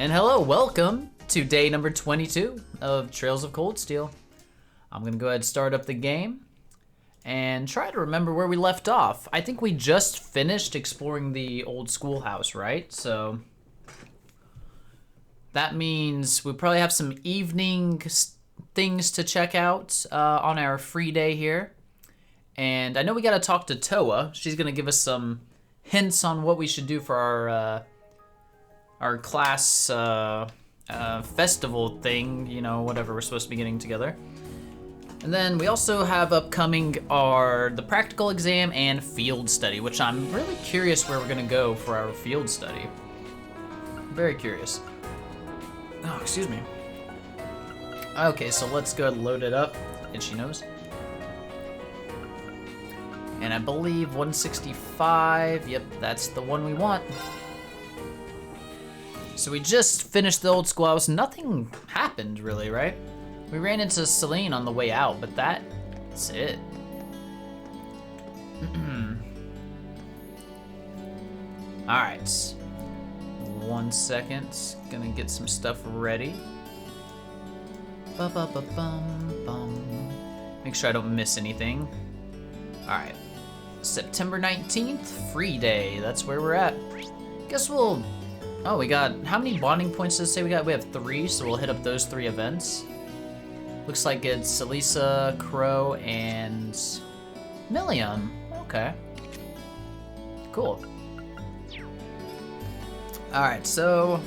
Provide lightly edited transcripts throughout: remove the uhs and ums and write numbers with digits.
And hello, welcome to day number 22 of Trails of Cold Steel. I'm gonna go ahead and start up the game and try to remember where we left off. I think we just finished exploring the old schoolhouse, right? So that means we probably have some evening things to check out on our free day here. And I know we gotta talk to Toa. She's gonna give us some hints on what we should do for our class festival thing, you know, whatever we're supposed to be getting together. And then we also have upcoming the practical exam and field study, which I'm really curious where we're gonna go for our field study. Very curious. Oh, excuse me. Okay, so let's go ahead and load it up. Itchy nose. And I believe 165, yep, that's the one we want. So we just finished the old schoolhouse. Nothing happened really, right? We ran into Celine on the way out, but that's it. All right, 1 second, gonna get some stuff ready. Ba-ba-ba-bum-bum. Make sure I don't miss anything. All right, September 19th, free day, that's where we're at. Guess we'll, oh, we got, how many bonding points does it say we got? We have 3, so we'll hit up those 3 events. Looks like it's Elisa, Crow, and Millium. Okay. Cool. Alright, so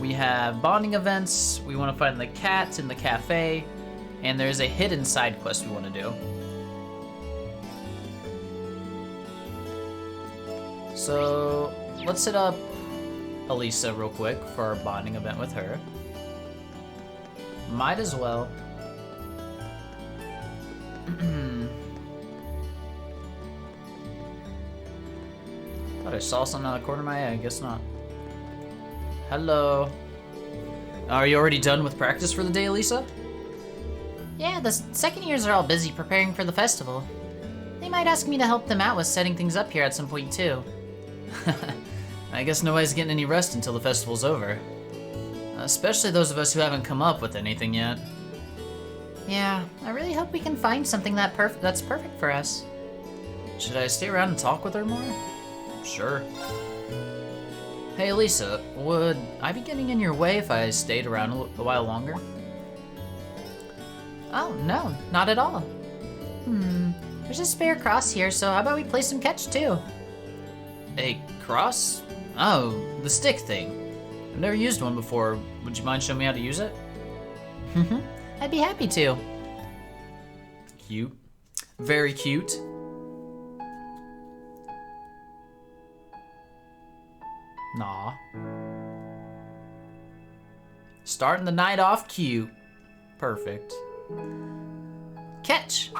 we have bonding events. We want to find the cat in the cafe, and there's a hidden side quest we want to do. So let's hit up Elisa real quick for our bonding event with her. Might as well. Thought I saw something out of the corner of my eye, I guess not. Hello. Are you already done with practice for the day, Elisa? Yeah, the second years are all busy preparing for the festival. They might ask me to help them out with setting things up here at some point too. I guess nobody's getting any rest until the festival's over. Especially those of us who haven't come up with anything yet. Yeah, I really hope we can find something that's perfect for us. Should I stay around and talk with her more? Sure. Hey, Elisa, would I be getting in your way if I stayed around a while longer? Oh, no, not at all. There's a spare cross here, so how about we play some catch too? A cross? Oh, the stick thing. I've never used one before. Would you mind showing me how to use it? I'd be happy to. Cute. Very cute. Nah. Starting the night off cute. Perfect. Catch.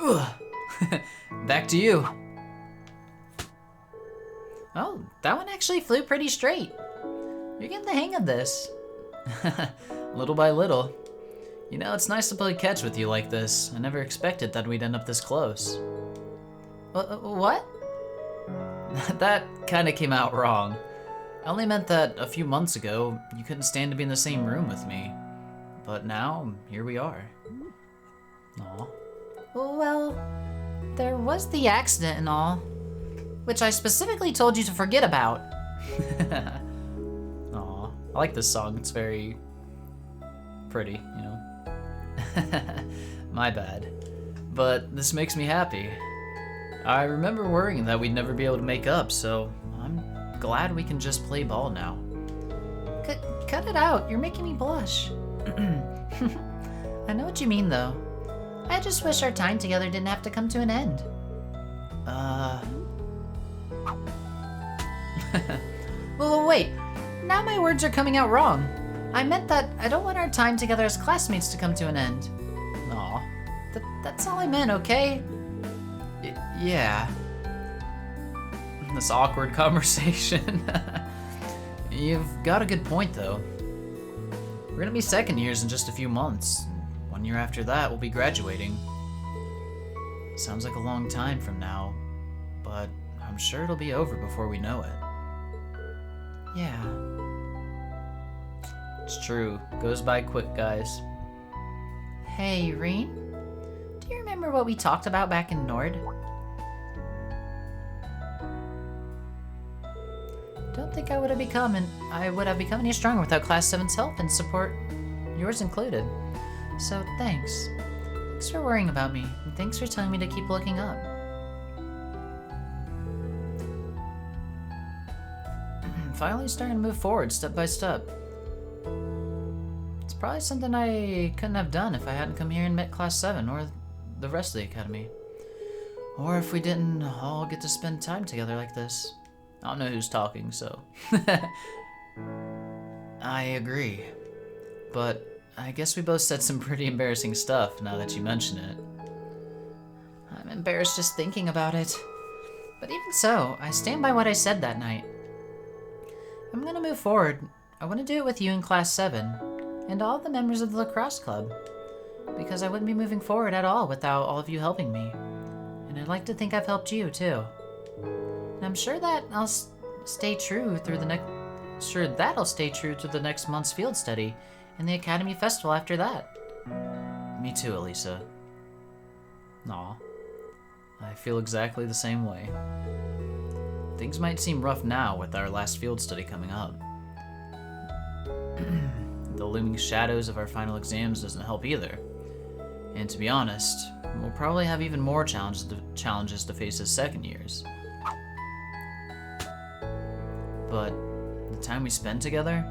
Ugh. Back to you. Oh, that one actually flew pretty straight. You're getting the hang of this. Little by little. You know, it's nice to play catch with you like this. I never expected that we'd end up this close. What? That kind of came out wrong. I only meant that a few months ago, you couldn't stand to be in the same room with me. But now, here we are. Aw. Well, there was the accident and all, which I specifically told you to forget about. Aw, I like this song. It's very pretty, you know. My bad. But this makes me happy. I remember worrying that we'd never be able to make up, so I'm glad we can just play ball now. Cut it out. You're making me blush. I know what you mean, though. I just wish our time together didn't have to come to an end. Well, wait. Now my words are coming out wrong. I meant that I don't want our time together as classmates to come to an end. Aw. That's all I meant, okay? Yeah. This awkward conversation. You've got a good point, though. We're gonna be second years in just a few months. 1 year after that, we'll be graduating. Sounds like a long time from now, but I'm sure it'll be over before we know it. Yeah. It's true. Goes by quick, guys. Hey, Reen? Do you remember what we talked about back in Nord? Don't think I would have become any stronger without Class 7's help and support, yours included. So thanks. Thanks for worrying about me, and thanks for telling me to keep looking up. Finally starting to move forward step by step. It's probably something I couldn't have done if I hadn't come here and met Class 7 or the rest of the Academy. Or if we didn't all get to spend time together like this. I don't know who's talking, so. I agree. But I guess we both said some pretty embarrassing stuff now that you mention it. I'm embarrassed just thinking about it. But even so, I stand by what I said that night. I'm gonna move forward. I want to do it with you in Class 7, and all the members of the lacrosse club. Because I wouldn't be moving forward at all without all of you helping me. And I'd like to think I've helped you, too. And I'm sure that I'll stay true through the next... Sure that'll stay true to the next month's field study and the Academy Festival after that. Me too, Elisa. Aw. I feel exactly the same way. Things might seem rough now with our last field study coming up. The looming shadows of our final exams doesn't help either. And to be honest, we'll probably have even more challenges to face as second years. But the time we spend together,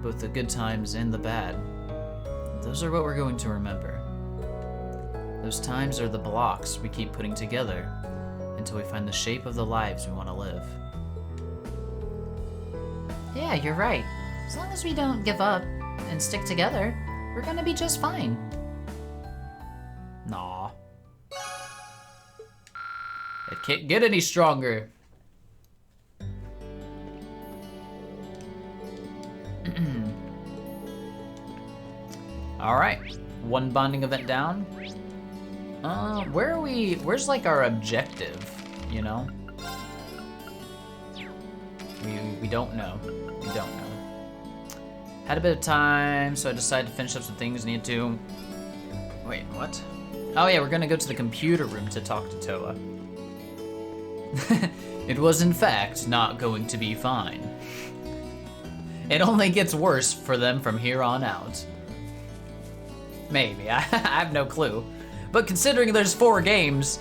both the good times and the bad, those are what we're going to remember. Those times are the blocks we keep putting together until we find the shape of the lives we want to live. Yeah, you're right. As long as we don't give up and stick together, we're gonna be just fine. Nah. It can't get any stronger. Alright. One bonding event down. Where are we? Where's like our objective, you know? We don't know. We don't know. Had a bit of time, so I decided to finish up some things I need to. Wait, what? Oh yeah, we're gonna go to the computer room to talk to Toa. It was in fact not going to be fine. It only gets worse for them from here on out. Maybe, I have no clue. But considering there's 4 games,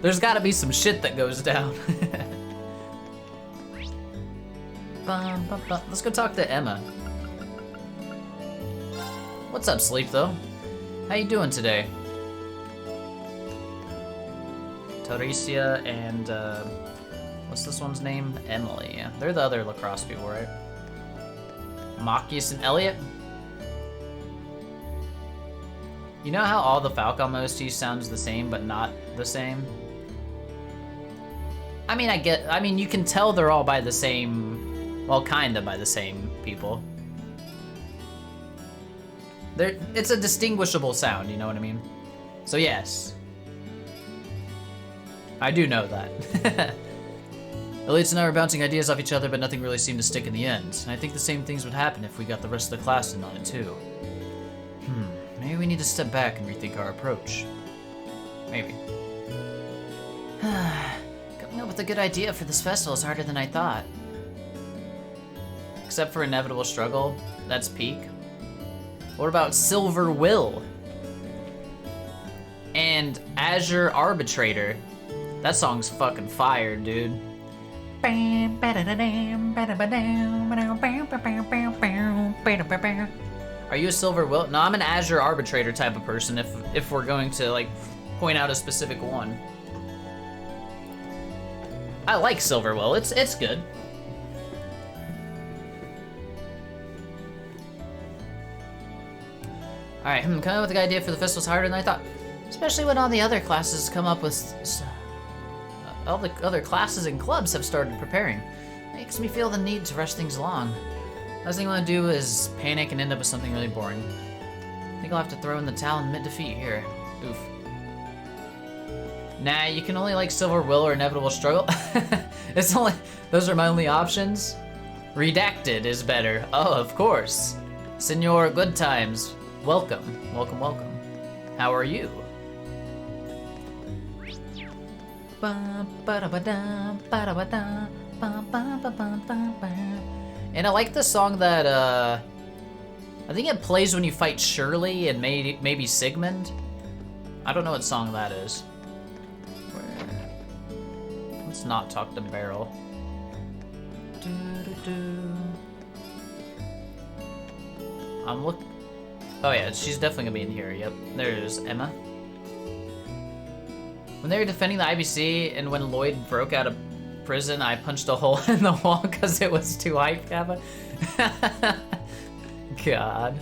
there's gotta be some shit that goes down. Let's go talk to Emma. What's up, Sleep, though? How you doing today? Tauricia and, what's this one's name? Emily, yeah. They're the other lacrosse people, right? Machias and Elliot? You know how all the Falcon OST sounds the same, but not the same? I mean, you can tell they're all by the same, well, kinda by the same people. It's a distinguishable sound, you know what I mean? So yes. I do know that. Elites and I were bouncing ideas off each other, but nothing really seemed to stick in the end. And I think the same things would happen if we got the rest of the class in on it too. Maybe we need to step back and rethink our approach. Maybe. Coming up with a good idea for this festival is harder than I thought. Except for Inevitable Struggle, that's peak. What about Silver Will? And Azure Arbitrator. That song's fucking fire, dude. Are you a Silver Will? No, I'm an Azure Arbitrator type of person if we're going to like point out a specific one. I like Silver Will, it's good. Alright, coming up with the idea for the festival's harder than I thought. Especially when all the other classes come up with... all the other classes and clubs have started preparing. Makes me feel the need to rush things along. Last thing I want to do is panic and end up with something really boring. I think I'll have to throw in the towel in mid-defeat here. Oof. Nah, you can only like Silver Will or Inevitable Struggle. Those are my only options. Redacted is better. Oh, of course. Senor Good Times, welcome, welcome, welcome. How are you? And I like the song that, I think it plays when you fight Shirley and maybe Sigmund. I don't know what song that is. Let's not talk to Beryl. I'm look. Oh yeah, she's definitely gonna be in here. Yep, there's Emma. When they were defending the IBC and when Lloyd broke out of prison, I punched a hole in the wall because it was too hype, Kappa. God,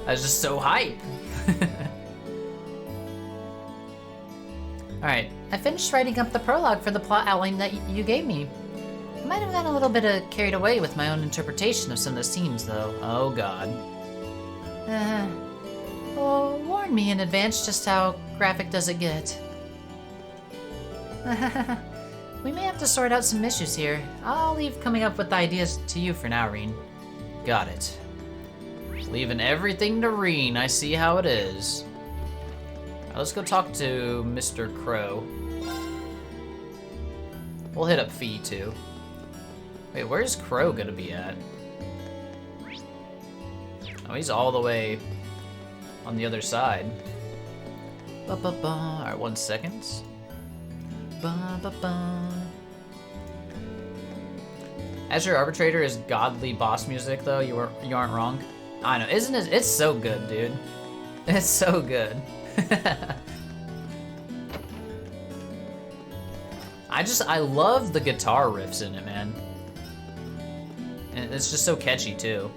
I was just so hype. Alright, I finished writing up the prologue for the plot outline that you gave me. I might have gotten a little bit carried away with my own interpretation of some of the scenes, though. Oh God. Well, warn me in advance just how graphic does it get. We may have to sort out some issues here. I'll leave coming up with the ideas to you for now, Reen. Got it. Leaving everything to Reen, I see how it is. Let's go talk to Mr. Crow. We'll hit up Fee too. Wait, where's Crow gonna be at? Oh, he's all the way on the other side. Alright, 1 second. Azure Arbitrator is godly boss music though, you aren't wrong. I know, isn't it? It's so good, dude. It's so good. I love the guitar riffs in it, man. And it's just so catchy too.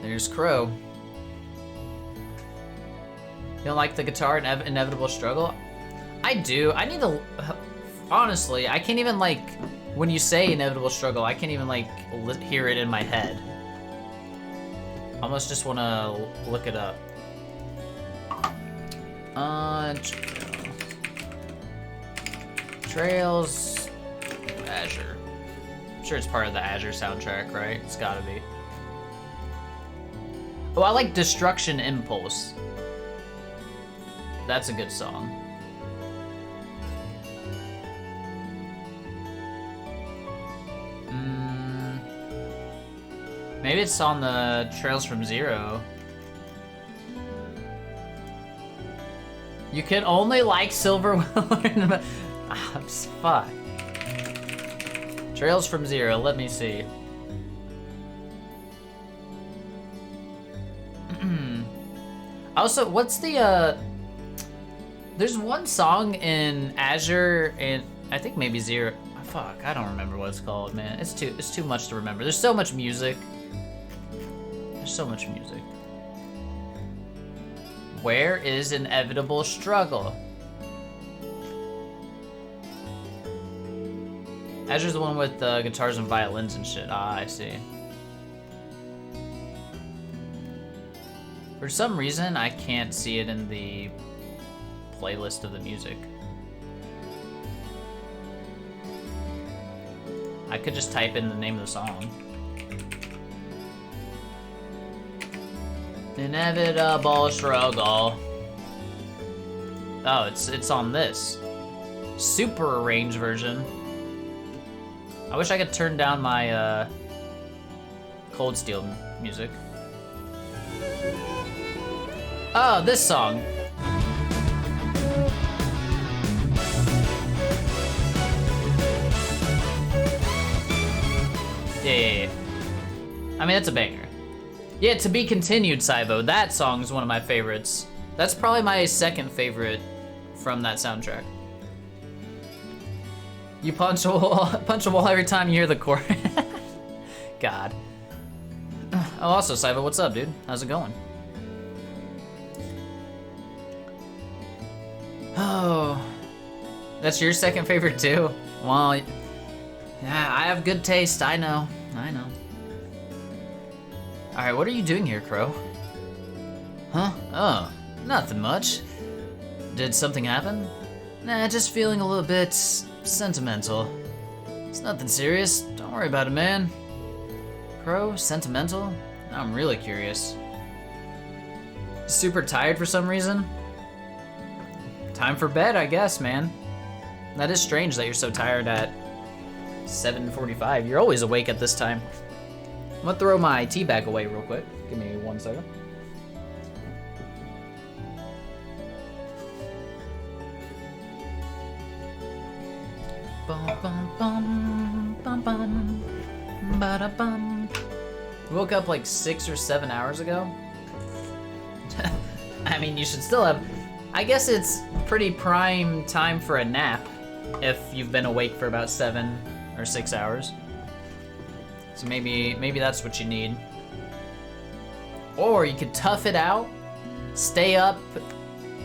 There's Crow. You don't like the guitar in Inevitable Struggle? I do. I need to... Honestly, I can't even like... When you say Inevitable Struggle, I can't even like hear it in my head. I almost just want to look it up. Trails... Azure. I'm sure it's part of the Azure soundtrack, right? It's gotta be. Oh, I like Destruction Impulse. That's a good song. Maybe it's on the Trails from Zero. You can only like Silver Willard. Fuck. Trails from Zero, let me see. Also, what's the, there's one song in Azure and I think maybe Zero. Fuck, I don't remember what it's called, man. It's too much to remember. There's so much music. There's so much music. Where is Inevitable Struggle? Azure's the one with guitars and violins and shit. Ah, I see. For some reason, I can't see it in the playlist of the music. I could just type in the name of the song. Inevitable Struggle. Oh, it's on this. Super arranged version. I wish I could turn down my Cold Steel music. Oh, this song. Yeah. I mean, that's a banger. Yeah, To Be Continued, Saibo. That song's one of my favorites. That's probably my second favorite from that soundtrack. You punch a wall every time you hear the chord. God. Oh, also, Saibo, what's up, dude? How's it going? Oh, that's your second favorite too? Well, yeah, I have good taste, I know. Alright, what are you doing here, Crow? Huh? Oh, nothing much. Did something happen? Nah, just feeling a little bit sentimental. It's nothing serious. Don't worry about it, man. Crow, sentimental? Now I'm really curious. Super tired for some reason? Time for bed, I guess, man. That is strange that you're so tired at 7:45. You're always awake at this time. I'm gonna throw my tea bag away real quick. Give me 1 second. Bum bum bum bum bum bada bum. Woke up like 6 or 7 hours ago. I mean, you should still have. I guess it's pretty prime time for a nap if you've been awake for about 7 or 6 hours. So maybe that's what you need. Or you could tough it out, stay up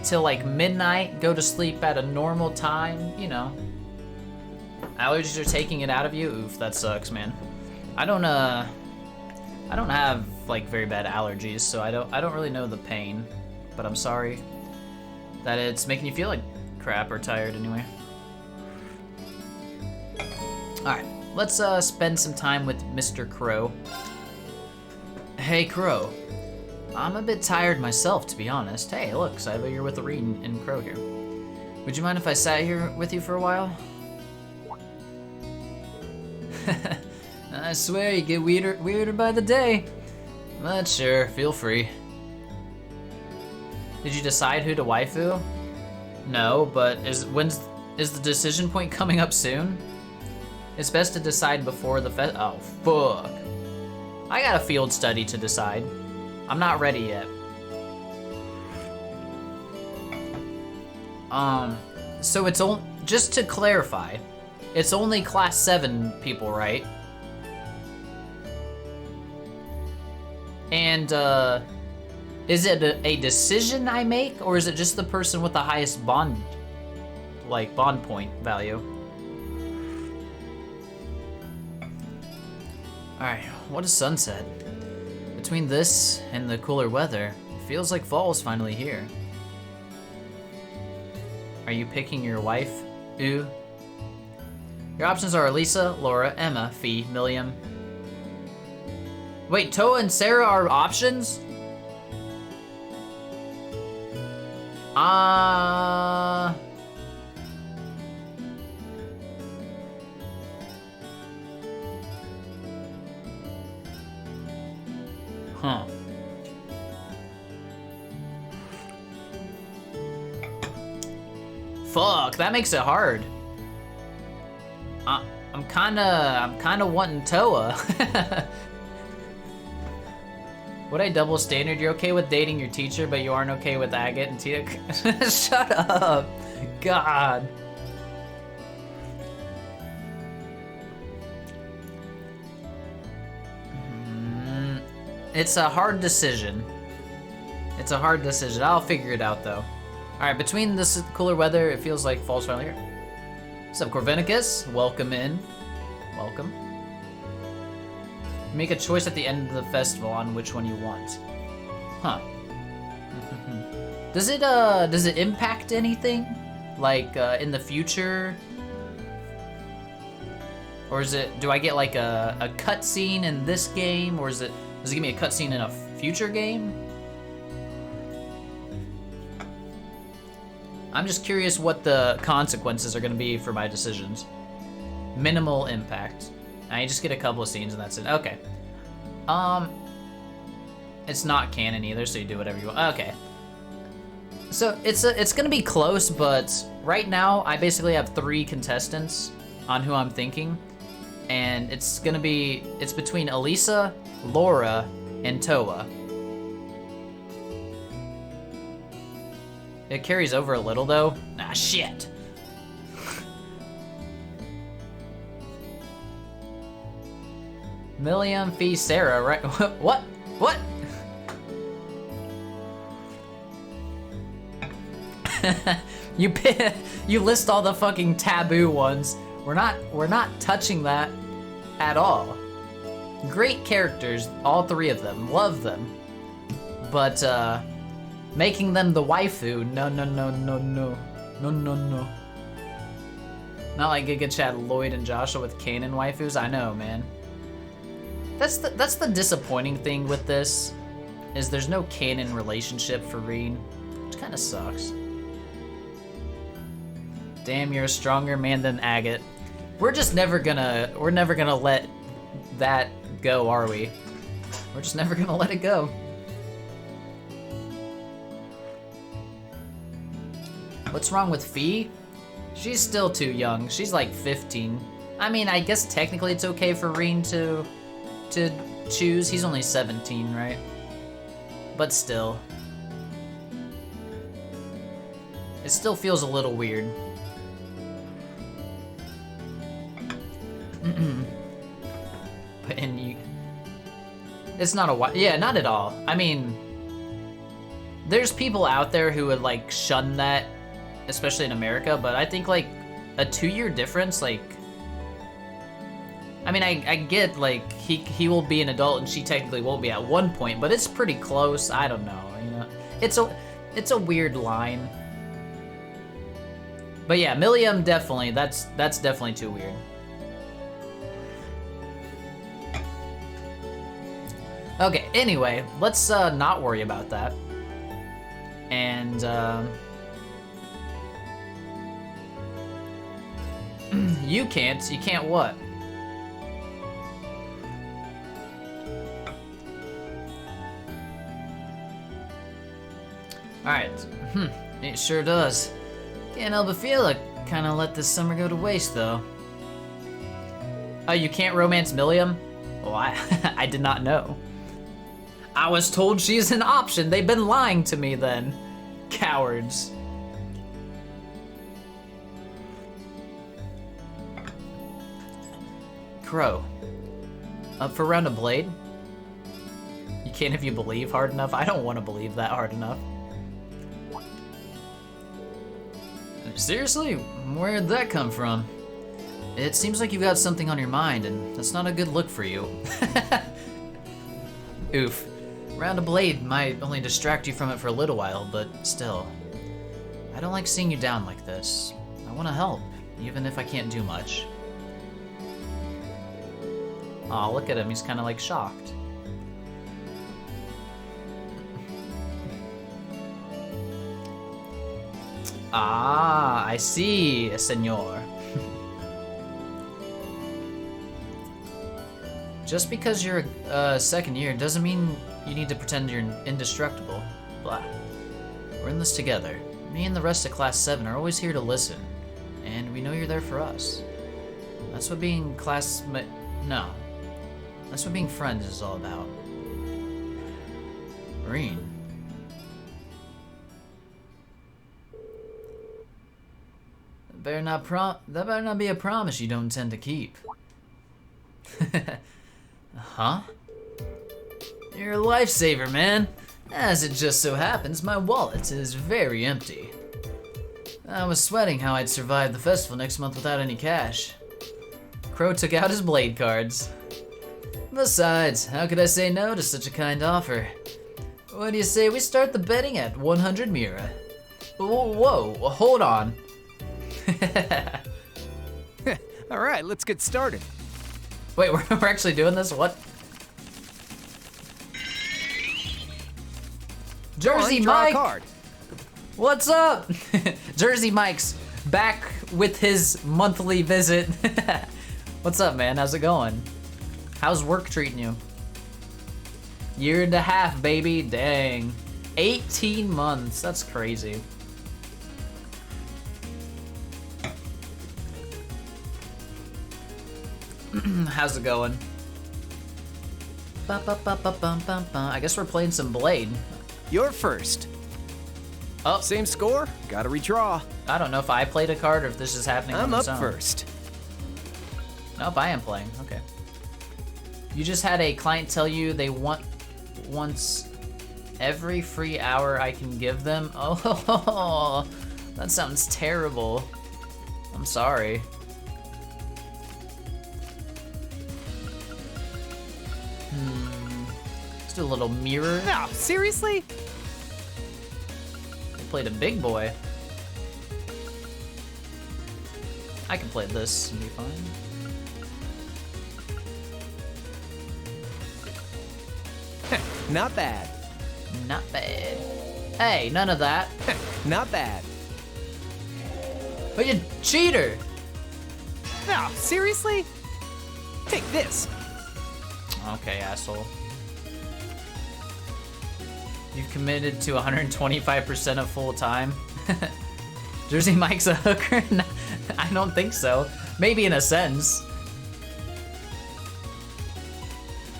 till like midnight, go to sleep at a normal time, you know. Allergies are taking it out of you? Oof, that sucks, man. I don't have like very bad allergies, so I don't really know the pain, but I'm sorry that it's making you feel like crap or tired anyway. Alright, let's spend some time with Mr. Crow. Hey, Crow. I'm a bit tired myself, to be honest. Hey, look, Saiba, you're with Reed and Crow here. Would you mind if I sat here with you for a while? I swear you get weirder by the day. But sure, feel free. Did you decide who to waifu? No, but is the decision point coming up soon? It's best to decide before the oh, fuck. I got a field study to decide. I'm not ready yet. So it's only, just to clarify, it's only class 7 people, right? And, is it a decision I make, or is it just the person with the highest bond point value? Alright, what is sunset? Between this and the cooler weather, it feels like fall is finally here. Are you picking your wife? Ooh. Your options are Elisa, Laura, Emma, Fee, Milliam. Wait, Toa and Sarah are options? Huh. Fuck, that makes it hard. I'm kinda wanting Toa. Would I double standard? You're okay with dating your teacher, but you aren't okay with Agate and Tia? Shut up. God. It's a hard decision. It's a hard decision. I'll figure it out, though. Alright, between this cooler weather, it feels like fall's finally here. What's up, Corvinicus? Welcome in. Welcome. Make a choice at the end of the festival on which one you want. Huh. Does it impact anything? Like, in the future? Or is it, do I get like a cutscene in this game? Or does it give me a cutscene in a future game? I'm just curious what the consequences are gonna be for my decisions. Minimal impact. I just get a couple of scenes and that's it. Okay. It's not canon either, so you do whatever you want. Okay. So it's gonna be close, but right now I basically have 3 contestants on who I'm thinking, and it's between Elisa, Laura, and Toa. It carries over a little though. Nah, shit. Milliam, Fee, Sarah, right? What? What? You list all the fucking taboo ones. We're not touching that at all. Great characters, all 3 of them. Love them. But making them the waifu, no. Not like Giga Chad, Lloyd, and Joshua with Kanan waifus. I know, man. That's the disappointing thing with this, is there's no canon relationship for Reen, which kind of sucks. Damn, you're a stronger man than Agate. We're never gonna let that go, are we? We're just never gonna let it go. What's wrong with Fee? She's still too young. She's like 15. I mean, I guess technically it's okay for Reen to choose. He's only 17, right? But still. It still feels a little weird. And you... It's not a... Yeah, not at all. I mean... There's people out there who would, like, shun that, especially in America, but I think, like, a 2-year difference, like... I mean, I get, like, he will be an adult and she technically will be at one point, but it's pretty close. I don't know, you know? It's a weird line. But yeah, Milliam, definitely, that's definitely too weird. Okay, anyway, let's not worry about that. And you can't what? Alright, it sure does. Can't help but feel like kinda let this summer go to waste though. Oh, you can't romance Milliam? Oh, I did not know. I was told she's an option. They've been lying to me then. Cowards. Crow. Up for round of Blade? You can't if you believe hard enough? I don't want to believe that hard enough. Seriously? Where'd that come from? It seems like you've got something on your mind, and that's not a good look for you. Oof. Round of Blade might only distract you from it for a little while, but still. I don't like seeing you down like this. I want to help, even if I can't do much. Aw, look at him, he's kind of like shocked. Ah, I see, senor. Just because you're a second year doesn't mean you need to pretend you're indestructible. Blah. We're in this together. Me and the rest of Class 7 are always here to listen. And we know you're there for us. That's what being no. That's what being friends is all about. Reen. That better not be a promise you don't intend to keep. Huh? You're a lifesaver, man. As it just so happens, my wallet is very empty. I was sweating how I'd survive the festival next month without any cash. Crow took out his blade cards. Besides, how could I say no to such a kind offer? What do you say we start the betting at 100 Mira? Whoa, hold on. All right, let's get started. Wait, we're actually doing this? What? Jersey draw a Mike! card. What's up? Jersey Mike's back with his monthly visit. What's up, man? How's it going? How's work treating you? 1.5 years, baby. Dang. 18 months. That's crazy. How's it going? I guess we're playing some Blade. You're first. Oh, Same score, gotta redraw. I don't know if I played a card or if this is happening I'm on up its own. first. Nope, I am playing. Okay. You just had a client tell you they want once every free hour I can give them? Oh, that sounds terrible. I'm sorry. Let's do a little mirror. No, seriously? They played a big boy. I can play this and be fine. Not bad. Not bad. Hey, none of that. Not bad. But you cheater! No, seriously? Take this. Okay, asshole. You've committed to 125% of full time. Jersey Mike's a hooker? No, I don't think so. Maybe in a sense.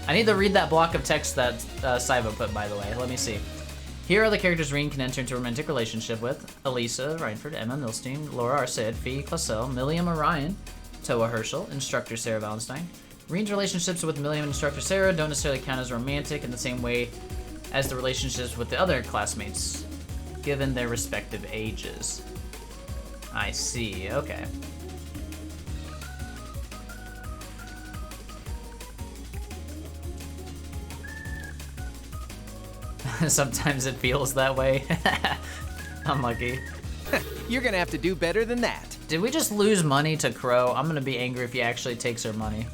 I need to read that block of text that Saiva put, by the way. Let me see. Here are the characters Rean can enter into a romantic relationship with: Elisa Reinford, Emma Milstein, Laura Arcid, Fee Classell, Milliam Orion, Toa Herschel, Instructor Sarah Valenstein. Rean's relationships with Milliam and Instructor Sarah don't necessarily count as romantic in the same way as the relationships with the other classmates, given their respective ages. I see, okay. Sometimes it feels that way. Unlucky. You're gonna have to do better than that. Did we just lose money to Crow? I'm gonna be angry if he actually takes our money.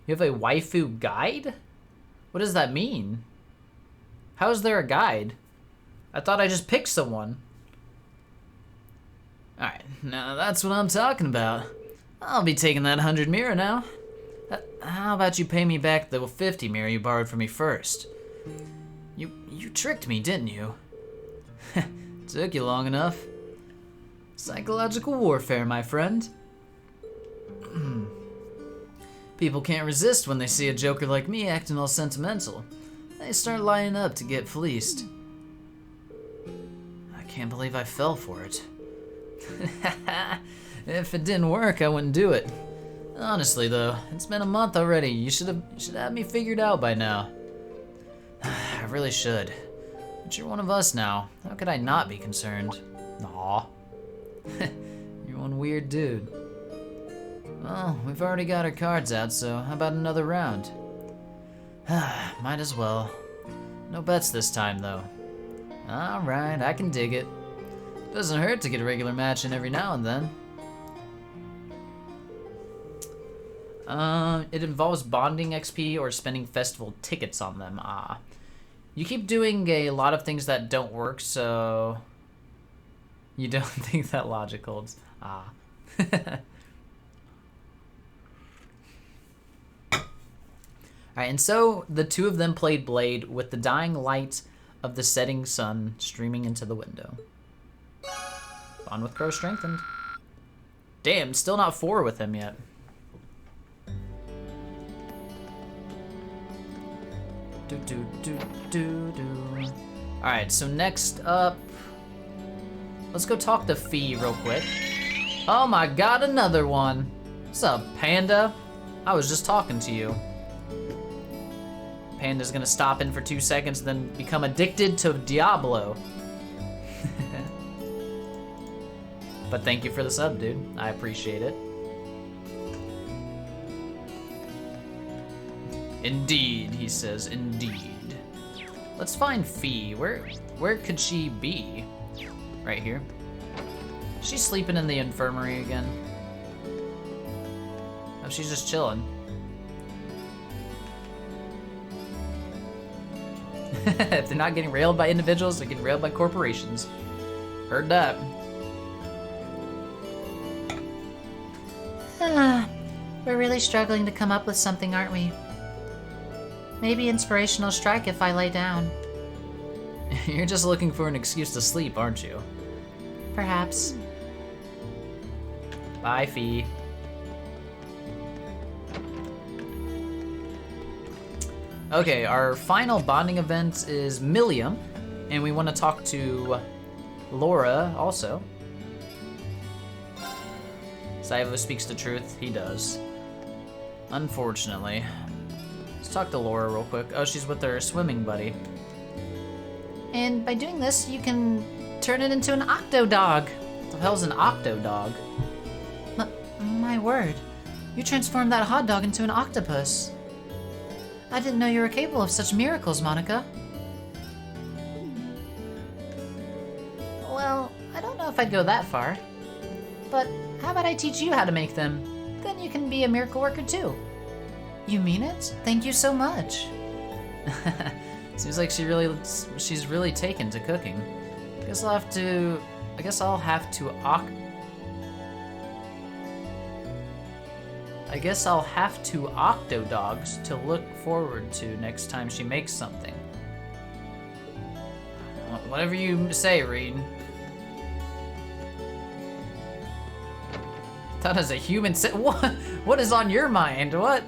You have a waifu guide? What does that mean? How is there a guide? I thought I just picked someone. Alright, now that's what I'm talking about. I'll be taking that 100 mira now. How about you pay me back the 50 mira you borrowed from me first? You tricked me, didn't you? Took you long enough. Psychological warfare, my friend. People can't resist when they see a joker like me acting all sentimental. They start lining up to get fleeced. I can't believe I fell for it. If it didn't work, I wouldn't do it. Honestly, though, it's been a month already. You should have me figured out by now. I really should. But you're one of us now. How could I not be concerned? Aw. You're one weird dude. Well, we've already got our cards out, so how about another round? Might as well. No bets this time, though. Alright, I can dig it. Doesn't hurt to get a regular match in every now and then. It involves bonding XP or spending festival tickets on them. You keep doing a lot of things that don't work, so you don't think that logic holds. Alright, and so the two of them played Blade with the dying light of the setting sun streaming into the window. Bond with Crow strengthened. Damn, still not 4 with him yet. Alright, so next up, let's go talk to Fee real quick. Oh my god, another one. What's up, Panda? I was just talking to you. Panda's gonna stop in for 2 seconds, then become addicted to Diablo. But thank you for the sub, dude. I appreciate it. Indeed, he says, indeed. Let's find Fee. Where could she be? Right here. She's sleeping in the infirmary again. Oh, she's just chilling. If they're not getting railed by individuals, they're getting railed by corporations. Heard that. We're really struggling to come up with something, aren't we? Maybe inspirational strike if I lay down. You're just looking for an excuse to sleep, aren't you? Perhaps. Bye, Fee. Okay, our final bonding event is Milliam, and we want to talk to Laura also. Saiva speaks the truth. He does. Unfortunately. Let's talk to Laura real quick. Oh, she's with her swimming buddy. And by doing this, you can turn it into an Octodog. What the hell's an Octodog? My word. You transformed that hot dog into an octopus. I didn't know you were capable of such miracles, Monica. Well, I don't know if I'd go that far. But how about I teach you how to make them? Then you can be a miracle worker too. You mean it? Thank you so much. Seems like she's really taken to cooking. I guess I'll have to Octodogs to look forward to next time she makes something. Whatever you say, Reed. That is a human what is on your mind? What?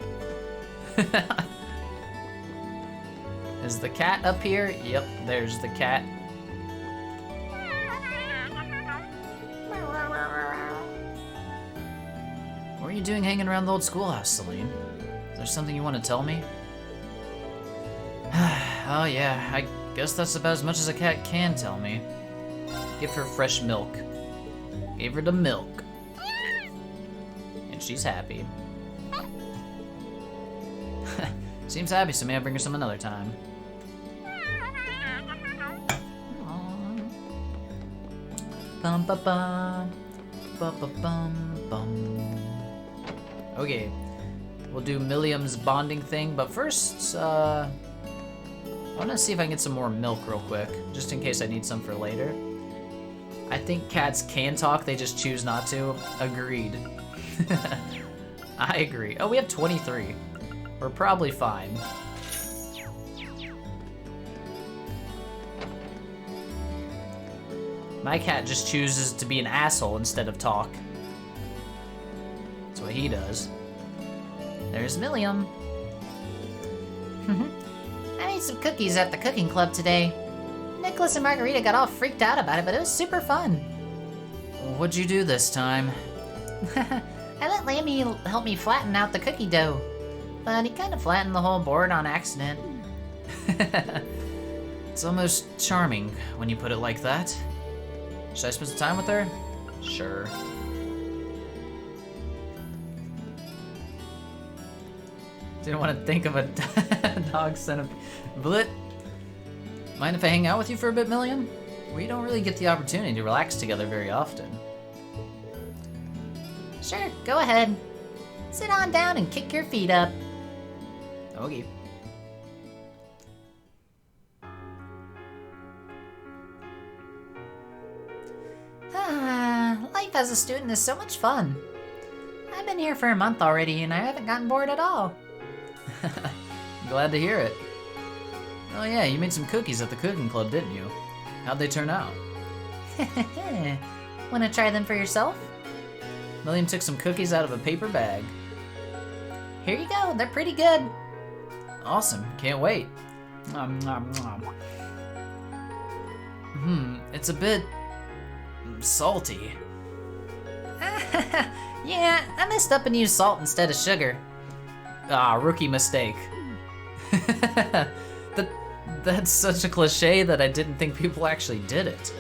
Is the cat up here? Yep, there's the cat. What are you doing hanging around the old schoolhouse, Celine? Is there something you want to tell me? Oh yeah, I guess that's about as much as a cat can tell me. Give her fresh milk. Gave her the milk. And she's happy. Seems happy, so may I bring her some another time? Bum ba bum, ba ba bum bum. Okay, we'll do Milliam's bonding thing, but first, I want to see if I can get some more milk real quick, just in case I need some for later. I think cats can talk, they just choose not to. Agreed. I agree. Oh, we have 23. We're probably fine. My cat just chooses to be an asshole instead of talk. That's what he does. There's Milliam. I made some cookies at the cooking club today. Nicholas and Margarita got all freaked out about it, but it was super fun. What'd you do this time? I let Lammy help me flatten out the cookie dough, but he kind of flattened the whole board on accident. It's almost charming when you put it like that. Should I spend some time with her? Sure. Didn't want to think of a dog centipede. Blit. Mind if I hang out with you for a bit, Milliam? We don't really get the opportunity to relax together very often. Sure, go ahead. Sit on down and kick your feet up. Okay. Life as a student is so much fun. I've been here for a month already and I haven't gotten bored at all. Glad to hear it. Oh yeah, you made some cookies at the cooking club, didn't you? How'd they turn out? Wanna try them for yourself? Milliam took some cookies out of a paper bag. Here you go, they're pretty good. Awesome, can't wait. It's a bit salty. Yeah, I messed up and used salt instead of sugar. Ah, rookie mistake. That's such a cliche that I didn't think people actually did it.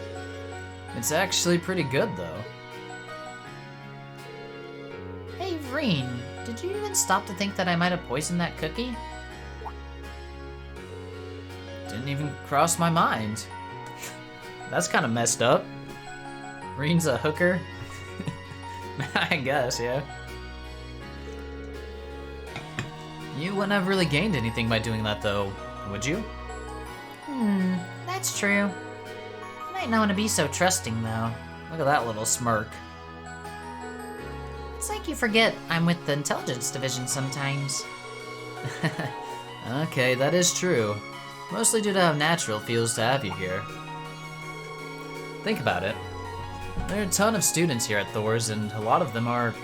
It's actually pretty good though. Hey, Vreen, did you even stop to think that I might have poisoned that cookie? Didn't even cross my mind. That's kind of messed up. Vreen's a hooker? I guess, yeah. You wouldn't have really gained anything by doing that though, would you? That's true. You might not want to be so trusting though. Look at that little smirk. It's like you forget I'm with the intelligence division sometimes. Okay, that is true. Mostly due to how natural it feels to have you here. Think about it. There are a ton of students here at Thor's, and a lot of them are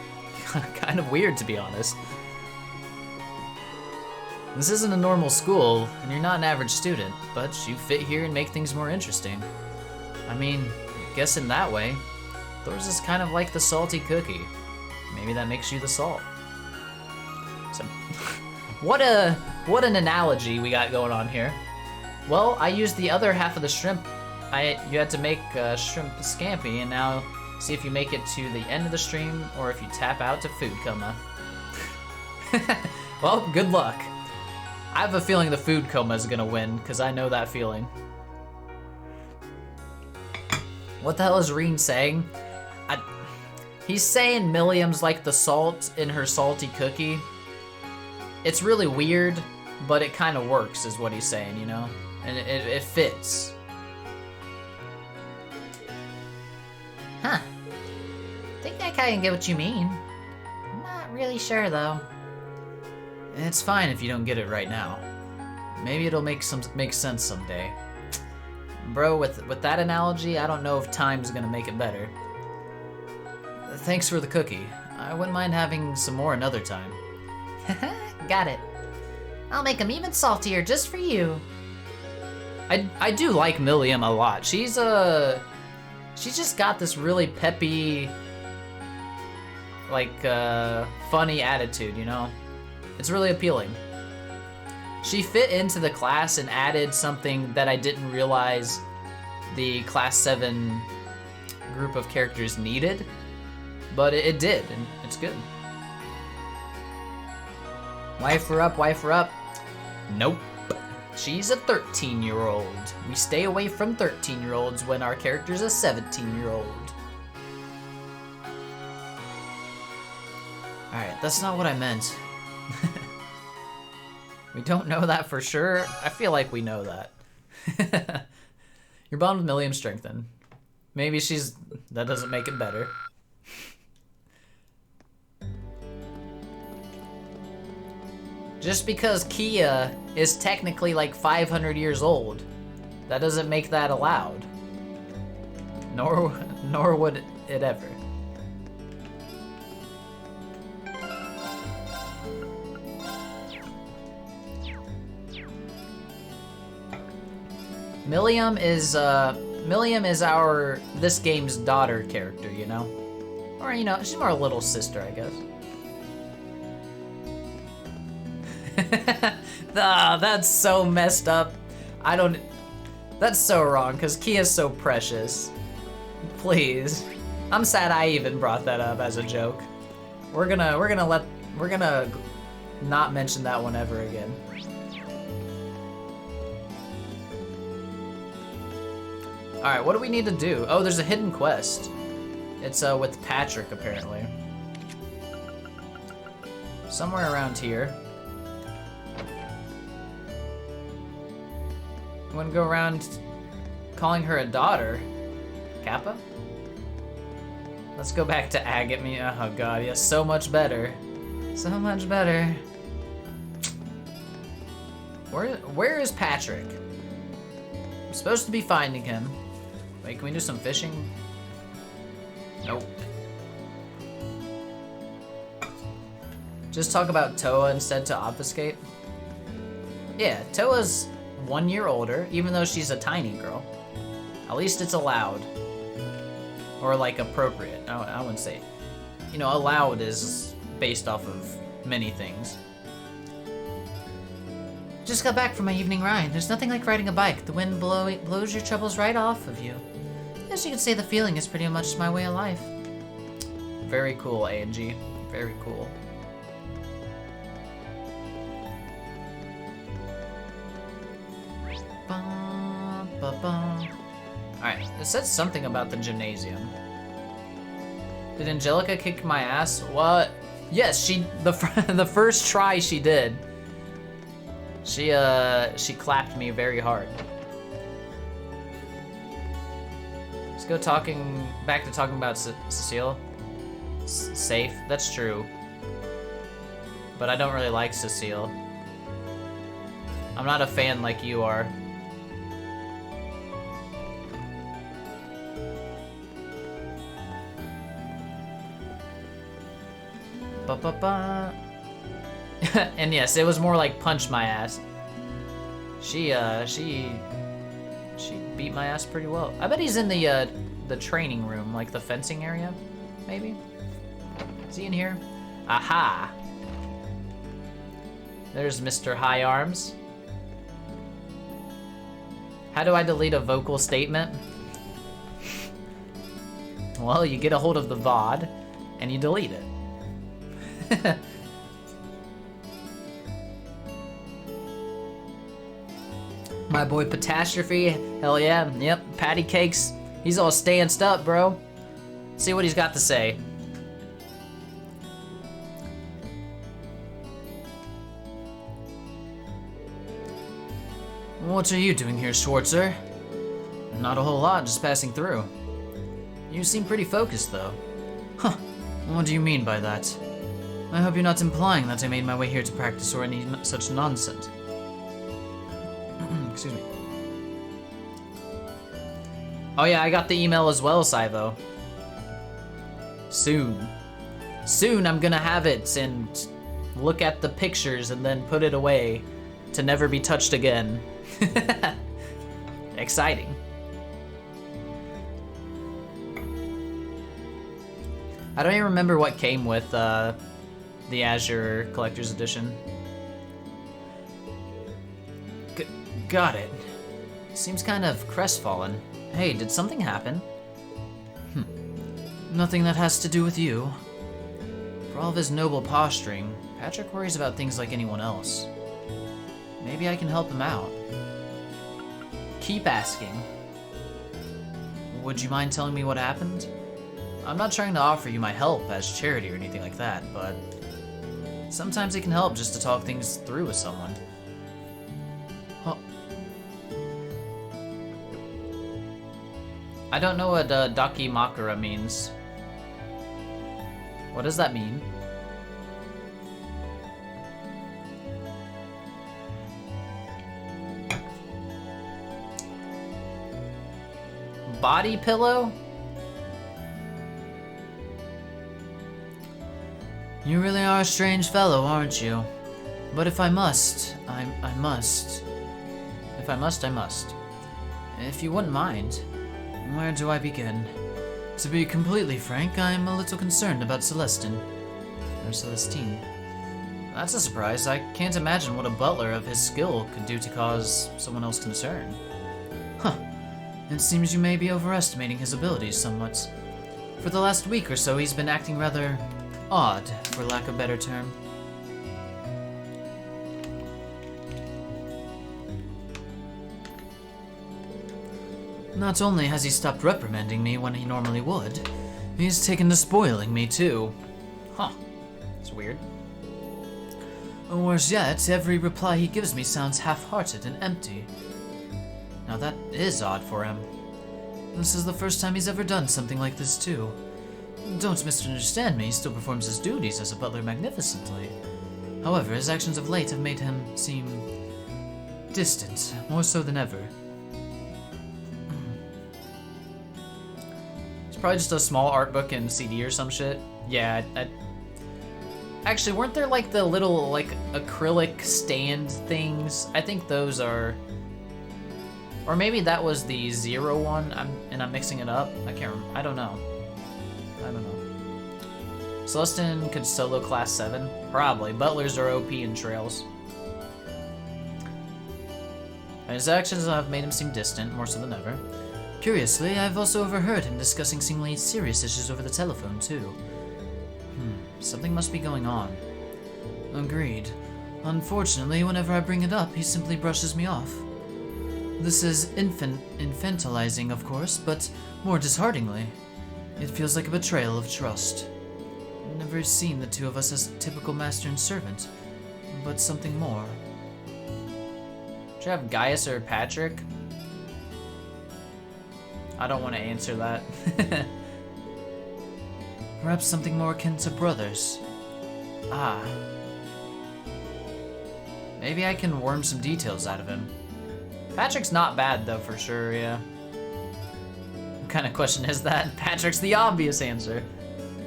kind of weird, to be honest. This isn't a normal school, and you're not an average student, but you fit here and make things more interesting. I mean, I guess in that way, Thor's is kind of like the salty cookie. Maybe that makes you the salt. So, what an analogy we got going on here. Well, I used the other half of the shrimp. You had to make shrimp scampi, and now see if you make it to the end of the stream or if you tap out to food coma. Well, good luck. I have a feeling the food coma is gonna win, because I know that feeling. What the hell is Reen saying? He's saying Milliam's like the salt in her salty cookie. It's really weird, but it kind of works is what he's saying, you know? And it fits. Huh. Think I kinda get what you mean. I'm not really sure, though. It's fine if you don't get it right now. Maybe it'll make sense someday. Bro, with that analogy, I don't know if time's gonna make it better. Thanks for the cookie. I wouldn't mind having some more another time. Got it. I'll make them even saltier just for you. I do like Milliam a lot. She's just got this really peppy, like, funny attitude, you know? It's really appealing. She fit into the class and added something that I didn't realize the Class 7 group of characters needed, but it did, and it's good. Wife her up, wife her up. Nope. She's a 13-year-old. We stay away from 13-year-olds when our character's a 17-year-old. Alright, that's not what I meant. We don't know that for sure. I feel like we know that. Your bond with Milliam strengthened. Maybe that doesn't make it better. Just because Kia is technically like 500 years old, that doesn't make that allowed. Nor would it ever. Milliam is this game's daughter character, you know? Or, you know, she's more a little sister, I guess. That's so messed up. That's so wrong, because Kia's so precious. Please. I'm sad I even brought that up as a joke. We're gonna not mention that one ever again. Alright, what do we need to do? Oh, there's a hidden quest. It's with Patrick, apparently. Somewhere around here. I'm gonna go around calling her a daughter. Kappa? Let's go back to Agate Me. Oh god, yes, so much better. So much better. Where is Patrick? I'm supposed to be finding him. Wait, can we do some fishing? Nope. Just talk about Toa instead to obfuscate? Yeah, Toa's 1 year older, even though she's a tiny girl. At least it's allowed. Or like appropriate. I wouldn't say. You know, allowed is based off of many things. Just got back from my evening ride. There's nothing like riding a bike. The wind blows your troubles right off of you. As you can say, the feeling is pretty much my way of life. Very cool, Angie. Very cool. Alright, it says something about the gymnasium. Did Angelica kick my ass? What? Yes, the first try she did. She clapped me very hard. Let's go back to talking about Cecile. Safe, that's true. But I don't really like Cecile. I'm not a fan like you are. And yes, it was more like punch my ass. She beat my ass pretty well. I bet he's in the training room, like the fencing area, maybe? Is he in here? Aha! There's Mr. High Arms. How do I delete a vocal statement? Well, you get a hold of the VOD, and you delete it. My boy Patastrophe, hell yeah, yep, patty cakes He's all stanced up, bro. See what he's got to say. What are you doing here, Schwarzer? Not a whole lot, just passing through. You seem pretty focused, though. Huh. What do you mean by that? I hope you're not implying that I made my way here to practice or any such nonsense. Excuse me. Oh yeah, I got the email as well, Saivo. Soon. Soon I'm gonna have it and look at the pictures and then put it away to never be touched again. Exciting. I don't even remember what came with the Azure Collector's Edition. Got it. Seems kind of crestfallen. Hey, did something happen? Nothing that has to do with you. For all of his noble posturing, Patrick worries about things like anyone else. Maybe I can help him out. Keep asking. Would you mind telling me what happened? I'm not trying to offer you my help as charity or anything like that, but sometimes it can help just to talk things through with someone. Huh. I don't know what Dakimakura means. What does that mean? Body pillow? You really are a strange fellow, aren't you? But if I must, I must. If I must, I must. If you wouldn't mind, where do I begin? To be completely frank, I'm a little concerned about Celestine. Or Celestine. That's a surprise. I can't imagine what a butler of his skill could do to cause someone else concern. Huh. It seems you may be overestimating his abilities somewhat. For the last week or so, he's been acting rather odd, for lack of a better term. Not only has he stopped reprimanding me when he normally would, he's taken to spoiling me too. Huh. That's weird. Worse yet, every reply he gives me sounds half-hearted and empty. Now that is odd for him. This is the first time he's ever done something like this too. Don't misunderstand me, he still performs his duties as a butler magnificently. However, his actions of late have made him seem distant, more so than ever. It's probably just a small art book and CD or some shit. Yeah, actually, weren't there like the little like acrylic stand things? I think those are, or maybe that was the 0 one. I'm mixing it up. I can't remember. I don't know. Celestine could solo class 7? Probably. Butlers are OP in Trails. His actions have made him seem distant, more so than ever. Curiously, I've also overheard him discussing seemingly serious issues over the telephone, too. Something must be going on. Agreed. Unfortunately, whenever I bring it up, he simply brushes me off. This is infantilizing, of course, but more dishearteningly, it feels like a betrayal of trust. I've never seen the two of us as typical master and servant, but something more. Should I have Gaius or Patrick? I don't want to answer that. Perhaps something more akin to brothers. Ah. Maybe I can worm some details out of him. Patrick's not bad though, for sure, yeah. What kind of question is that? Patrick's the obvious answer.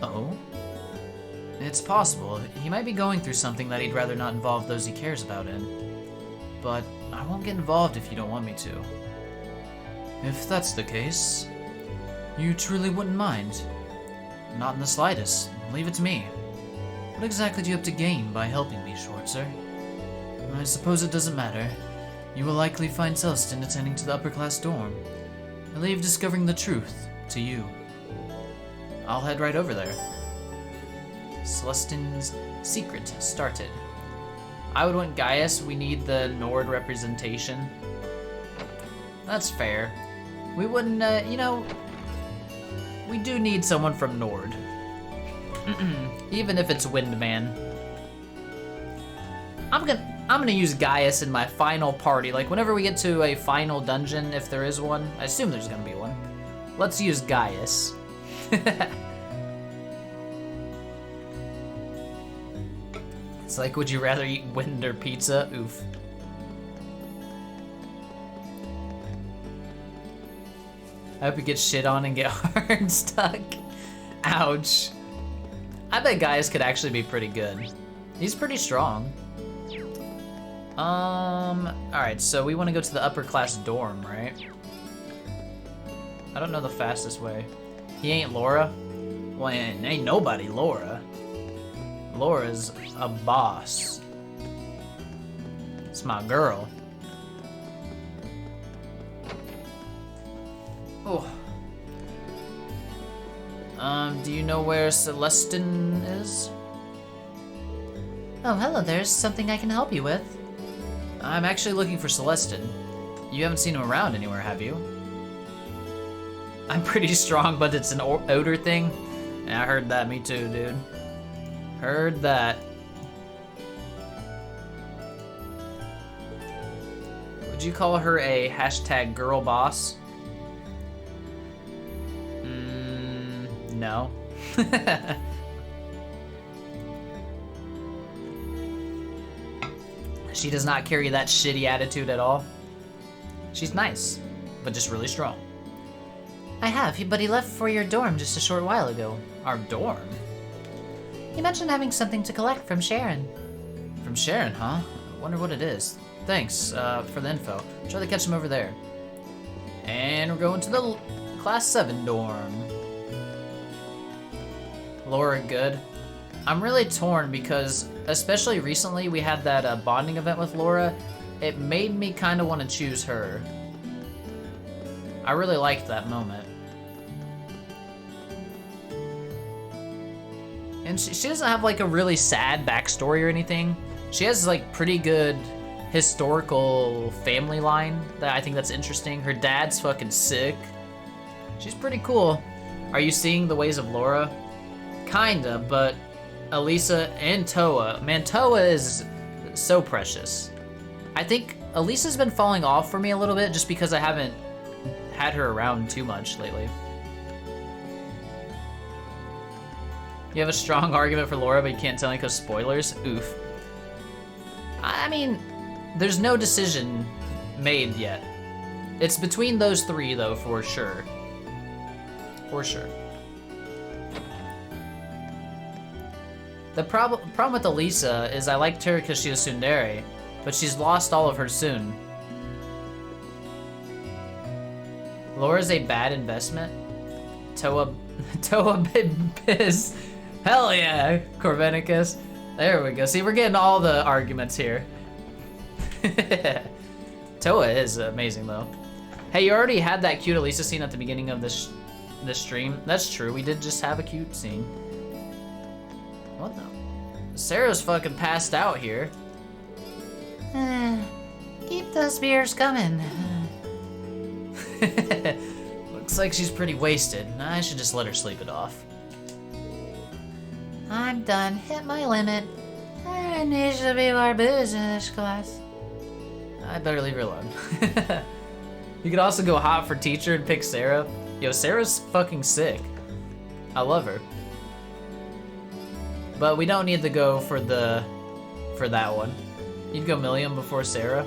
Oh? It's possible. He might be going through something that he'd rather not involve those he cares about in. But I won't get involved if you don't want me to. If that's the case, you truly wouldn't mind? Not in the slightest. Leave it to me. What exactly do you have to gain by helping me, Schwarzer? I suppose it doesn't matter. You will likely find Celestine attending to the upper-class dorm. I leave discovering the truth to you. I'll head right over there. Celestine's secret started. I would want Gaius. We need the Nord representation. That's fair. We wouldn't, you know, We do need someone from Nord. Even if it's Windman. I'm gonna use Gaius in my final party. Like, whenever we get to a final dungeon, if there is one. I assume there's gonna be one. Let's use Gaius. It's like, would you rather eat wind or pizza? Oof. I hope you get shit on and get hard stuck. Ouch. I bet Gaius could actually be pretty good. He's pretty strong. Alright, so we want to go to the upper class dorm, right? I don't know the fastest way. He ain't Laura? Well, ain't nobody Laura. Laura's a boss. It's my girl. Oh. Do you know where Celestin is? Oh, hello, there's something I can help you with. I'm actually looking for Celestin. You haven't seen him around anywhere, have you? I'm pretty strong, but it's an odor thing. Yeah, I heard that, me too, dude. Heard that. Would you call her a hashtag girl boss? No. She does not carry that shitty attitude at all. She's nice, but just really strong. I have, but he left for your dorm just a short while ago. Our dorm? He mentioned having something to collect from Sharon. From Sharon, huh? I wonder what it is. Thanks for the info. Try to catch him over there. And we're going to the Class 7 dorm. Laura, good. I'm really torn because, especially recently, we had that bonding event with Laura. It made me kind of want to choose her. I really liked that moment. And she doesn't have like a really sad backstory or anything. She has like pretty good historical family line that I think that's interesting. Her dad's fucking sick. She's pretty cool. Are you seeing the ways of Laura? Kinda, but Elisa and Toa. Man, Toa is so precious. I think Elisa's been falling off for me a little bit just because I haven't had her around too much lately. You have a strong argument for Laura, but you can't tell me because spoilers? Oof. I mean, there's no decision made yet. It's between those three, though, for sure. For sure. The problem with Elisa is I liked her because she was tsundere, but she's lost all of her soon. Laura's a bad investment? Toa Biz. Hell yeah, Corvenicus. There we go. See, we're getting all the arguments here. Toa is amazing, though. Hey, you already had that cute Elisa scene at the beginning of this stream. That's true. We did just have a cute scene. What the? Sarah's fucking passed out here. Keep those beers coming. Looks like she's pretty wasted. I should just let her sleep it off. I'm done. Hit my limit. There needs to be more booze in this class. I better leave her alone. You could also go hot for teacher and pick Sarah. Yo, Sarah's fucking sick. I love her. But we don't need to go for that one. You'd go Milliam before Sarah?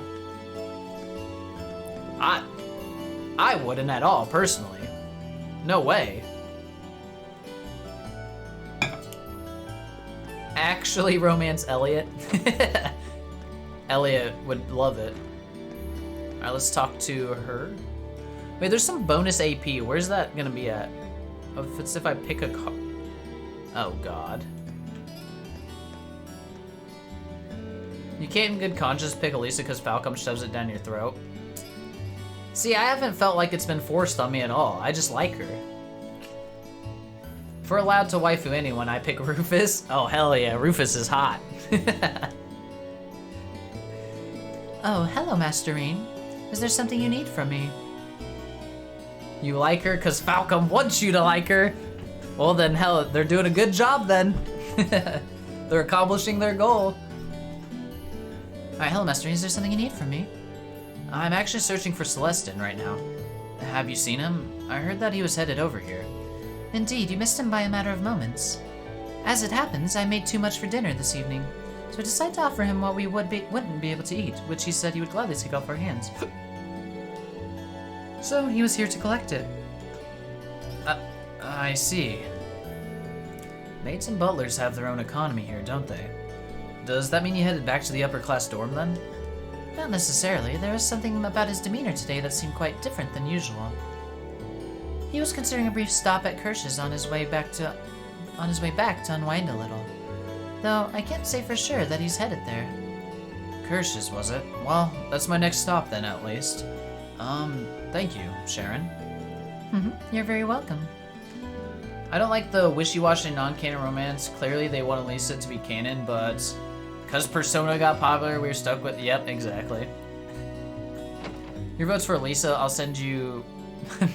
I wouldn't at all, personally. No way. Actually romance Elliot? Elliot would love it. Alright, let's talk to her. Wait, there's some bonus AP. Where's that gonna be at? Oh, if I pick a car. Oh, God. You can't in good conscience pick Elisa because Falcom shoves it down your throat. See, I haven't felt like it's been forced on me at all. I just like her. If we're allowed to waifu anyone, I pick Rufus. Oh, hell yeah, Rufus is hot. Oh, hello, Masterine. Is there something you need from me? You like her because Falcom wants you to like her. Well then, hell, they're doing a good job then. They're accomplishing their goal. Alright, hello, Master. Is there something you need from me? I'm actually searching for Celestin right now. Have you seen him? I heard that he was headed over here. Indeed, you missed him by a matter of moments. As it happens, I made too much for dinner this evening, so I decided to offer him what we wouldn't be able to eat, which he said he would gladly take off our hands. So he was here to collect it. I see. Maids and butlers have their own economy here, don't they? Does that mean you headed back to the upper class dorm then? Not necessarily. There was something about his demeanor today that seemed quite different than usual. He was considering a brief stop at Kirsch's on his way back to unwind a little. Though I can't say for sure that he's headed there. Kirsch's, was it? Well, that's my next stop then, at least. Thank you, Sharon. You're very welcome. I don't like the wishy-washy non-canon romance. Clearly they want Lisa to be canon, but because Persona got popular, we're stuck with, yep, exactly. Your vote's for Lisa, I'll send you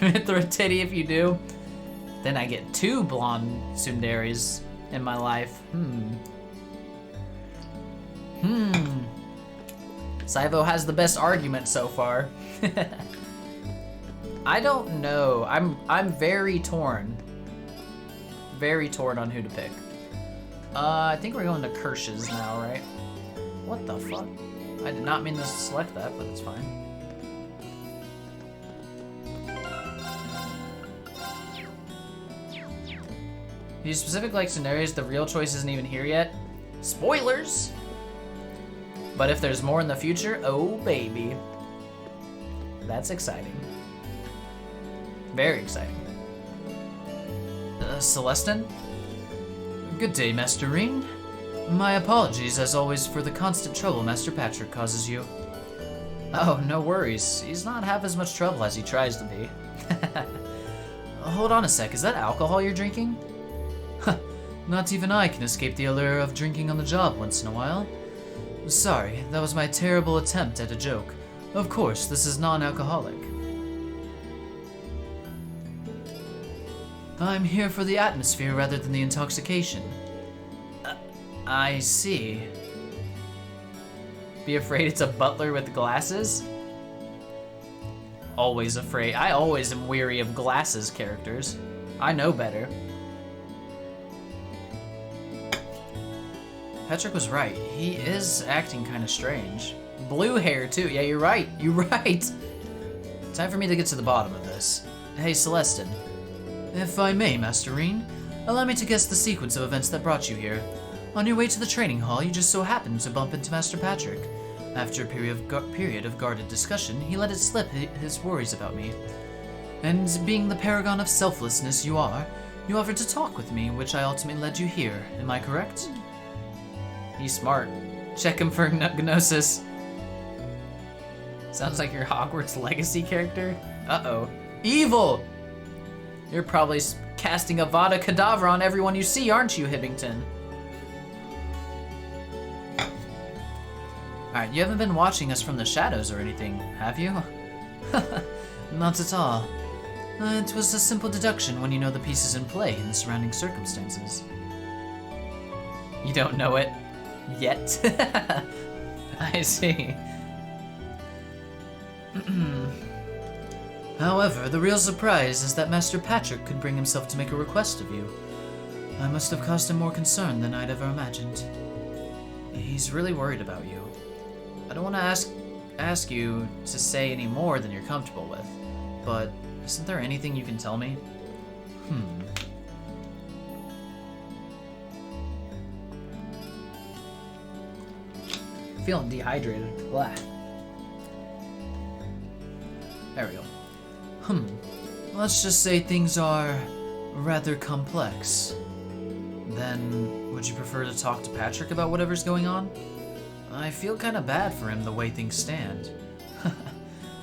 Mithra Titty if you do. Then I get 2 blonde tsunderes in my life. Saivo has the best argument so far. I don't know. I'm very torn. Very torn on who to pick. I think we're going to Kirsch's now, right? What the fuck? I did not mean to select that, but it's fine. These specific like scenarios, the real choice isn't even here yet. Spoilers! But if there's more in the future, oh baby. That's exciting. Very exciting. Celestin? Good day, Master Ring. My apologies, as always, for the constant trouble Master Patrick causes you. Oh, no worries. He's not half as much trouble as he tries to be. Hold on a sec, is that alcohol you're drinking? Not even I can escape the allure of drinking on the job once in a while. Sorry, that was my terrible attempt at a joke. Of course, this is non-alcoholic. I'm here for the atmosphere rather than the intoxication. I see. Be afraid it's a butler with glasses? Always afraid. I always am weary of glasses characters. I know better. Patrick was right. He is acting kind of strange. Blue hair, too. Yeah, you're right. You're right. Time for me to get to the bottom of this. Hey, Celestin. If I may, Master Reen, allow me to guess the sequence of events that brought you here. On your way to the training hall, you just so happened to bump into Master Patrick. After a period of guarded discussion, he let it slip his worries about me. And being the paragon of selflessness you are, you offered to talk with me, which I ultimately led you here. Am I correct? He's smart. Check him for Gnosis. Sounds like your Hogwarts Legacy character. Uh-oh. Evil! You're probably casting Avada Kedavra on everyone you see, aren't you, Hibbington? Alright, you haven't been watching us from the shadows or anything, have you? Not at all. It was a simple deduction when you know the pieces in play and the surrounding circumstances. You don't know it yet? I see. However, the real surprise is that Master Patrick could bring himself to make a request of you. I must have caused him more concern than I'd ever imagined. He's really worried about you. I don't want to ask you to say any more than you're comfortable with, but isn't there anything you can tell me? Feeling dehydrated. Blah. There we go. Let's just say things are rather complex. Then, would you prefer to talk to Patrick about whatever's going on? I feel kind of bad for him the way things stand.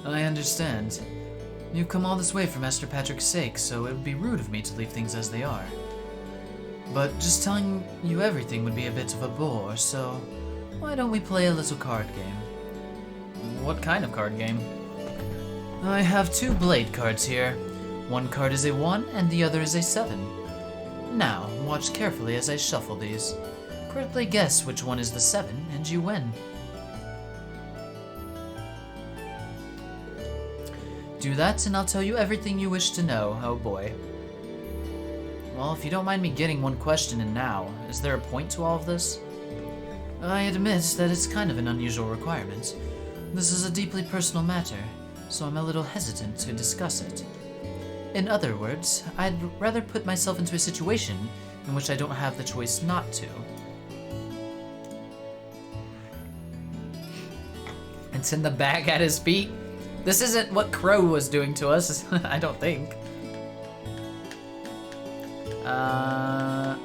I understand. You've come all this way for Master Patrick's sake, so it would be rude of me to leave things as they are. But just telling you everything would be a bit of a bore, so why don't we play a little card game? What kind of card game? I have 2 blade cards here. One card is a 1 and the other is a 7. Now, watch carefully as I shuffle these. Correctly guess which one is the 7 and you win. Do that and I'll tell you everything you wish to know, oh boy. Well, if you don't mind me getting one question in now, is there a point to all of this? I admit that it's kind of an unusual requirement. This is a deeply personal matter, so I'm a little hesitant to discuss it. In other words, I'd rather put myself into a situation in which I don't have the choice not to. It's in the bag at his feet. This isn't what Crow was doing to us, I don't think. Well,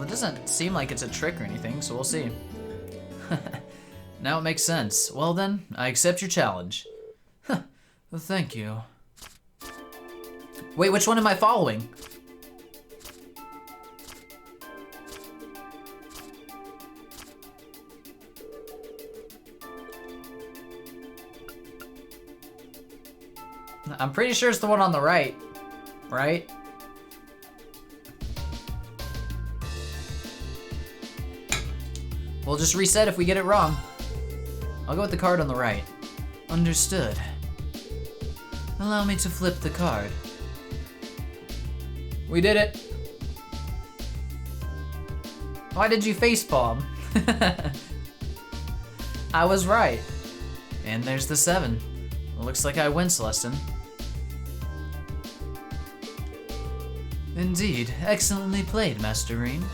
it doesn't seem like it's a trick or anything, so we'll see. Now it makes sense. Well then, I accept your challenge. Thank you. Wait, which one am I following? I'm pretty sure it's the one on the right, right? We'll just reset if we get it wrong. I'll go with the card on the right. Understood. Allow me to flip the card. We did it. Why did you facepalm? I was right. And there's the 7. Looks like I win, Celestin. Indeed, excellently played, Master Rean.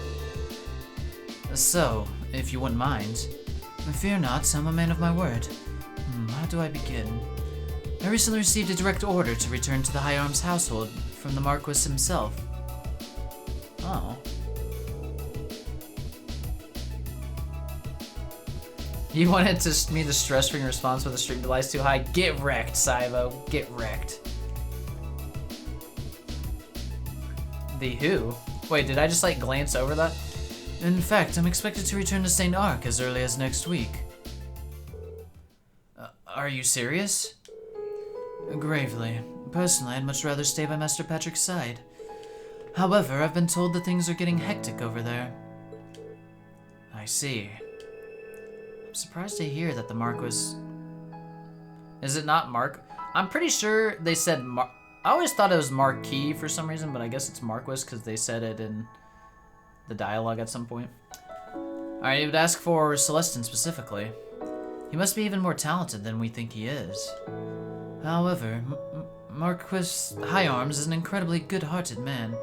So, if you wouldn't mind, fear not, I'm a man of my word. How do I begin? I recently received a direct order to return to the High Arms household from the Marquis himself. Oh. You wanted me to stress for your response with a stream device too high? Get wrecked, Saivo. Get wrecked. The who? Wait, did I just like glance over that? In fact, I'm expected to return to St. Ark as early as next week. Are you serious? Gravely. Personally, I'd much rather stay by Master Patrick's side. However, I've been told that things are getting hectic over there. I see. I'm surprised to hear that the Marquis... Is it not Mark? I'm pretty sure they said I always thought it was Marquis for some reason, but I guess it's Marquis because they said it in the dialogue at some point. I would ask for Celestin specifically. He must be even more talented than we think he is. However, Marquis High Arms is an incredibly good-hearted man.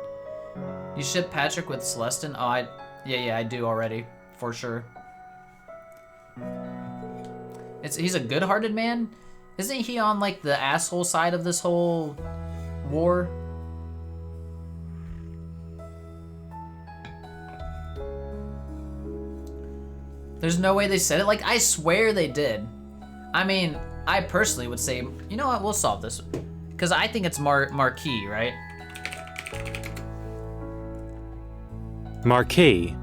You ship Patrick with Celestin? Oh, yeah, I do already, for sure. He's a good-hearted man? Isn't he on, like, the asshole side of this whole war? There's no way they said it. Like, I swear they did. I mean, I personally would say, you know what, we'll solve this. Because I think it's Marquis, right? Marquis.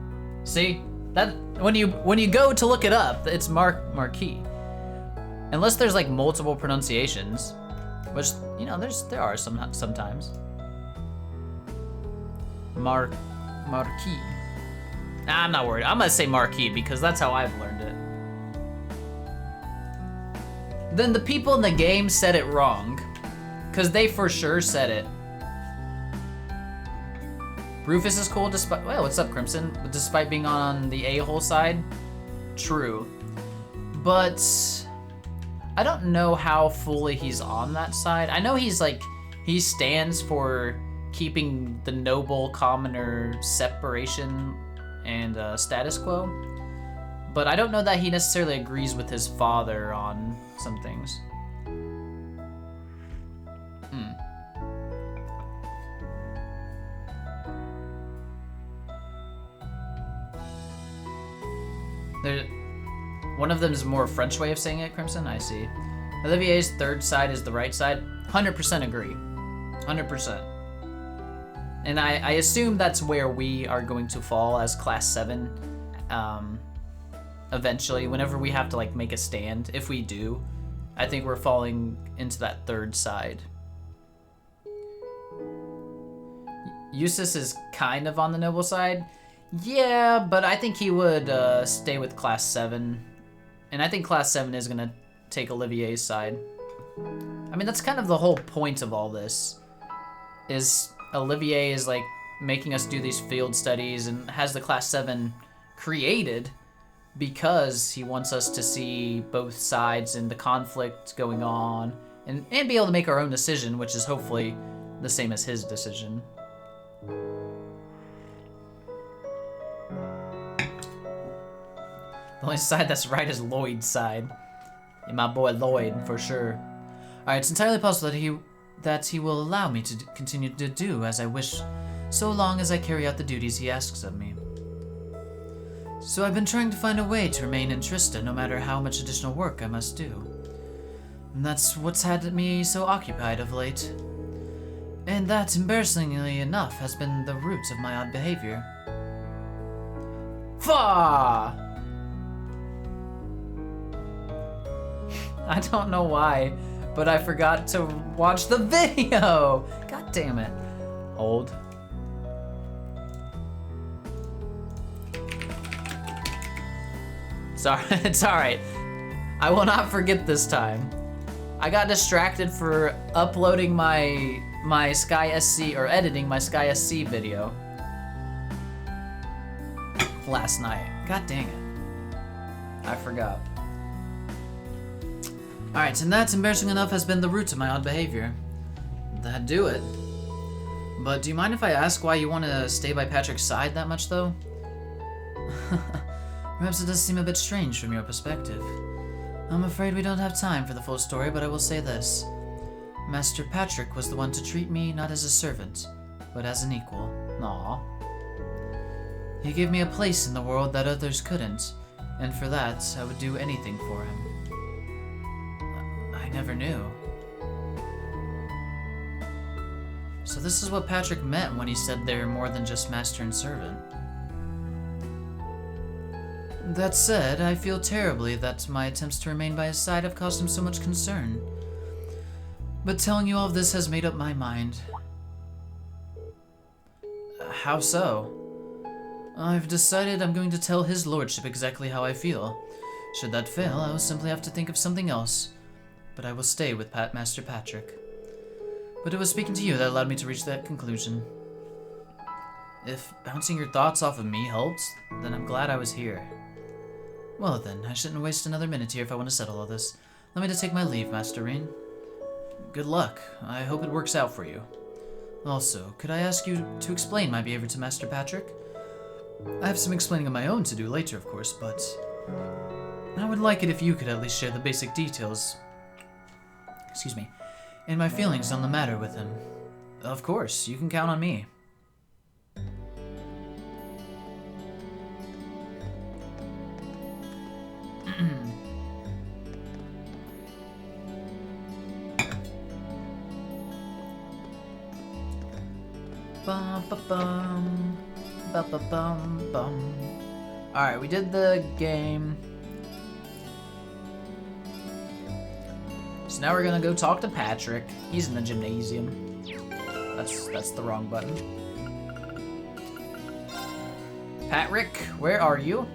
See? That when you go to look it up, it's Marquis. Unless there's like multiple pronunciations, which, you know, there are sometimes. Marquis. Nah, I'm not worried. I'm gonna say Marquis because that's how I've learned it. Then the people in the game said it wrong, because they for sure said it. Rufus is cool despite, well, what's up, Crimson? Despite being on the a-hole side? True. But I don't know how fully he's on that side. I know he's like, he stands for keeping the noble commoner separation and status quo. But I don't know that he necessarily agrees with his father on some things. One of them is more French way of saying it, Crimson, I see. Olivier's third side is the right side. 100% agree. 100%. And I assume that's where we are going to fall as Class 7 eventually, whenever we have to like make a stand. If we do, I think we're falling into that third side. Eustace is kind of on the noble side. Yeah, but I think he would stay with Class 7. And I think Class 7 is going to take Olivier's side. I mean, that's kind of the whole point of all this. Is Olivier is like making us do these field studies and has the Class 7 created because he wants us to see both sides and the conflict going on and be able to make our own decision, which is hopefully the same as his decision. The only side that's right is Lloyd's side. Yeah, my boy Lloyd, for sure. Alright, it's entirely possible that he will allow me to continue to do as I wish, so long as I carry out the duties he asks of me. So I've been trying to find a way to remain in Trista, no matter how much additional work I must do. And that's what's had me so occupied of late. And that, embarrassingly enough, has been the root of my odd behavior. Fa! I don't know why, but I forgot to watch the video! God damn it. Hold. Sorry, it's alright. I will not forget this time. I got distracted for uploading my Sky SC, or editing my Sky SC video last night. God dang it. I forgot. Alright, and that, embarrassing enough, has been the root of my odd behavior. That'd do it. But do you mind if I ask why you want to stay by Patrick's side that much, though? Perhaps it does seem a bit strange from your perspective. I'm afraid we don't have time for the full story, but I will say this. Master Patrick was the one to treat me not as a servant, but as an equal. Aww. He gave me a place in the world that others couldn't, and for that, I would do anything for him. I never knew. So this is what Patrick meant when he said they're more than just master and servant. That said, I feel terribly that my attempts to remain by his side have caused him so much concern. But telling you all of this has made up my mind. How so? I've decided I'm going to tell his lordship exactly how I feel. Should that fail, I will simply have to think of something else. But I will stay with Master Patrick. But it was speaking to you that allowed me to reach that conclusion. If bouncing your thoughts off of me helped, then I'm glad I was here. Well then, I shouldn't waste another minute here if I want to settle all this. Let me to take my leave, Master Rean. Good luck. I hope it works out for you. Also, could I ask you to explain my behavior to Master Patrick? I have some explaining of my own to do later, of course, but I would like it if you could at least share the basic details, and my feelings on the matter with him. Of course, you can count on me. Bum, ba ba bum bum. Alright, we did the game. So now we're gonna go talk to Patrick. He's in the gymnasium. That's the wrong button. Patrick, where are you?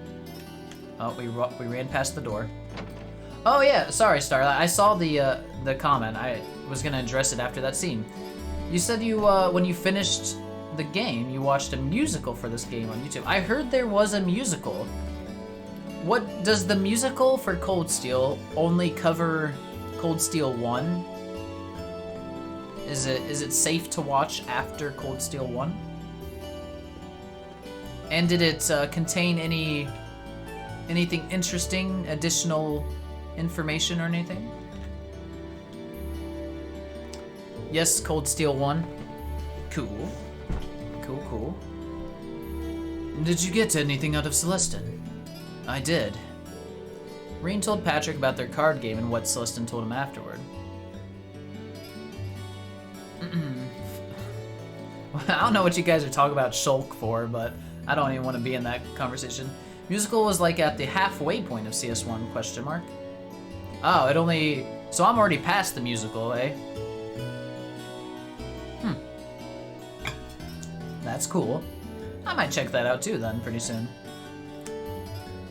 Oh, we ran past the door. Oh yeah, sorry Starlight. I saw the comment. I was gonna address it after that scene. You said you when you finished the game, you watched a musical for this game on YouTube. I heard there was a musical. What does the musical for Cold Steel only cover Cold Steel 1? Is it safe to watch after Cold Steel 1? And did it contain anything interesting, additional information or anything? Yes, Cold Steel 1. Cool. Cool. Did you get anything out of Celestin? I did. Rean told Patrick about their card game and what Celestin told him afterward. I don't know what you guys are talking about Shulk for, but I don't even want to be in that conversation. Musical was like at the halfway point of CS1, question mark. Oh, so I'm already past the musical, eh? That's cool. I might check that out too then, pretty soon.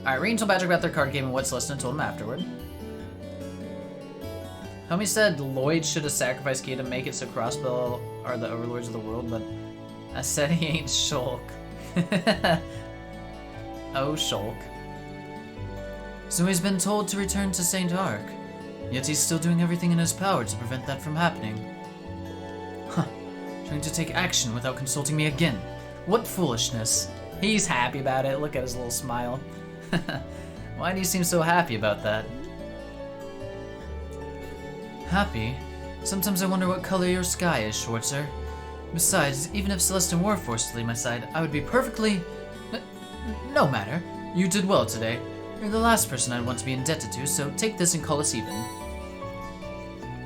Alright, Rean told Patrick about their card game and what's listed and told him afterward. Homie said Lloyd should have sacrificed Key to make it so Crossbell are the overlords of the world, but I said he ain't Shulk. Oh, Shulk. So he's been told to return to St. Ark, yet he's still doing everything in his power to prevent that from happening. Huh. Trying to take action without consulting me again. What foolishness. He's happy about it. Look at his little smile. Why do you seem so happy about that? Happy? Sometimes I wonder what color your sky is, Schwartzer. Besides, even if Celestin were forced to leave my side, I would be perfectly... No matter. You did well today. You're the last person I'd want to be indebted to, so take this and call us even.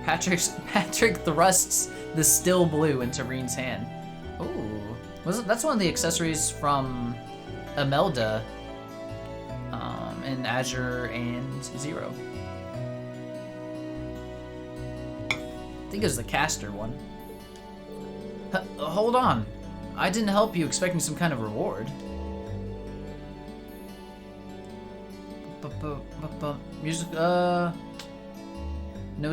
Patrick thrusts the still blue into Rean's hand. Ooh. That's one of the accessories from Imelda in Azure and Zero. I think it was the caster one. Hold on. I didn't help you expecting some kind of reward. Music, no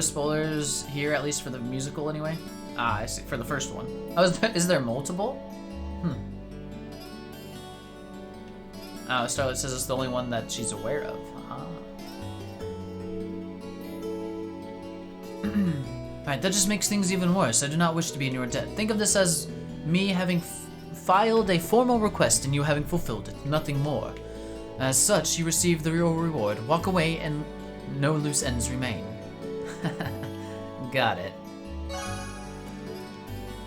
spoilers here, at least for the musical anyway. Ah, I see, for the first one. Oh, is there multiple? Oh, Starlight says it's the only one that she's aware of. Ah. Alright, that just makes things even worse. I do not wish to be in your debt. Think of this as me having filed a formal request and you having fulfilled it, nothing more. As such, you receive the real reward. Walk away and no loose ends remain. Got it.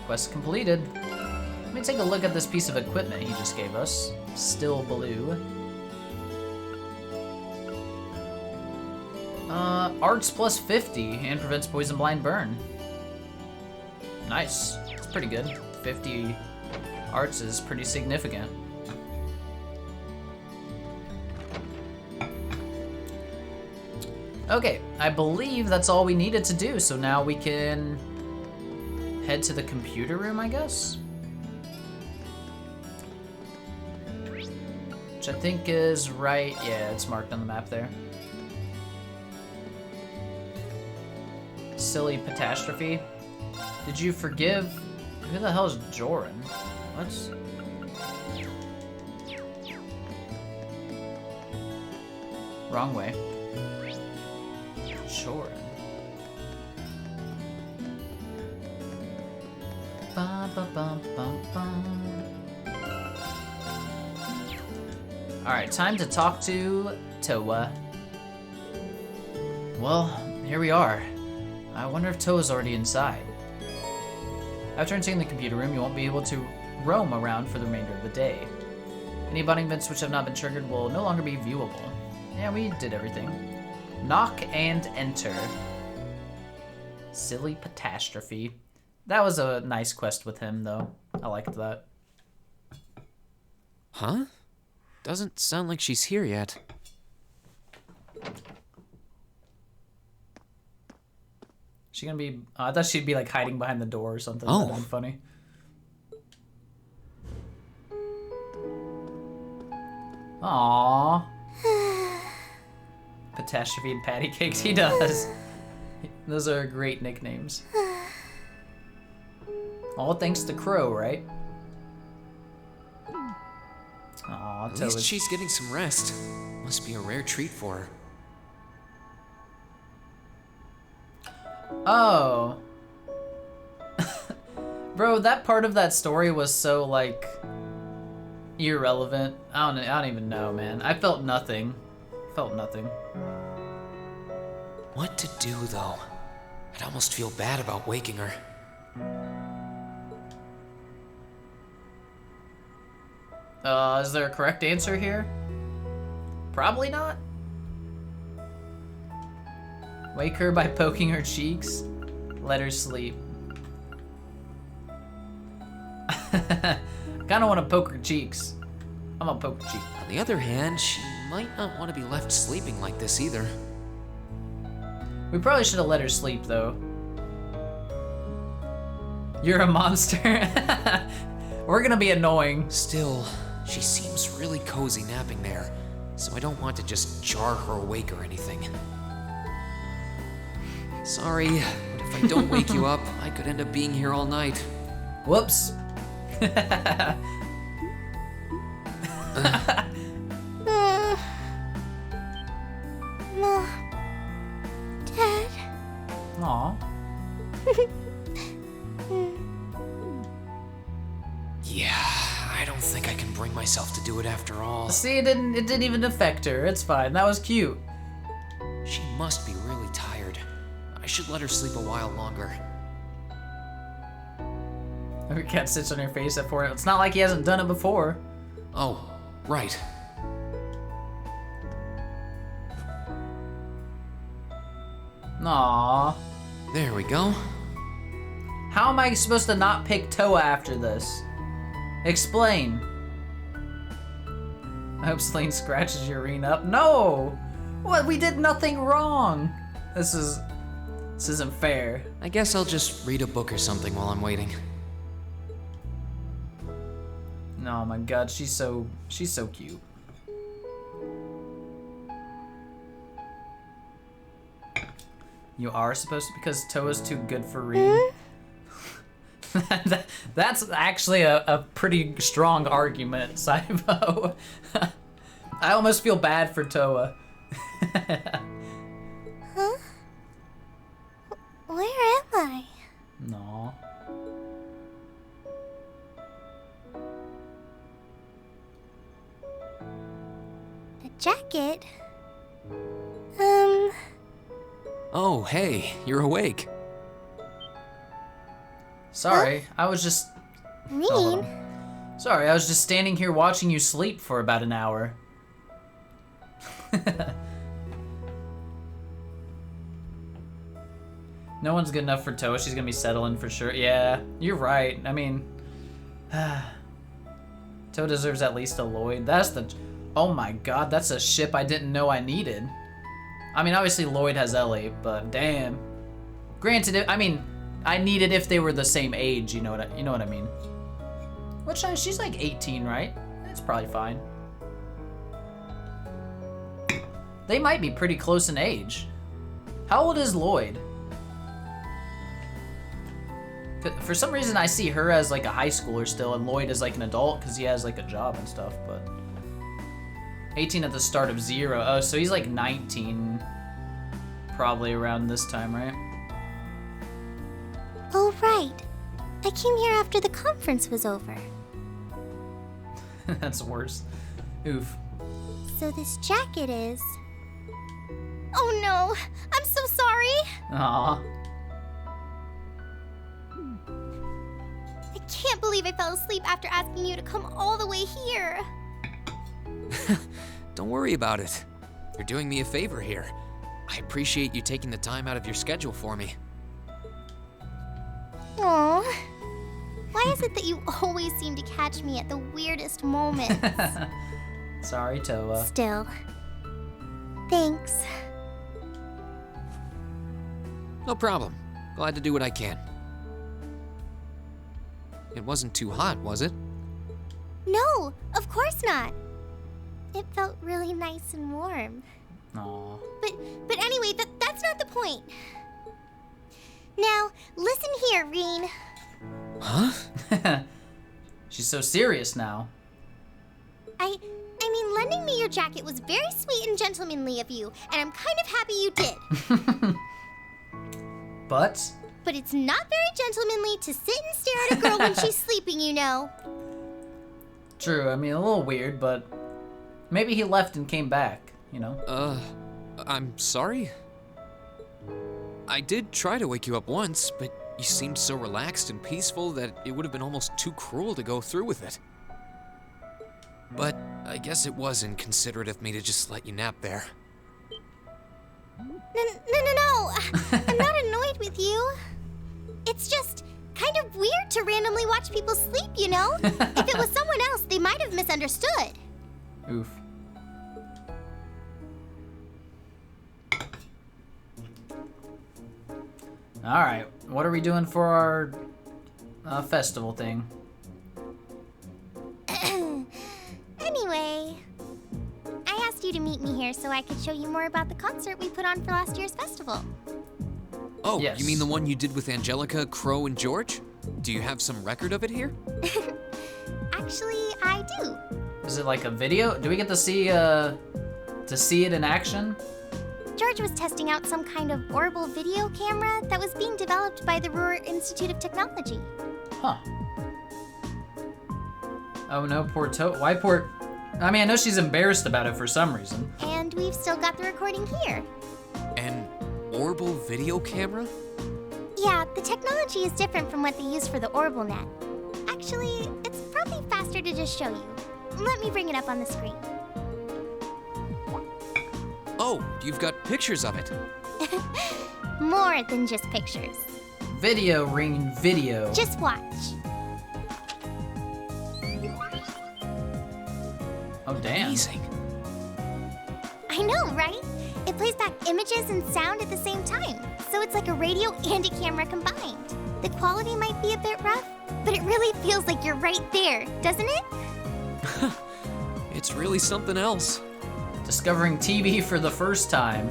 Quest completed. Let me take a look at this piece of equipment he just gave us. Still blue. Arts plus 50 and prevents poison blind burn. Nice. It's pretty good. 50 arts is pretty significant. Okay, I believe that's all we needed to do, so now we can head to the computer room, I guess? Which I think is right, yeah, it's marked on the map there. Silly catastrophe. Did you forgive? Who the hell is Joran? What? Wrong way. Joran. Alright, time to talk to Towa. Well, here we are. I wonder if Towa's already inside. After entering the computer room, you won't be able to roam around for the remainder of the day. Any bonding events which have not been triggered will no longer be viewable. Yeah, we did everything. Knock and enter. Silly catastrophe. That was a nice quest with him, though. I liked that. Huh? Doesn't sound like she's here yet. She gonna be... I thought she'd be like hiding behind the door or something. Oh. That'd be funny. Aww. Catastrophe and patty cakes, he does. Those are great nicknames. All thanks to Crow, right? Aw, At least she's getting some rest. Must be a rare treat for her. Oh. Bro, that part of that story was so, like, irrelevant. I don't even know, man. I felt nothing. Felt nothing. What to do, though? I'd almost feel bad about waking her. Is there a correct answer here? Probably not. Wake her by poking her cheeks. Let her sleep. Kinda wanna poke her cheeks. I'm gonna poke her cheek. On the other hand, she might not want to be left sleeping like this either. We probably should have let her sleep, though. You're a monster. We're gonna be annoying. Still, she seems really cozy napping there, so I don't want to just jar her awake or anything. Sorry, but if I don't wake you up, I could end up being here all night. Whoops. Dad. Aw. Yeah, I don't think I can bring myself to do it after all. See, it didn't even affect her. It's fine. That was cute. She must be really tired. I should let her sleep a while longer. Her cat sits on her face at 4. It's not like he hasn't done it before. Oh, right. Aw. There we go. How am I supposed to not pick Toa after this? Explain. I hope Slane scratches Urine up. No! What? We did nothing wrong. This isn't fair. I guess I'll just read a book or something while I'm waiting. Oh my god, she's so cute. You are supposed to, because Toa's too good for reading. That's actually a pretty strong argument, Saibo. I almost feel bad for Toa. Huh? Where am I? No. A jacket? Oh, hey, you're awake. Sorry, I was just... Rean? Oh, hold on. Sorry, I was just standing here watching you sleep for about an hour. No one's good enough for Toa. She's gonna be settling for sure. Yeah, you're right. I mean... Toa deserves at least a Lloyd. That's the... Oh my god, that's a ship I didn't know I needed. I mean, obviously Lloyd has Ellie, but damn. Granted, I mean, I need it if they were the same age, you know what I mean. Which, she's like 18, right? It's probably fine. They might be pretty close in age. How old is Lloyd? For some reason, I see her as like a high schooler still, and Lloyd as like an adult because he has like a job and stuff, but... 18 at the start of 0. Oh, so he's like 19. Probably around this time, right? Oh, right. I came here after the conference was over. That's worse. Oof. So this jacket is... Oh no! I'm so sorry! Aw. I can't believe I fell asleep after asking you to come all the way here. Don't worry about it. You're doing me a favor here. I appreciate you taking the time out of your schedule for me. Aww. Why is it that you always seem to catch me at the weirdest moments? Sorry, Toa. Still. Thanks. No problem. Glad to do what I can. It wasn't too hot, was it? No, of course not. It felt really nice and warm. Aw. But anyway, that's not the point. Now, listen here, Rean. Huh? She's so serious now. I mean, lending me your jacket was very sweet and gentlemanly of you, and I'm kind of happy you did. But? But it's not very gentlemanly to sit and stare at a girl when she's sleeping, you know. True, I mean, a little weird, but maybe he left and came back, you know? I'm sorry? I did try to wake you up once, but you seemed so relaxed and peaceful that it would have been almost too cruel to go through with it. But I guess it was inconsiderate of me to just let you nap there. No. I'm not annoyed with you. It's just kind of weird to randomly watch people sleep, you know? If it was someone else, they might have misunderstood. Oof. Alright, what are we doing for our festival thing? you to meet me here so I could show you more about the concert we put on for last year's festival. Oh, Yes. you mean the one you did with Angelica, Crow, and George? Do you have some record of it here? Actually, I do. Is it like a video? Do we get to see it in action? George was testing out some kind of orbital video camera that was being developed by the Ruhr Institute of Technology. Huh. Oh no, poor Why poor? I mean, I know she's embarrassed about it for some reason. And we've still got the recording here. An Orbital video camera? Yeah, the technology is different from what they use for the Orbital net. Actually, it's probably faster to just show you. Let me bring it up on the screen. Oh, you've got pictures of it. More than just pictures. Video, Ring, video. Just watch. Oh, damn. Amazing. I know, right? It plays back images and sound at the same time, so it's like a radio and a camera combined. The quality might be a bit rough, but it really feels like you're right there, doesn't it? It's really something else. Discovering TV for the first time.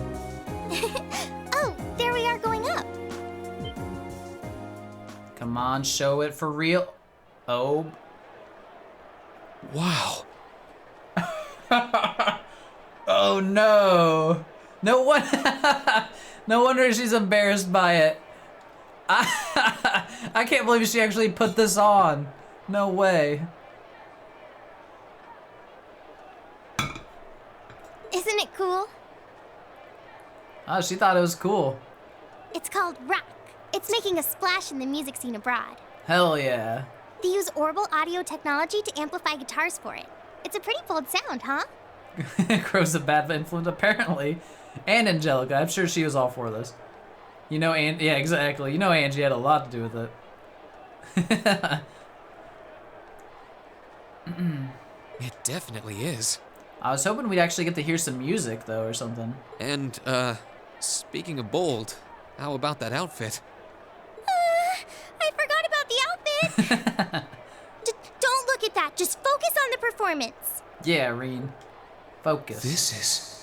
Oh, there we are going up. Come on, show it for real. Oh. Wow. Oh no. No one. No wonder she's embarrassed by it. I can't believe she actually put this on. No way. Isn't it cool? Oh, she thought it was cool. It's called Rock. It's making a splash in the music scene abroad. Hell yeah. They use Orbital audio technology to amplify guitars for it. It's a pretty bold sound, huh? Crow's a bad influence, apparently. And Angelica, I'm sure she was all for this. You know, yeah, exactly. You know, Angie had a lot to do with it. It definitely is. I was hoping we'd actually get to hear some music, though, or something. And, speaking of bold, how about that outfit? I forgot about the outfit. Don't look at that. Just focus on the performance. Yeah, Reen. Focus. This is...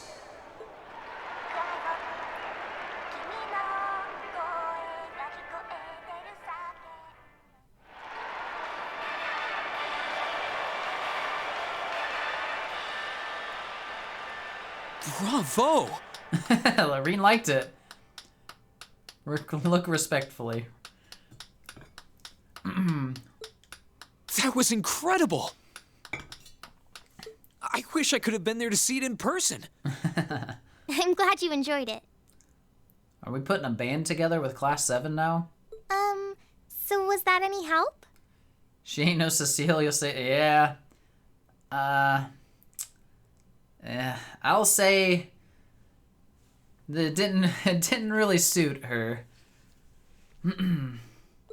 Bravo! Reen liked it. Look respectfully. That was incredible! I wish I could have been there to see it in person. I'm glad you enjoyed it. Are we putting a band together with Class 7 now? So was that any help? She ain't no Cecilia. Say, yeah. I'll say that it didn't really suit her.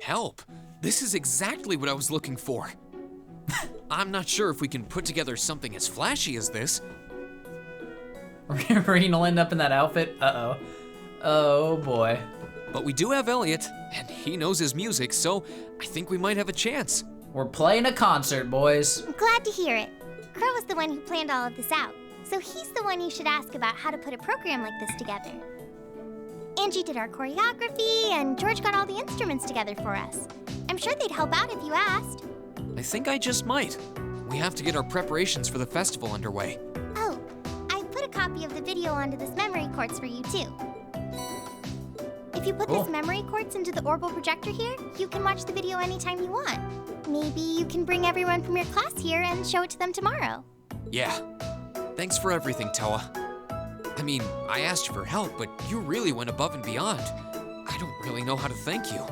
Help! This is exactly what I was looking for. I'm not sure if we can put together something as flashy as this. Reen will end up in that outfit. Uh-oh. Oh, boy. But we do have Elliot, and he knows his music, so I think we might have a chance. We're playing a concert, boys. I'm glad to hear it. Crow was the one who planned all of this out, so he's the one you should ask about how to put a program like this together. Angie did our choreography, and George got all the instruments together for us. I'm sure they'd help out if you asked. I think I just might. We have to get our preparations for the festival underway. Oh, I put a copy of the video onto this memory quartz for you too. If you put Cool. this memory quartz into the orbital projector here, you can watch the video anytime you want. Maybe you can bring everyone from your class here and show it to them tomorrow. Yeah. Thanks for everything, Toa. I mean, I asked you for help, but you really went above and beyond. I don't really know how to thank you.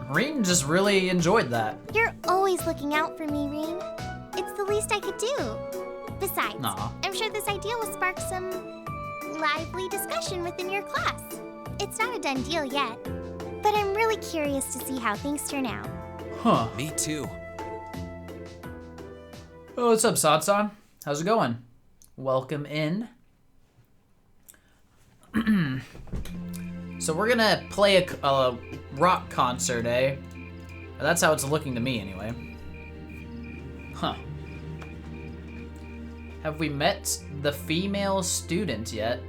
Reen just really enjoyed that. You're always looking out for me, Reem. It's the least I could do. Besides, Aw. I'm sure this idea will spark some lively discussion within your class. It's not a done deal yet, but I'm really curious to see how things turn out. Huh. Me too. Oh, what's up, Satsan? How's it going? Welcome in. So we're gonna play a rock concert, eh? That's how it's looking to me, anyway. Huh. Have we met the female student yet?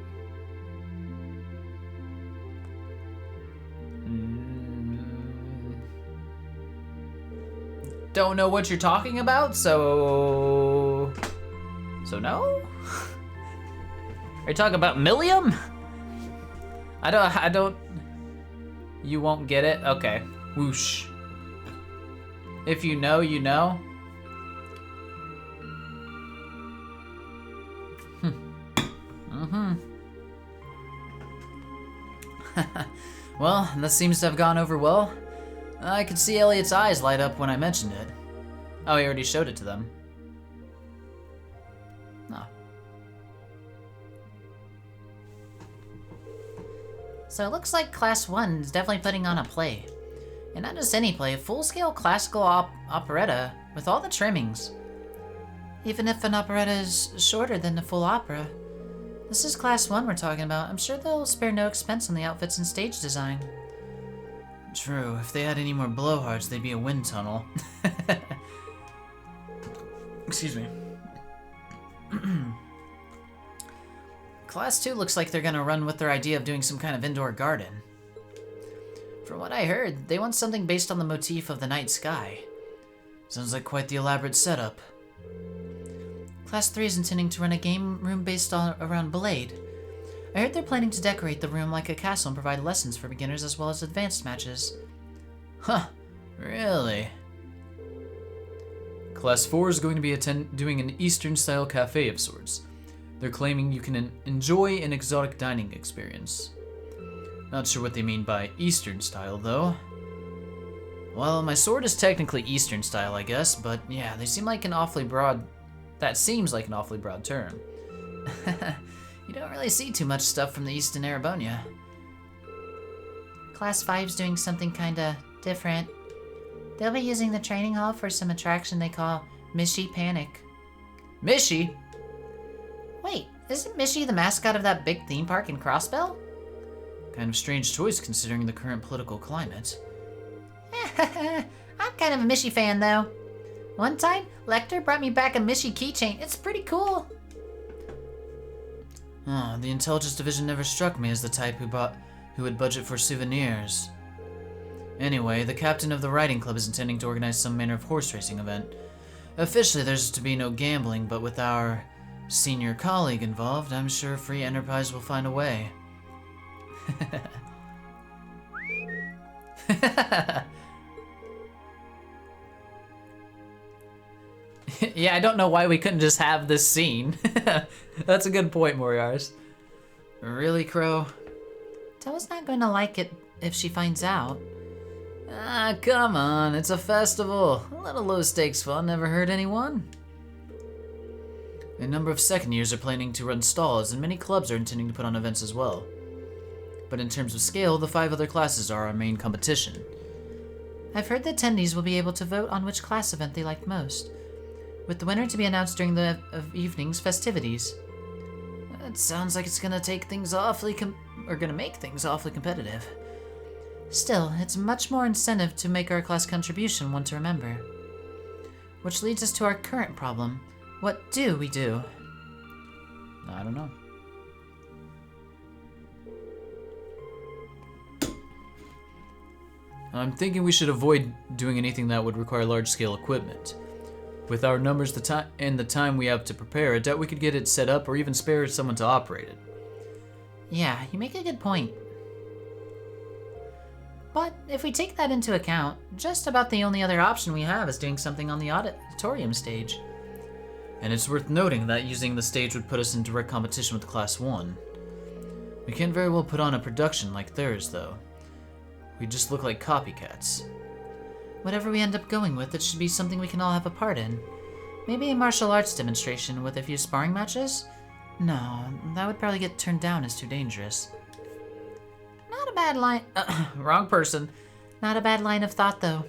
Don't know what you're talking about, so no? Are you talking about Milliam? I don't, you won't get it? Okay, whoosh. If you know, you know. Well, this seems to have gone over well. I could see Elliot's eyes light up when I mentioned it. Oh, he already showed it to them. Oh. So it looks like Class 1 is definitely putting on a play. And not just any play, a full-scale classical operetta with all the trimmings. Even if an operetta is shorter than the full opera. This is Class 1 we're talking about. I'm sure they'll spare no expense on the outfits and stage design. True, if they had any more blowhards, they'd be a wind tunnel. Excuse me. Class 2 looks like they're gonna run with their idea of doing some kind of indoor garden. From what I heard, they want something based on the motif of the night sky. Sounds like quite the elaborate setup. Class 3 is intending to run a game room based around Blade. I heard they're planning to decorate the room like a castle and provide lessons for beginners as well as advanced matches. Huh, really? Class 4 is going to be doing an Eastern-style cafe of sorts. They're claiming you can enjoy an exotic dining experience. Not sure what they mean by Eastern style, though. Well, my sword is technically Eastern style, I guess, but yeah, they seem like an awfully broad... That seems like an awfully broad term. You don't really see too much stuff from the East in Erebonia. Class 5's doing something kinda different. They'll be using the training hall for some attraction they call Mishy Panic. Mishy? Wait, isn't Mishy the mascot of that big theme park in Crossbell? Kind of strange choice considering the current political climate. I'm kind of a Mishy fan though. One time, Lecter brought me back a Mishy keychain. It's pretty cool. Oh, the intelligence division never struck me as the type who would budget for souvenirs. Anyway, the captain of the riding club is intending to organize some manner of horse racing event. Officially, there's to be no gambling, but with our senior colleague involved, I'm sure Free Enterprise will find a way. Yeah, I don't know why we couldn't just have this scene. That's a good point, Moriars. Really, Crow? Toa's not going to like it if she finds out. Ah, come on, it's a festival. A little low-stakes fun never hurt anyone. A number of second years are planning to run stalls, and many clubs are intending to put on events as well. But in terms of scale, the 5 other classes are our main competition. I've heard the attendees will be able to vote on which class event they like most, with the winner to be announced during the evening's festivities. It sounds like it's gonna take things gonna make things awfully competitive. Still, it's much more incentive to make our class contribution one to remember. Which leads us to our current problem. What do we do? I don't know. I'm thinking we should avoid doing anything that would require large-scale equipment. With our numbers and the time we have to prepare, I doubt we could get it set up or even spare someone to operate it. Yeah, you make a good point. But if we take that into account, just about the only other option we have is doing something on the auditorium stage. And it's worth noting that using the stage would put us in direct competition with Class 1. We can't very well put on a production like theirs, though. We just look like copycats. Whatever we end up going with, it should be something we can all have a part in. Maybe a martial arts demonstration with a few sparring matches? No, that would probably get turned down as too dangerous. Not a bad line. Wrong person. Not a bad line of thought, though.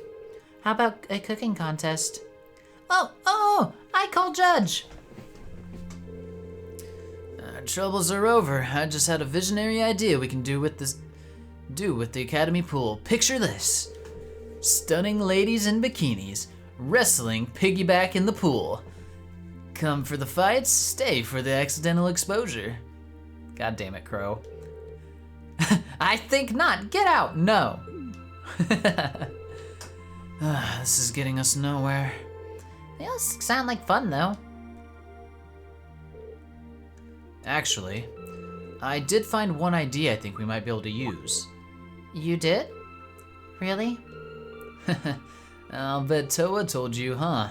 How about a cooking contest? Oh, I call judge. Our troubles are over. I just had a visionary idea we can do with the Academy pool. Picture this. Stunning ladies in bikinis, wrestling piggyback in the pool. Come for the fights, stay for the accidental exposure. God damn it, Crow. I think not. Get out. No. This is getting us nowhere. They all sound like fun, though. Actually, I did find one idea I think we might be able to use. You did? Really? I'll bet Toa told you, huh?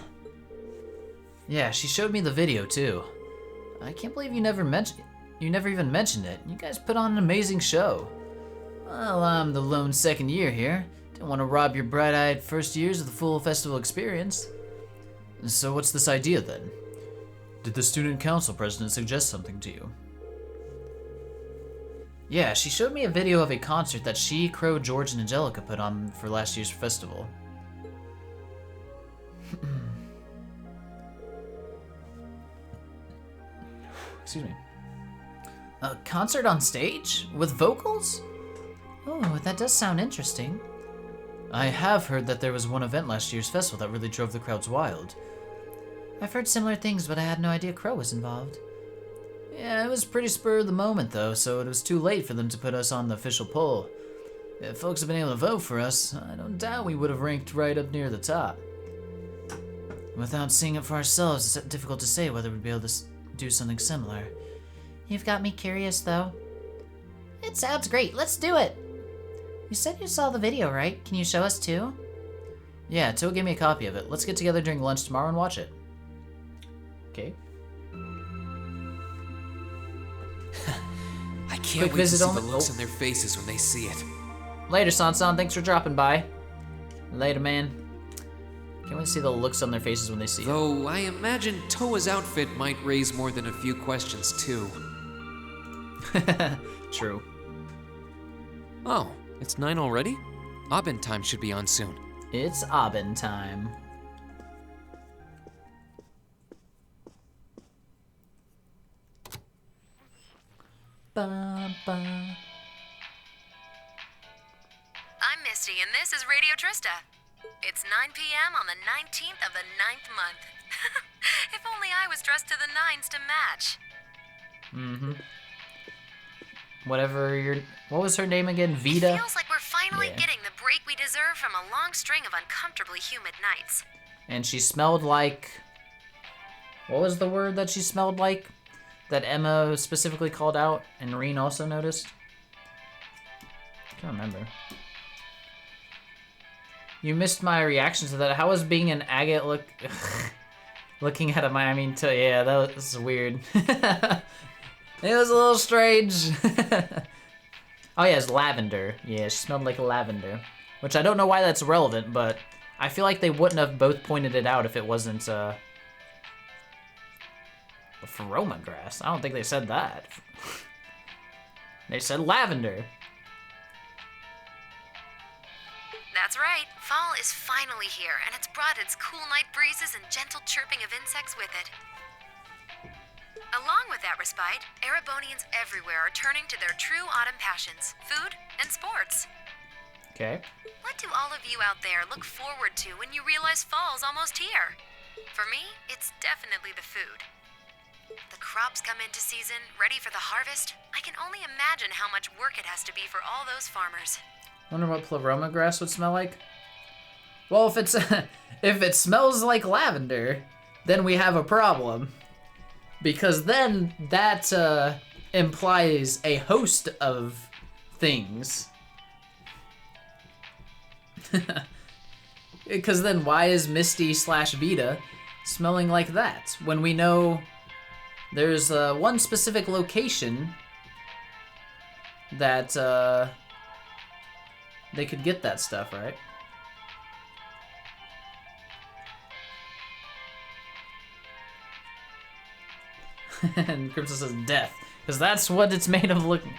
Yeah, she showed me the video too. I can't believe you never even mentioned it. You guys put on an amazing show. Well, I'm the lone second year here. Don't want to rob your bright-eyed first years of the full festival experience. So what's this idea then? Did the student council president suggest something to you? Yeah, she showed me a video of a concert that she, Crow, George, and Angelica put on for last year's festival. Excuse me. A concert on stage? With vocals? Oh, that does sound interesting. I have heard that there was one event last year's festival that really drove the crowds wild. I've heard similar things, but I had no idea Crow was involved. Yeah, it was pretty spur of the moment though, so it was too late for them to put us on the official poll. If folks had been able to vote for us, I don't doubt we would have ranked right up near the top. Without seeing it for ourselves, it's difficult to say whether we'd be able to do something similar. You've got me curious, though. It sounds great. Let's do it. You said you saw the video, right? Can you show us too? Yeah, Toa gave me a copy of it. Let's get together during lunch tomorrow and watch it. Okay. I can't Quick wait to visit see on the the- looks oh. on their faces when they see it. Later, Sansan. Thanks for dropping by. Later, man. Can't wait to see the looks on their faces when they see it. Though I imagine Toa's outfit might raise more than a few questions too. True. Oh, it's 9 already? Abend time should be on soon. It's Abend time. Ba, ba. I'm Misty, and this is Radio Trista. It's 9 p.m. on the 19th of the 9th month. If only I was dressed to the nines to match. What was her name again? Vita? It feels like we're finally Yeah. getting the break we deserve from a long string of uncomfortably humid nights. And she smelled like... What was the word that she smelled like? That Emma specifically called out and Reen also noticed? I can't remember. You missed my reaction to that. How was being an agate looking at him? I mean, yeah, that was weird. It was a little strange. Oh yeah, it's lavender. Yeah, she smelled like lavender. Which I don't know why that's relevant, but I feel like they wouldn't have both pointed it out if it wasn't, a Pheroma grass. I don't think they said that. They said lavender. That's right, fall is finally here, and it's brought its cool night breezes and gentle chirping of insects with it. Along with that respite, Erebonians everywhere are turning to their true autumn passions, food and sports. Okay. What do all of you out there look forward to when you realize fall's almost here? For me, it's definitely the food. The crops come into season, ready for the harvest. I can only imagine how much work it has to be for all those farmers. Wonder what Pleroma grass would smell like. Well, if it's if it smells like lavender, then we have a problem. Because then that implies a host of things. Because then why is Misty / Vita smelling like that when we know there's one specific location that they could get that stuff, right? And Crimson says death, because that's what it's made of looking.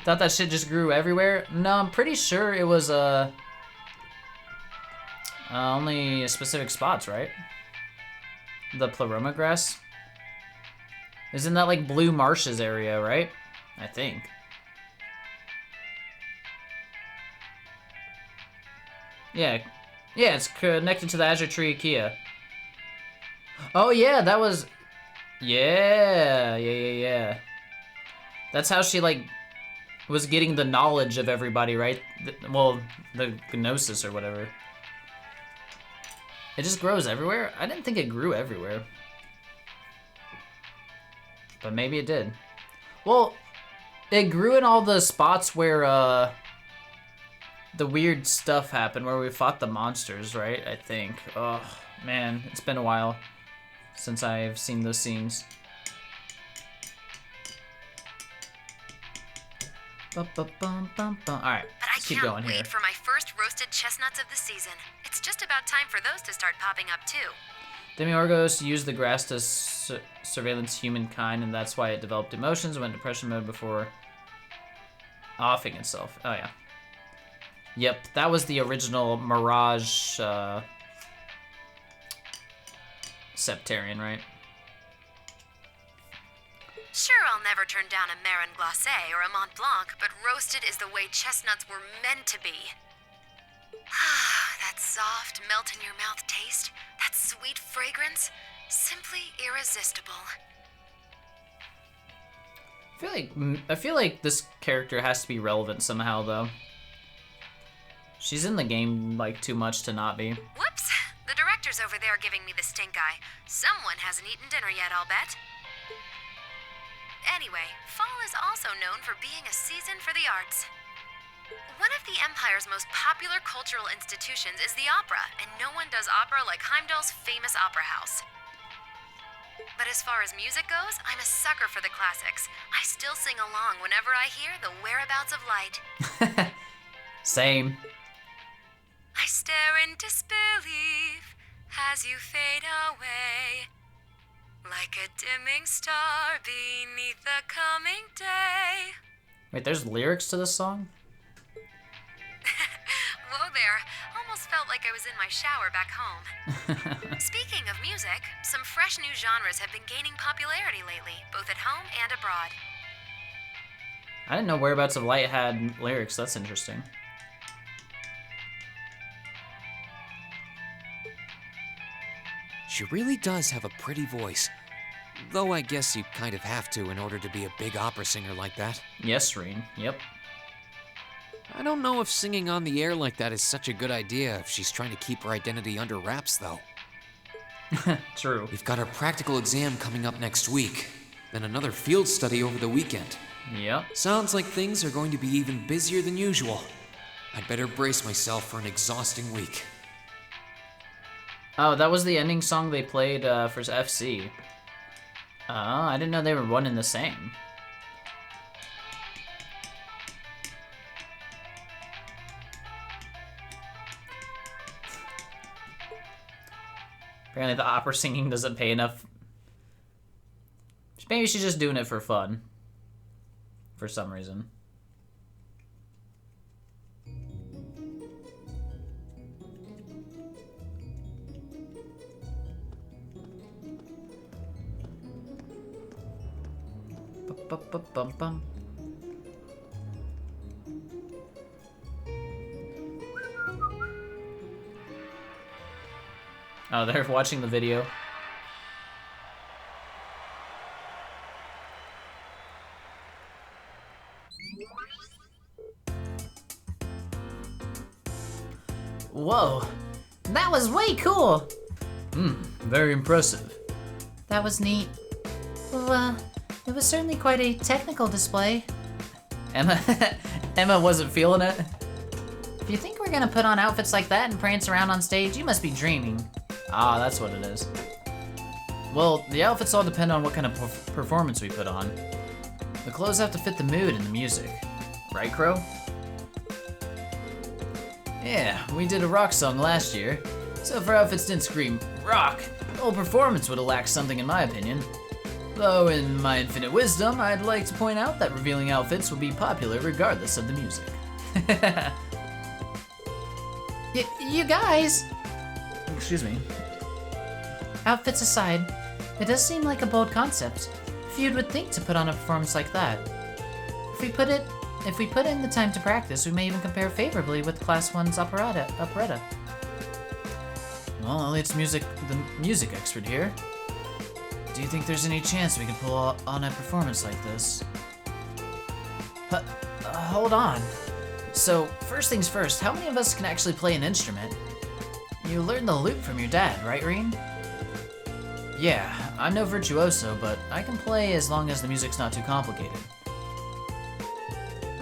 Thought that shit just grew everywhere? No, I'm pretty sure it was only specific spots, right? The Pleroma grass? Isn't that like Blue Marshes area, right? I think. Yeah, it's connected to the Azure Tree Kia. Oh yeah, that was. Yeah. That's how she like was getting the knowledge of everybody, right? Well, the gnosis or whatever. It just grows everywhere? I didn't think it grew everywhere. But maybe it did. Well, it grew in all the spots where the weird stuff happened, where we fought the monsters, right? I think. Oh, man, it's been a while since I've seen those scenes. Alright, But I let's keep can't going wait here. for my first roasted chestnuts of the season. It's just about time for those to start popping up too. Demiurgos used the grass to surveillance humankind, and that's why it developed emotions, went depression mode before offing itself. Oh, yeah. Yep, that was the original Mirage Septarian, right? Sure, I'll never turn down a Marin Glacé or a Mont Blanc, but roasted is the way chestnuts were meant to be. That soft, melt-in-your-mouth taste, that sweet fragrance, simply irresistible. I feel like this character has to be relevant somehow, though. She's in the game, like, too much to not be. Whoops! The director's over there giving me the stink eye. Someone hasn't eaten dinner yet, I'll bet. Anyway, fall is also known for being a season for the arts. One of the Empire's most popular cultural institutions is the opera, and no one does opera like Heimdall's famous opera house. But as far as music goes, I'm a sucker for the classics. I still sing along whenever I hear The Whereabouts of Light. Same. I stare in disbelief as you fade away, like a dimming star beneath the coming day. Wait, there's lyrics to this song? Whoa there, almost felt like I was in my shower back home. Speaking of music, some fresh new genres have been gaining popularity lately, both at home and abroad. I didn't know Whereabouts of Light had lyrics. That's interesting. She really does have a pretty voice. Though I guess you kind of have to in order to be a big opera singer like that. Yes, Reen. Yep. I don't know if singing on the air like that is such a good idea if she's trying to keep her identity under wraps, though. True. We've got our practical exam coming up next week, then another field study over the weekend. Yep. Sounds like things are going to be even busier than usual. I'd better brace myself for an exhausting week. Oh, that was the ending song they played for FC. Oh, I didn't know they were one and the same. Apparently the opera singing doesn't pay enough. Maybe she's just doing it for fun. For some reason. Bum. Oh, they're watching the video. Whoa, that was way cool. Very impressive. That was neat. Well, it was certainly quite a technical display. Emma wasn't feeling it. If you think we're gonna put on outfits like that and prance around on stage, you must be dreaming. Ah, that's what it is. Well, the outfits all depend on what kind of performance we put on. The clothes have to fit the mood and the music. Right, Crow? Yeah, we did a rock song last year, so if our outfits didn't scream rock, the whole performance would have lacked something in my opinion. Though in my infinite wisdom, I'd like to point out that revealing outfits will be popular regardless of the music. You guys, Excuse me. outfits aside, it does seem like a bold concept. Few would think to put on a performance like that. If we put in the time to practice, we may even compare favorably with Class 1's operetta. Well, Elliot's the music expert here. Do you think there's any chance we can pull on a performance like this? Hold on. So, first things first, how many of us can actually play an instrument? You learned the lute from your dad, right, Reen? Yeah, I'm no virtuoso, but I can play as long as the music's not too complicated.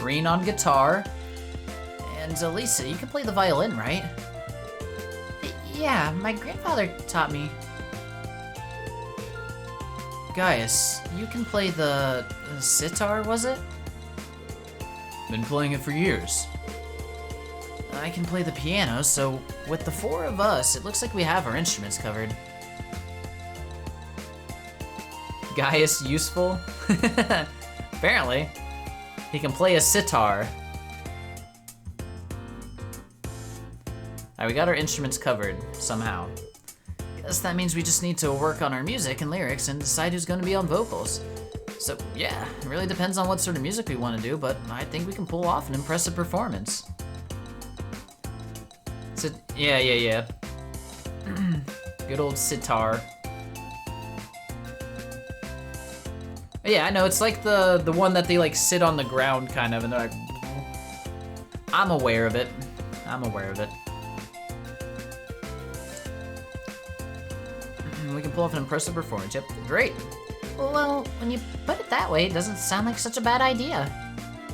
Reen on guitar. And Lisa, you can play the violin, right? Yeah, my grandfather taught me. Gaius, you can play the sitar, was it? Been playing it for years. I can play the piano, so with the four of us, it looks like we have our instruments covered. Gaius useful? Apparently. He can play a sitar. Alright, we got our instruments covered, somehow. Guess that means we just need to work on our music and lyrics and decide who's gonna be on vocals. So, yeah, it really depends on what sort of music we want to do, but I think we can pull off an impressive performance. So, yeah. Good old sitar. Yeah, I know, it's like the one that they like sit on the ground kind of, and they're like... I'm aware of it. We can pull off an impressive performance, yep, great. Well, when you put it that way, it doesn't sound like such a bad idea.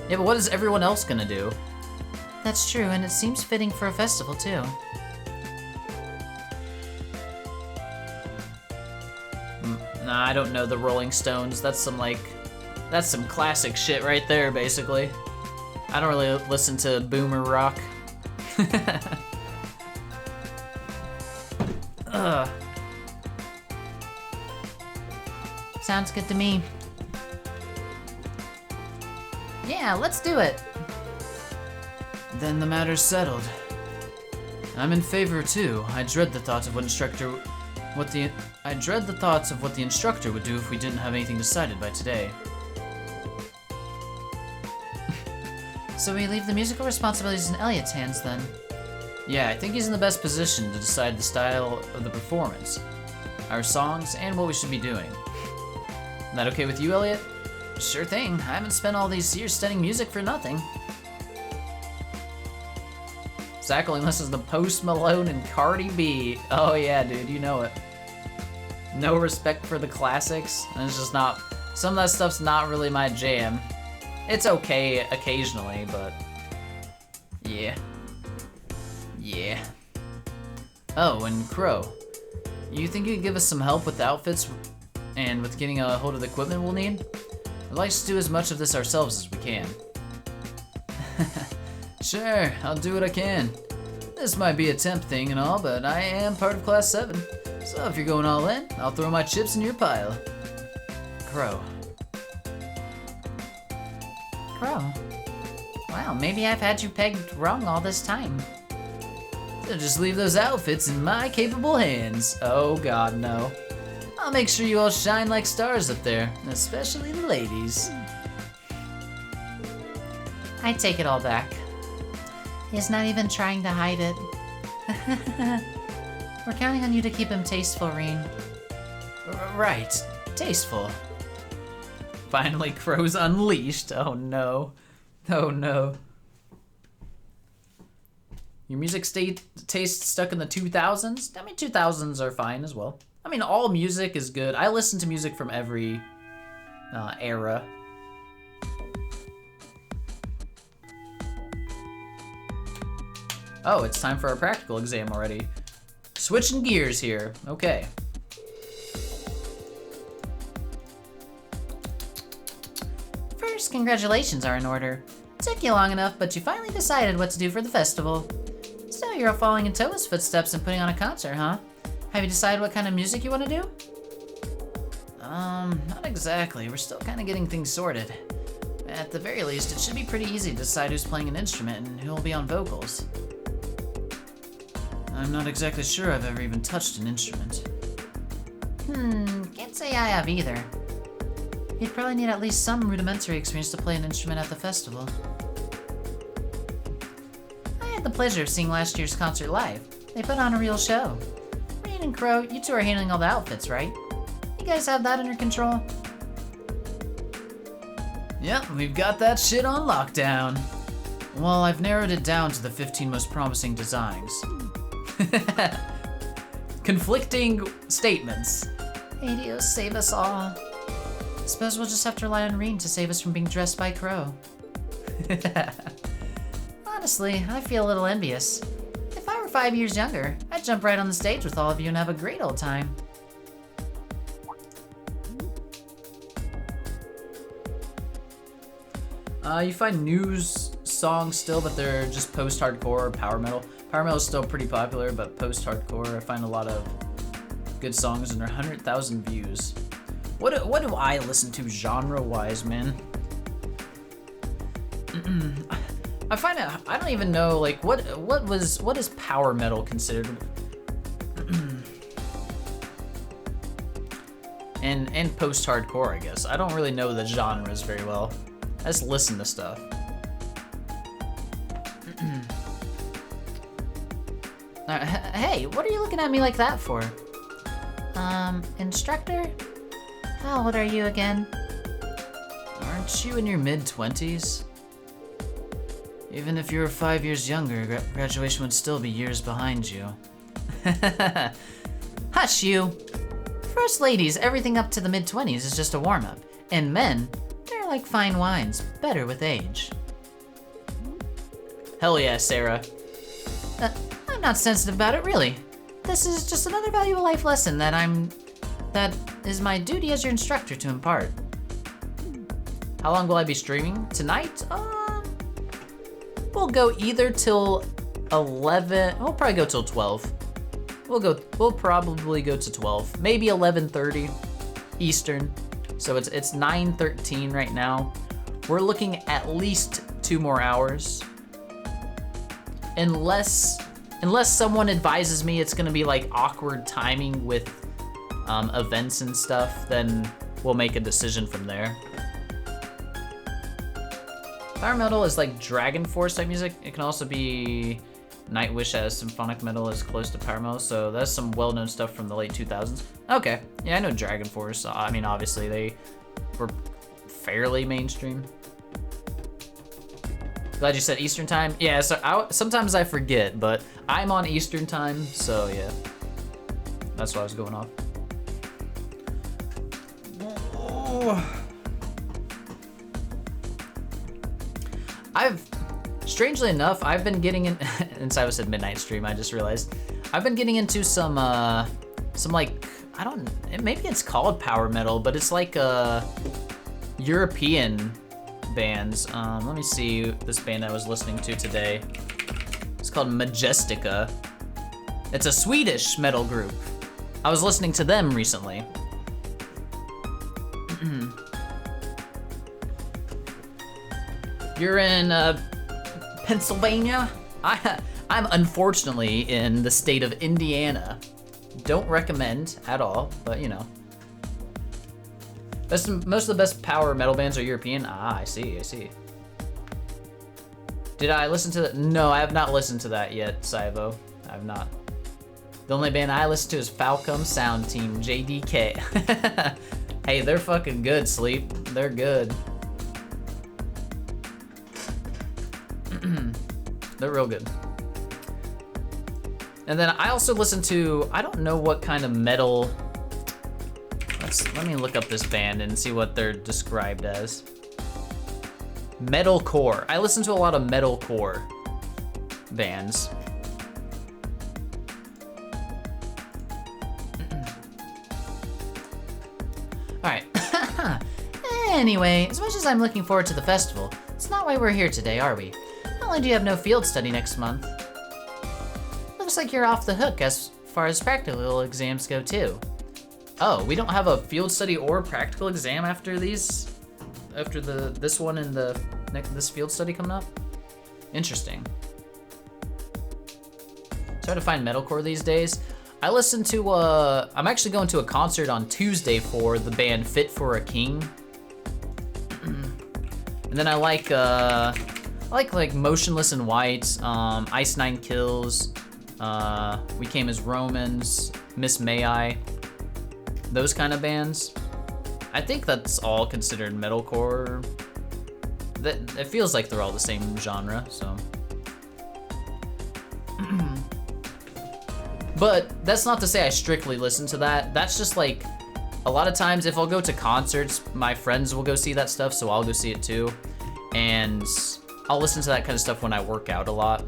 Yeah, but what is everyone else gonna do? That's true, and it seems fitting for a festival, too. Nah, I don't know the Rolling Stones. That's some classic shit right there, basically. I don't really listen to boomer rock. Ugh. Sounds good to me. Yeah, let's do it. Then the matter's settled. I'm in favor too. I dread the thoughts of what the instructor would do if we didn't have anything decided by today. So we leave the musical responsibilities in Elliot's hands then? Yeah, I think he's in the best position to decide the style of the performance, our songs, and what we should be doing. That okay with you, Elliot? Sure thing. I haven't spent all these years studying music for nothing. Zach only listens to Post Malone and Cardi B. Oh yeah, dude, you know it. No respect for the classics. And it's just not... Some of that stuff's not really my jam. It's okay occasionally, but... Yeah. Yeah. Oh, and Crow. You think you could give us some help with the outfits and with getting a hold of the equipment we'll need? I'd like to do as much of this ourselves as we can. Sure, I'll do what I can. This might be a temp thing and all, but I am part of Class 7. So if you're going all in, I'll throw my chips in your pile. Crow. Crow. Wow, maybe I've had you pegged wrong all this time. So just leave those outfits in my capable hands. Oh god, no. I'll make sure you all shine like stars up there, especially the ladies. I take it all back. He's not even trying to hide it. We're counting on you to keep him tasteful, Reen. Right, tasteful. Finally, Crow's unleashed. Oh no. Oh no. Your music taste stuck in the 2000s? I mean, 2000s are fine as well. I mean, all music is good. I listen to music from every era. Oh, it's time for our practical exam already. Switching gears here. Okay. First, congratulations are in order. Took you long enough, but you finally decided what to do for the festival. So you're all following in Toa's footsteps and putting on a concert, huh? Have you decided what kind of music you want to do? Not exactly. We're still kind of getting things sorted. At the very least, it should be pretty easy to decide who's playing an instrument and who'll be on vocals. I'm not exactly sure I've ever even touched an instrument. Can't say I have either. You'd probably need at least some rudimentary experience to play an instrument at the festival. I had the pleasure of seeing last year's concert live. They put on a real show. and Crow, you two are handling all the outfits, right? You guys have that under control? Yep, we've got that shit on lockdown. Well, I've narrowed it down to the 15 most promising designs. Conflicting statements. Hades, save us all. Suppose we'll just have to rely on Rean to save us from being dressed by Crow. Honestly, I feel a little envious. If I were 5 years younger, I'd jump right on the stage with all of you and have a great old time. You find news songs still, but they're just post-hardcore or power metal. Power metal is still pretty popular, but post-hardcore, I find a lot of good songs and they're 100,000 views. What do I listen to genre-wise, man? I find it, I don't even know, like, what is power metal considered? and post-hardcore, I guess. I don't really know the genres very well. I just listen to stuff. Hey, what are you looking at me like that for? Instructor? How old are you again? Aren't you in your mid-20s? Even if you were 5 years younger, graduation would still be years behind you. Hush you! First ladies, everything up to the mid-20s is just a warm-up. And men, they're like fine wines, better with age. Hell yeah, Sarah. I'm not sensitive about it, really. This is just another valuable life lesson that is my duty as your instructor to impart. How long will I be streaming? Tonight? We'll go either till 11, we'll probably go till 12. We'll probably go to 12, maybe 11:30 Eastern. So it's 9:13 right now. We're looking at least 2 more hours. Unless someone advises me it's gonna be like awkward timing with events and stuff, then we'll make a decision from there. Power metal is like Dragon Force type music. It can also be Nightwish as symphonic metal is close to power metal, so that's some well-known stuff from the late 2000s. Okay, yeah, I know Dragon Force. I mean, obviously they were fairly mainstream. Glad you said Eastern time. Yeah, so sometimes I forget, but I'm on Eastern time, so yeah. That's what I was going off. Strangely enough, I've been getting in, since I said midnight stream, I just realized, I've been getting into some like, maybe it's called power metal, but it's like European bands. Let me see this band I was listening to today. It's called Majestica. It's a Swedish metal group. I was listening to them recently. You're in Pennsylvania? I'm unfortunately in the state of Indiana. Don't recommend at all, but you know. Most of the best power metal bands are European. Ah, I see. Did I listen to that? No, I have not listened to that yet, Saivo. I have not. The only band I listen to is Falcom Sound Team, JDK. Hey, they're fucking good, Sleep. They're good. They're real good. And then I also listen to, I don't know what kind of metal. Let me look up this band and see what they're described as. Metalcore. I listen to a lot of metalcore bands. Alright. Anyway, as much as I'm looking forward to the festival, it's not why we're here today, are we? Not only do you have no field study next month, looks like you're off the hook as far as practical exams go too. Oh, we don't have a field study or practical exam after these? After this one and this field study coming up? Interesting. It's hard to find metalcore these days. I listen to, I'm actually going to a concert on Tuesday for the band Fit for a King. And then I like Motionless in White, Ice Nine Kills, We Came as Romans, Miss May I, those kind of bands. I think that's all considered metalcore. That it feels like they're all the same genre, so. But that's not to say I strictly listen to that. That's just like, a lot of times if I'll go to concerts, my friends will go see that stuff, so I'll go see it too. And I'll listen to that kind of stuff when I work out a lot.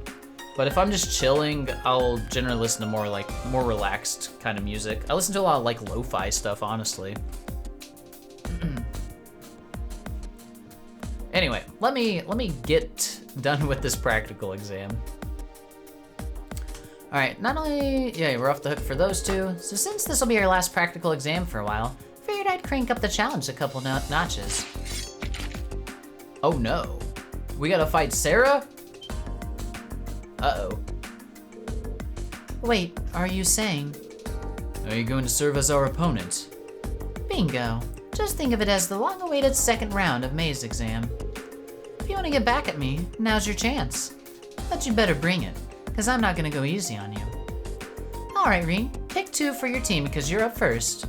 But if I'm just chilling, I'll generally listen to more relaxed kind of music. I listen to a lot of like lo-fi stuff, honestly. Anyway, let me get done with this practical exam. All right, not only, yeah, we're off the hook for those two. So since this will be our last practical exam for a while, figured I'd crank up the challenge a couple notches. Oh no, we gotta fight Sarah? Uh-oh. Wait, are you saying? Are you going to serve as our opponent? Bingo. Just think of it as the long-awaited second round of May's exam. If you want to get back at me, now's your chance. But you better bring it, because I'm not going to go easy on you. All right, Rean, pick 2 for your team because you're up first.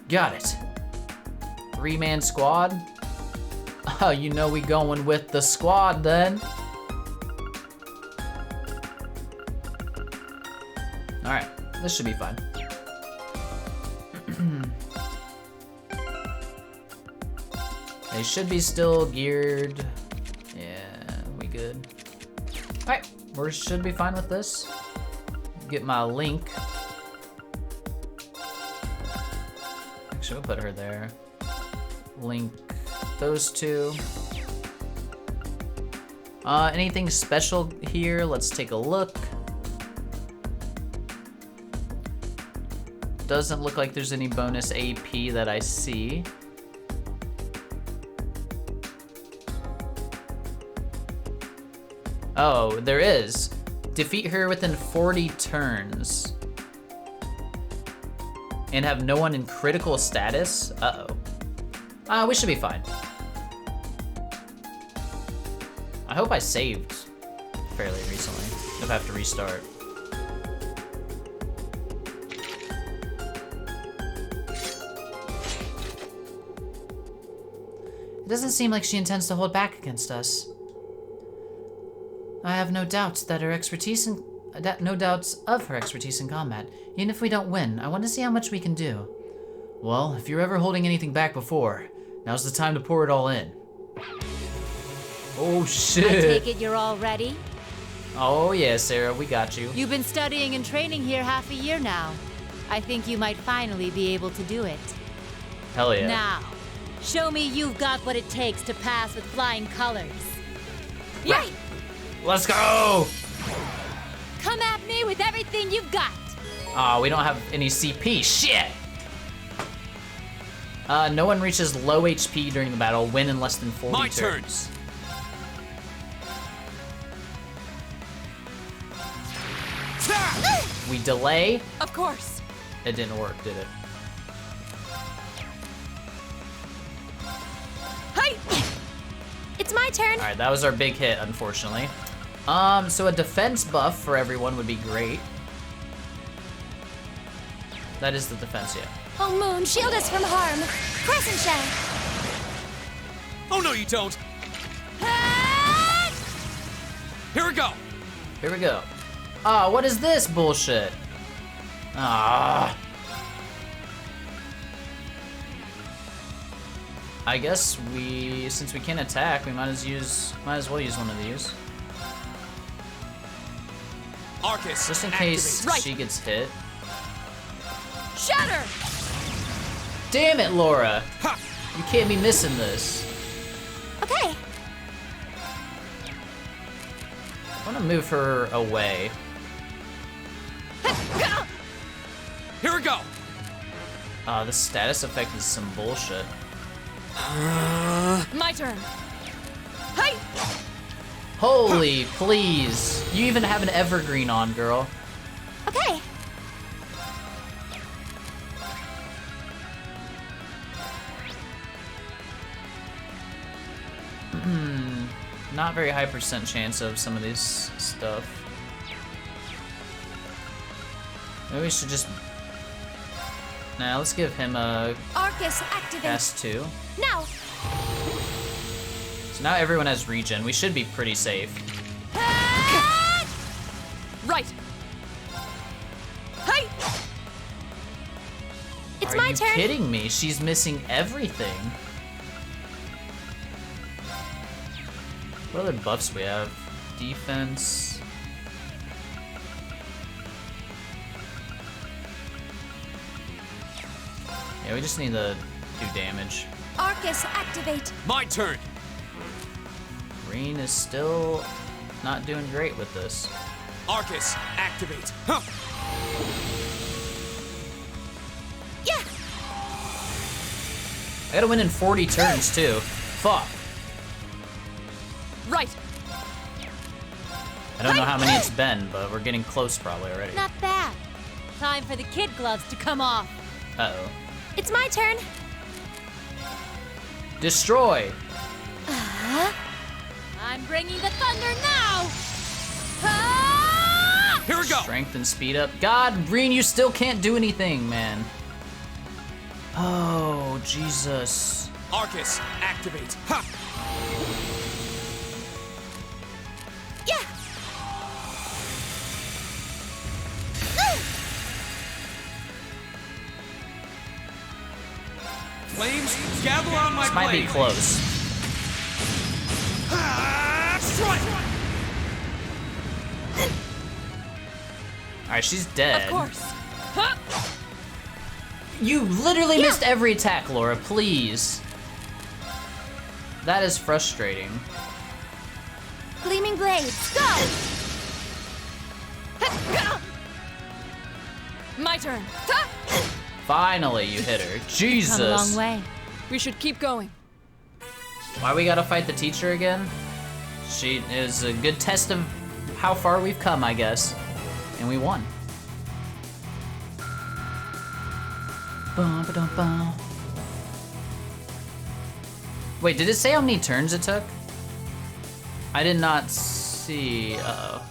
Got it. 3-man squad? Oh, you know we going with the squad then. All right, this should be fun. They should be still geared. Yeah, we good. All right, we should be fine with this. Get my link. Actually, we'll put her there. Link those two. Anything special here? Let's take a look. Doesn't look like there's any bonus AP that I see. Oh, there is. Defeat her within 40 turns. And have no one in critical status? Uh-oh. We should be fine. I hope I saved fairly recently. If I have to restart. It doesn't seem like she intends to hold back against us. I have no doubts that her expertise in, no doubts of her expertise in combat. Even if we don't win, I want to see how much we can do. Well, if you're ever holding anything back before, now's the time to pour it all in. Oh shit! I take it you're all ready? Oh yeah, Sarah, we got you. You've been studying and training here half a year now. I think you might finally be able to do it. Hell yeah. Now, show me you've got what it takes to pass with flying colors. Right. Let's go! Come at me with everything you've got. Aw, we don't have any CP. Shit! No one reaches low HP during the battle. Win in less than 40 My turns. We delay. Of course. It didn't work, did it? Hi! It's my turn. All right, that was our big hit, unfortunately. So a defense buff for everyone would be great. That is the defense, yeah. Oh, Moon, shield us from harm. Crescent Shell. Oh no, you don't. Ah! Here we go. Here we go. Ah, what is this bullshit? Ah. I guess since we can't attack, we might as well use one of these. Arcus, Just in case Right. she gets hit. Shatter! Damn it, Laura! Ha! You can't be missing this. Okay. I want to move her away. Here we go. The status effect is some bullshit. My turn. Hi! Holy, please. You even have an evergreen on, girl. Okay. Not very high percent chance of some of these stuff. Maybe we should just Now let's give him a Arcus, activate. cast 2. Now. So now everyone has regen. We should be pretty safe. Right. Hey! It's Are my you turn. kidding me? She's missing everything. What other buffs we have? Defense. Yeah, we just need to do damage. Arcus, activate. My turn. Green is still not doing great with this. Arcus, activate. Huh. Yeah. I gotta win in 40 turns too. Fuck. Right. I don't know how many it's been, but we're getting close probably already. Not bad. Time for the kid gloves to come off. Uh-oh. It's my turn. Destroy! I'm bringing the thunder now! Ah! Here we go. Strength and speed up. God, Green, you still can't do anything, man. Oh, Jesus. Arcus, activate. Ha! Yeah. Flames, gather on my This might be blade. close. Strike! Alright, she's dead. Of course. You literally missed every attack, Laura, please. That is frustrating. Gleaming blades, go. My turn. Finally, you hit her. Come a Jesus. long way. We should keep going. Why we gotta fight the teacher again? She is a good test of how far we've come, I guess. And we won. Bum, ba-dum, bum. Wait, did it say how many turns it took? I did not see. Uh-oh.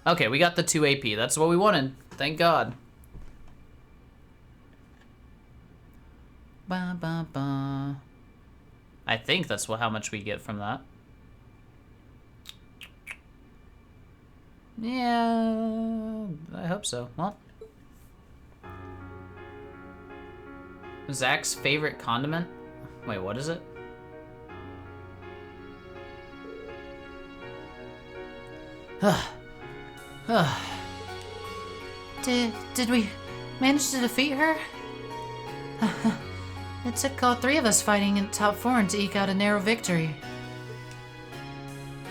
Okay, we got the 2 AP. That's what we wanted. Thank God. Ba, ba, ba. I think that's how much we get from that. Yeah, I hope so. Well, Zach's favorite condiment? Wait, what is it? Did we manage to defeat her? It took all 3 of us fighting in top 4 to eke out a narrow victory.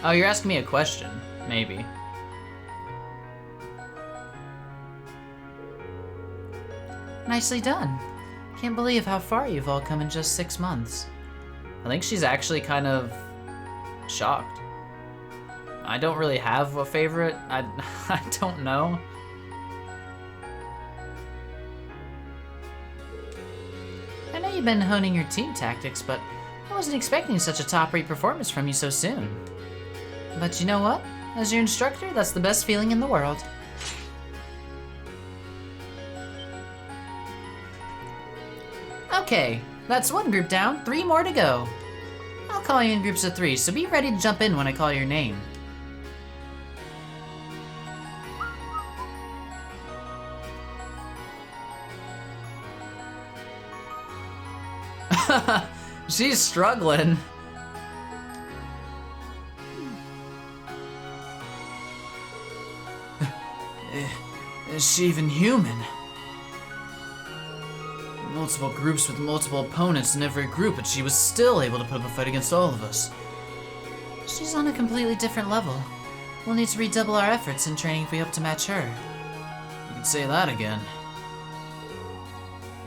Oh, you're asking me a question. Maybe. Nicely done. Can't believe how far you've all come in just 6 months. I think she's actually kind of shocked. I don't really have a favorite. I don't know. I know you've been honing your team tactics, but I wasn't expecting such a top-rate performance from you so soon. But you know what? As your instructor, that's the best feeling in the world. Okay, that's 1 group down, 3 more to go. I'll call you in groups of 3, so be ready to jump in when I call your name. She's struggling. Is she even human? Multiple groups with multiple opponents in every group, but she was still able to put up a fight against all of us. She's on a completely different level. We'll need to redouble our efforts in training if we hope to match her. You could say that again.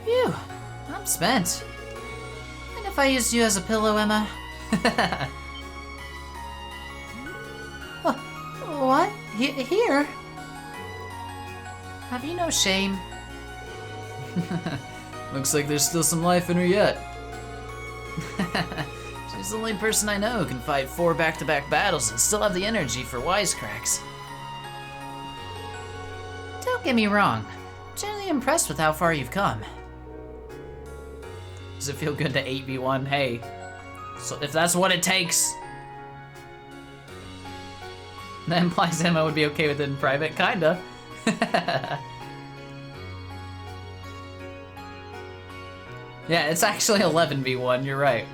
Phew, I'm spent. And if I used you as a pillow, Emma? What? Here? Have you no shame? Looks like there's still some life in her yet. She's the only person I know who can fight 4 back-to-back battles and still have the energy for wisecracks. Don't get me wrong. I'm generally impressed with how far you've come. Does it feel good to 8v1? Hey, so if that's what it takes. That implies Emma would be okay with it in private, kinda. Yeah, it's actually 11v1, you're right.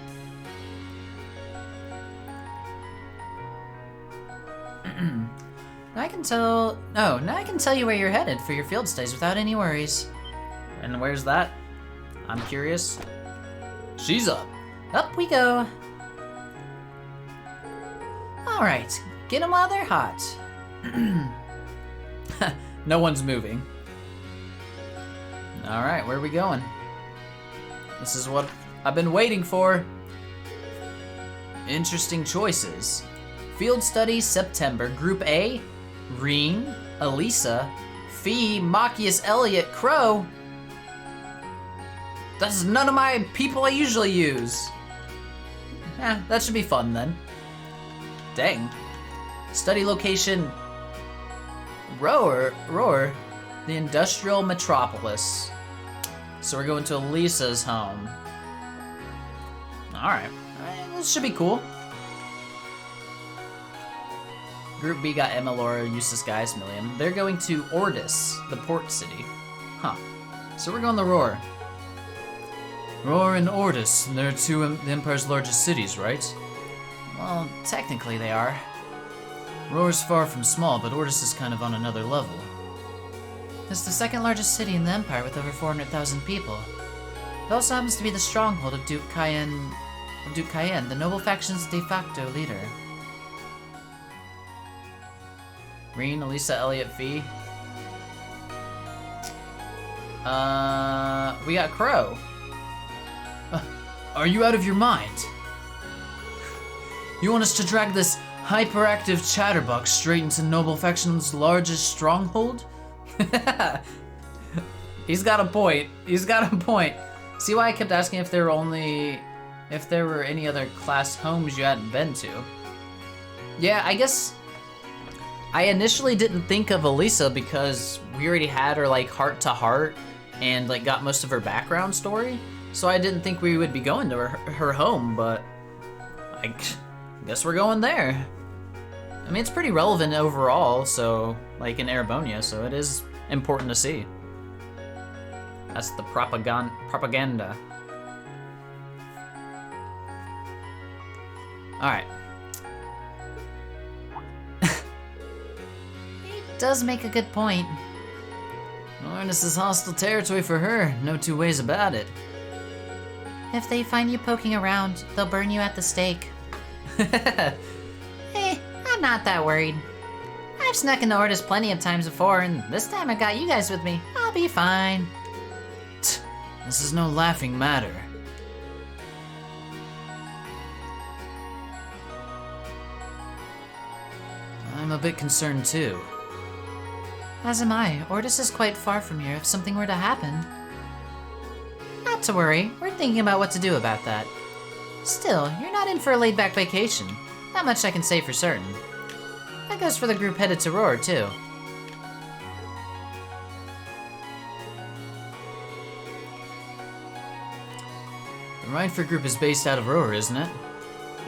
Now I can tell you where you're headed for your field studies without any worries. And where's that? I'm curious. She's up. Up we go. Alright, get them while they're hot. No one's moving. Alright, where are we going? This is what I've been waiting for. Interesting choices. Field Studies, September. Group A, Reen, Elisa, Fee, Machias, Elliot, Crow. That's none of my people I usually use. That should be fun then. Dang. Study location, Roar, the industrial metropolis. So we're going to Elisa's home. Alright, this should be cool. Group B got Emma, Laura, Eustace, Gaius, Million. They're going to Ordis, the port city. Huh. So we're going to Roar. Roar and Ordis, they're two of the Empire's largest cities, right? Well, technically they are. Roar's far from small, but Ordis is kind of on another level. It's the second largest city in the Empire with over 400,000 people. It also happens to be the stronghold of Duke Cayenne, the noble faction's de facto leader. Reen, Elisa, Elliot, Fee. We got Crow. Are you out of your mind? You want us to drag this hyperactive chatterbox straight into Noble Faction's largest stronghold? He's got a point. He's got a point. See why I kept asking if there were any other class homes you hadn't been to? Yeah, I guess I initially didn't think of Elisa because we already had her like heart to heart and like got most of her background story. So I didn't think we would be going to her home, but I guess we're going there. I mean, it's pretty relevant overall, so like in Erebonia, so it is important to see. That's the propaganda. All right. He does make a good point. Well, this is hostile territory for her, no two ways about it. If they find you poking around, they'll burn you at the stake. I'm not that worried. I've snuck into Ordis plenty of times before, and this time I got you guys with me. I'll be fine. This is no laughing matter. I'm a bit concerned too. As am I. Ordis is quite far from here if something were to happen. Not to worry, we're thinking about what to do about that. Still, you're not in for a laid-back vacation. Not much I can say for certain. That goes for the group headed to Roar, too. The Reinford group is based out of Roar, isn't it?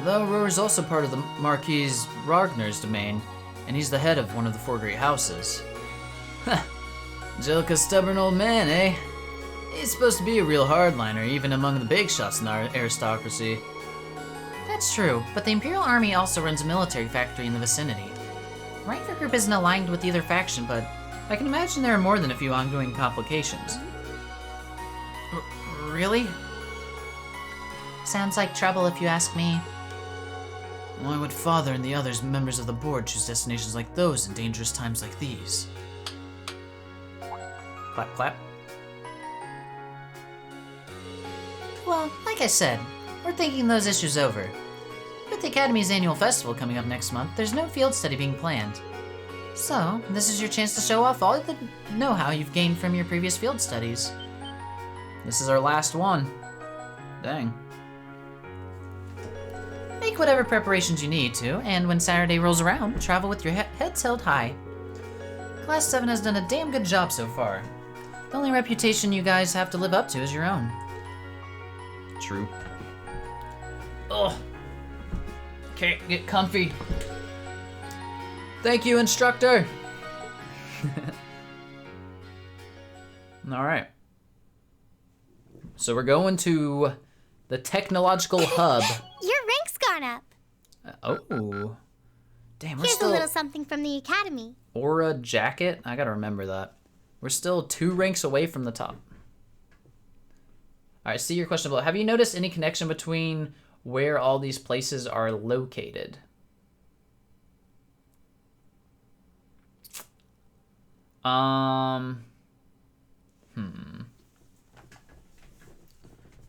Though Roar is also part of the Marquis Ragnar's domain, and he's the head of one of the four great houses. Huh. Angelica's stubborn old man, eh? He's supposed to be a real hardliner, even among the big shots in our aristocracy. That's true, but the Imperial Army also runs a military factory in the vicinity. Reinford Group isn't aligned with either faction, but I can imagine there are more than a few ongoing complications. Really? Sounds like trouble if you ask me. Why would Father and the others members of the board choose destinations like those in dangerous times like these? Clap, clap. Well, like I said, we're thinking those issues over. With the Academy's annual festival coming up next month, there's no field study being planned. So, this is your chance to show off all the know-how you've gained from your previous field studies. This is our last one. Dang. Make whatever preparations you need to, and when Saturday rolls around, travel with your heads held high. Class 7 has done a damn good job so far. The only reputation you guys have to live up to is your own. True. Ugh. Can't get comfy. Thank you, instructor. All right. So we're going to the technological hub. Your rank's gone up. Oh. Damn, we're Here's still a little something from the academy. Aura jacket. I gotta remember that. We're still 2 ranks away from the top. All right, see your question below. Have you noticed any connection between where all these places are located?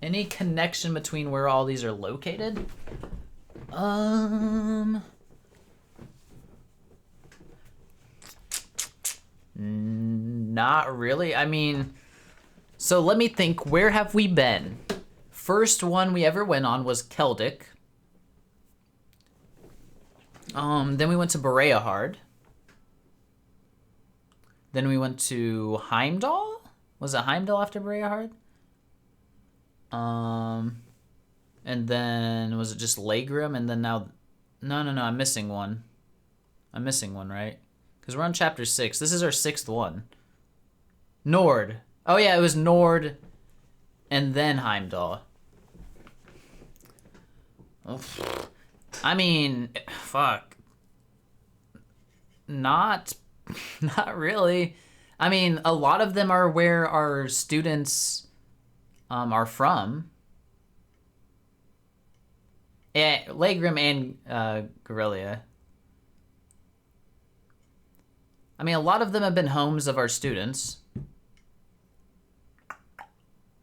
Any connection between where all these are located? Not really. I mean, so let me think. Where have we been? First one we ever went on was Keldic. Then we went to Bereahard. Then we went to Heimdall? Was it Heimdall after Bereahard? And then was it just Legrim? And then now, no, I'm missing one. I'm missing one, right? Because we're on chapter 6. This is our 6th one. Nord. Oh yeah, it was Nord and then Heimdall. Oof. I mean, fuck. Not really. I mean, a lot of them are where our students are from. Yeah, Legrim and Guerrilla. I mean, a lot of them have been homes of our students.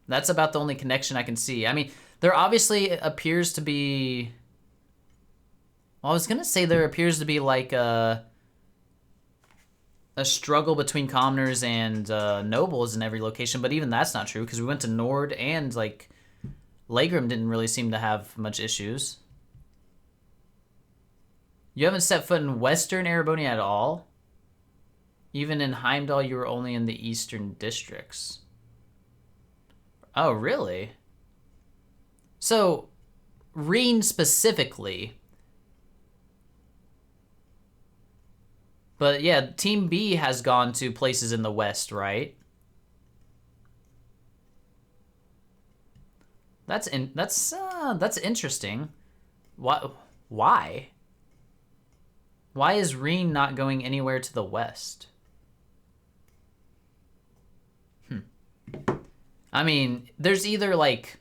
That's about the only connection I can see. I mean, there obviously appears to be... Well, I was going to say there appears to be like a struggle between commoners and nobles in every location, but even that's not true because we went to Nord and like Legrim didn't really seem to have much issues. You haven't set foot in Western Erebonia at all? Even in Heimdall, you were only in the Eastern districts. Oh, really? So, Reen specifically. But yeah, Team B has gone to places in the West, right? That's interesting. Why? Why is Reen not going anywhere to the West? I mean, there's either like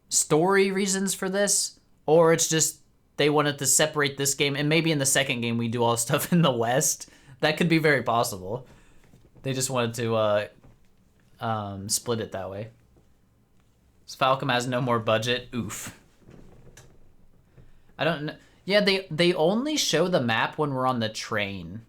story reasons for this, or it's just they wanted to separate this game, and maybe in the second game we do all stuff in the West. That could be very possible. They just wanted to split it that way. So Falcom has no more budget. Oof. I don't know. Yeah, they only show the map when we're on the train,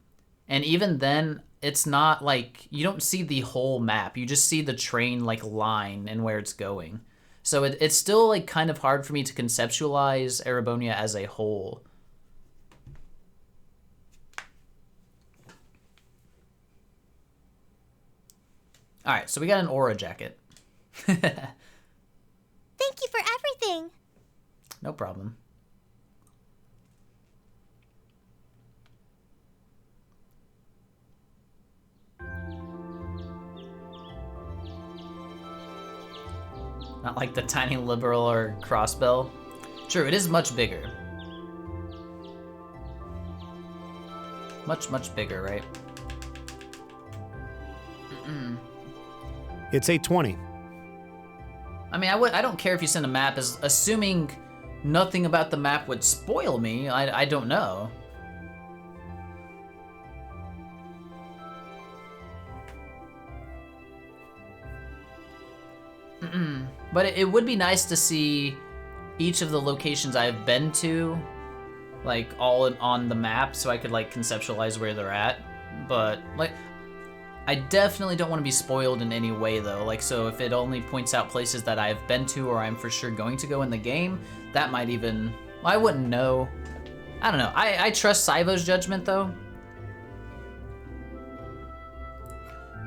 and even then, it's not like you don't see the whole map. You just see the train like line and where it's going. So it's still like kind of hard for me to conceptualize Erebonia as a whole. All right, so we got an aura jacket. Thank you for everything. No problem. Not like the tiny liberal or crossbow. True, it is much bigger. Much bigger, right? It's 8:20. I mean, I don't care if you send a map, as assuming nothing about the map would spoil me. I don't know. But it would be nice to see each of the locations I've been to, like, all on the map, so I could, like, conceptualize where they're at. But, like, I definitely don't want to be spoiled in any way, though. Like, so if it only points out places that I've been to or I'm for sure going to go in the game, that might even... Well, I wouldn't know. I don't know. I trust Saivo's judgment, though.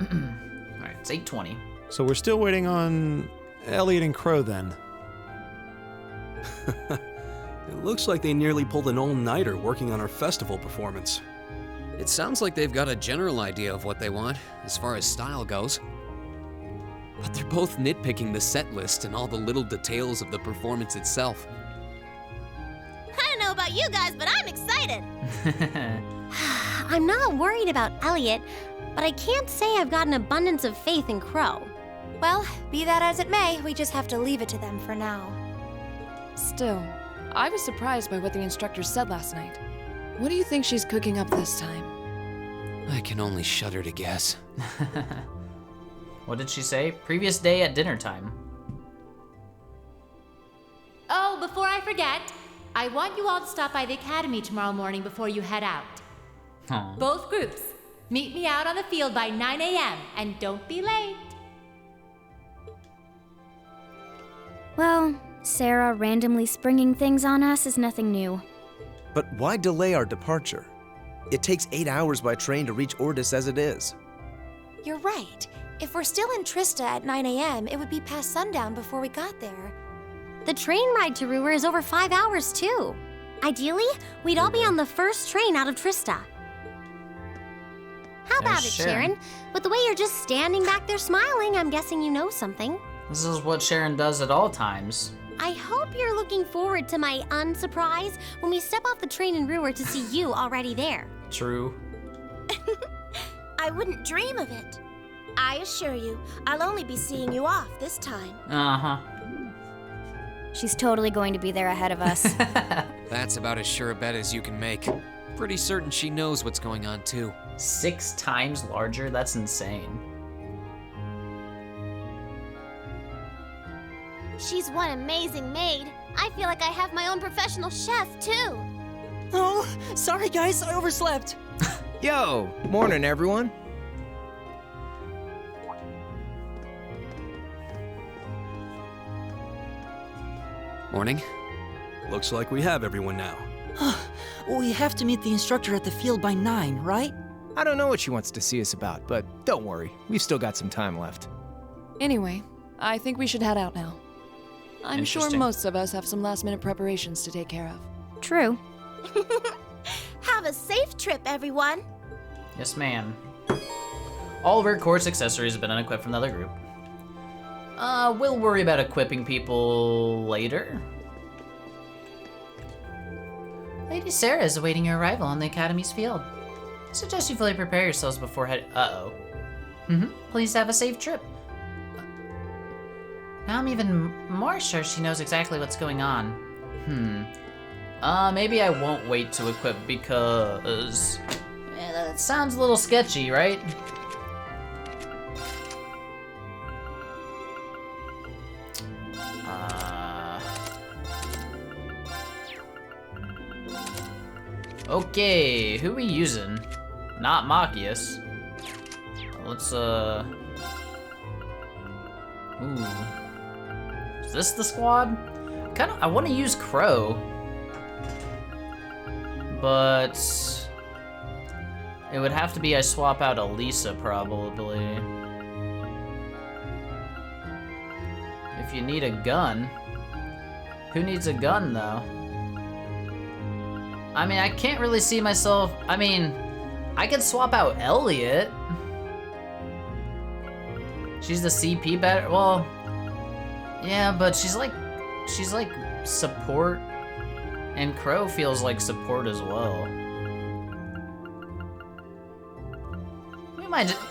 Alright, it's 8:20. So we're still waiting on Elliot and Crow then. It looks like they nearly pulled an all-nighter working on our festival performance. It sounds like they've got a general idea of what they want, as far as style goes. But they're both nitpicking the set list and all the little details of the performance itself. I don't know about you guys, but I'm excited. I'm not worried about Elliot, but I can't say I've got an abundance of faith in Crow. Well, be that as it may, we just have to leave it to them for now. Still, I was surprised by what the instructor said last night. What do you think she's cooking up this time? I can only shudder to guess. What did she say? Previous day at dinner time. Oh, before I forget, I want you all to stop by the academy tomorrow morning before you head out. Aw. Both groups. Meet me out on the field by 9 a.m. and don't be late. Well, Sarah randomly springing things on us is nothing new. But why delay our departure? It takes 8 hours by train to reach Ordis as it is. You're right. If we're still in Trista at 9 a.m., it would be past sundown before we got there. The train ride to Ruhr is over 5 hours, too. Ideally, we'd all be on the first train out of Trista. How about There's it, Sharon? With the way you're just standing back there smiling, I'm guessing you know something. This is what Sharon does at all times. I hope you're looking forward to my unsurprise when we step off the train in Ruhr to see you already there. True. I wouldn't dream of it. I assure you, I'll only be seeing you off this time. Uh-huh. She's totally going to be there ahead of us. That's about as sure a bet as you can make. Pretty certain she knows what's going on, too. 6 times larger? That's insane. She's one amazing maid. I feel like I have my own professional chef, too. Oh, sorry guys, I overslept. Yo, morning everyone. Morning. Looks like we have everyone now. We have to meet the instructor at the field by 9, right? I don't know what she wants to see us about, but don't worry, we've still got some time left. Anyway, I think we should head out now. I'm sure Interesting. most of us have some last-minute preparations to take care of. True. Have a safe trip, everyone. Yes, ma'am. All of her course accessories have been unequipped from the other group. We'll worry about equipping people later. Lady Sarah is awaiting your arrival on the Academy's field. I suggest you fully prepare yourselves before Uh-oh. Please have a safe trip. Now I'm even more sure she knows exactly what's going on. Maybe I won't wait to equip because... that sounds a little sketchy, right? Okay, who we using? Not Machias. Let's, Ooh. Is this the squad? I want to use Crow. But... it would have to be I swap out Elisa, probably. If you need a gun. Who needs a gun, though? I mean, I can't really see myself... I mean, I could swap out Elliot. She's the CP better... Well... yeah, but she's like support. And Crow feels like support as well.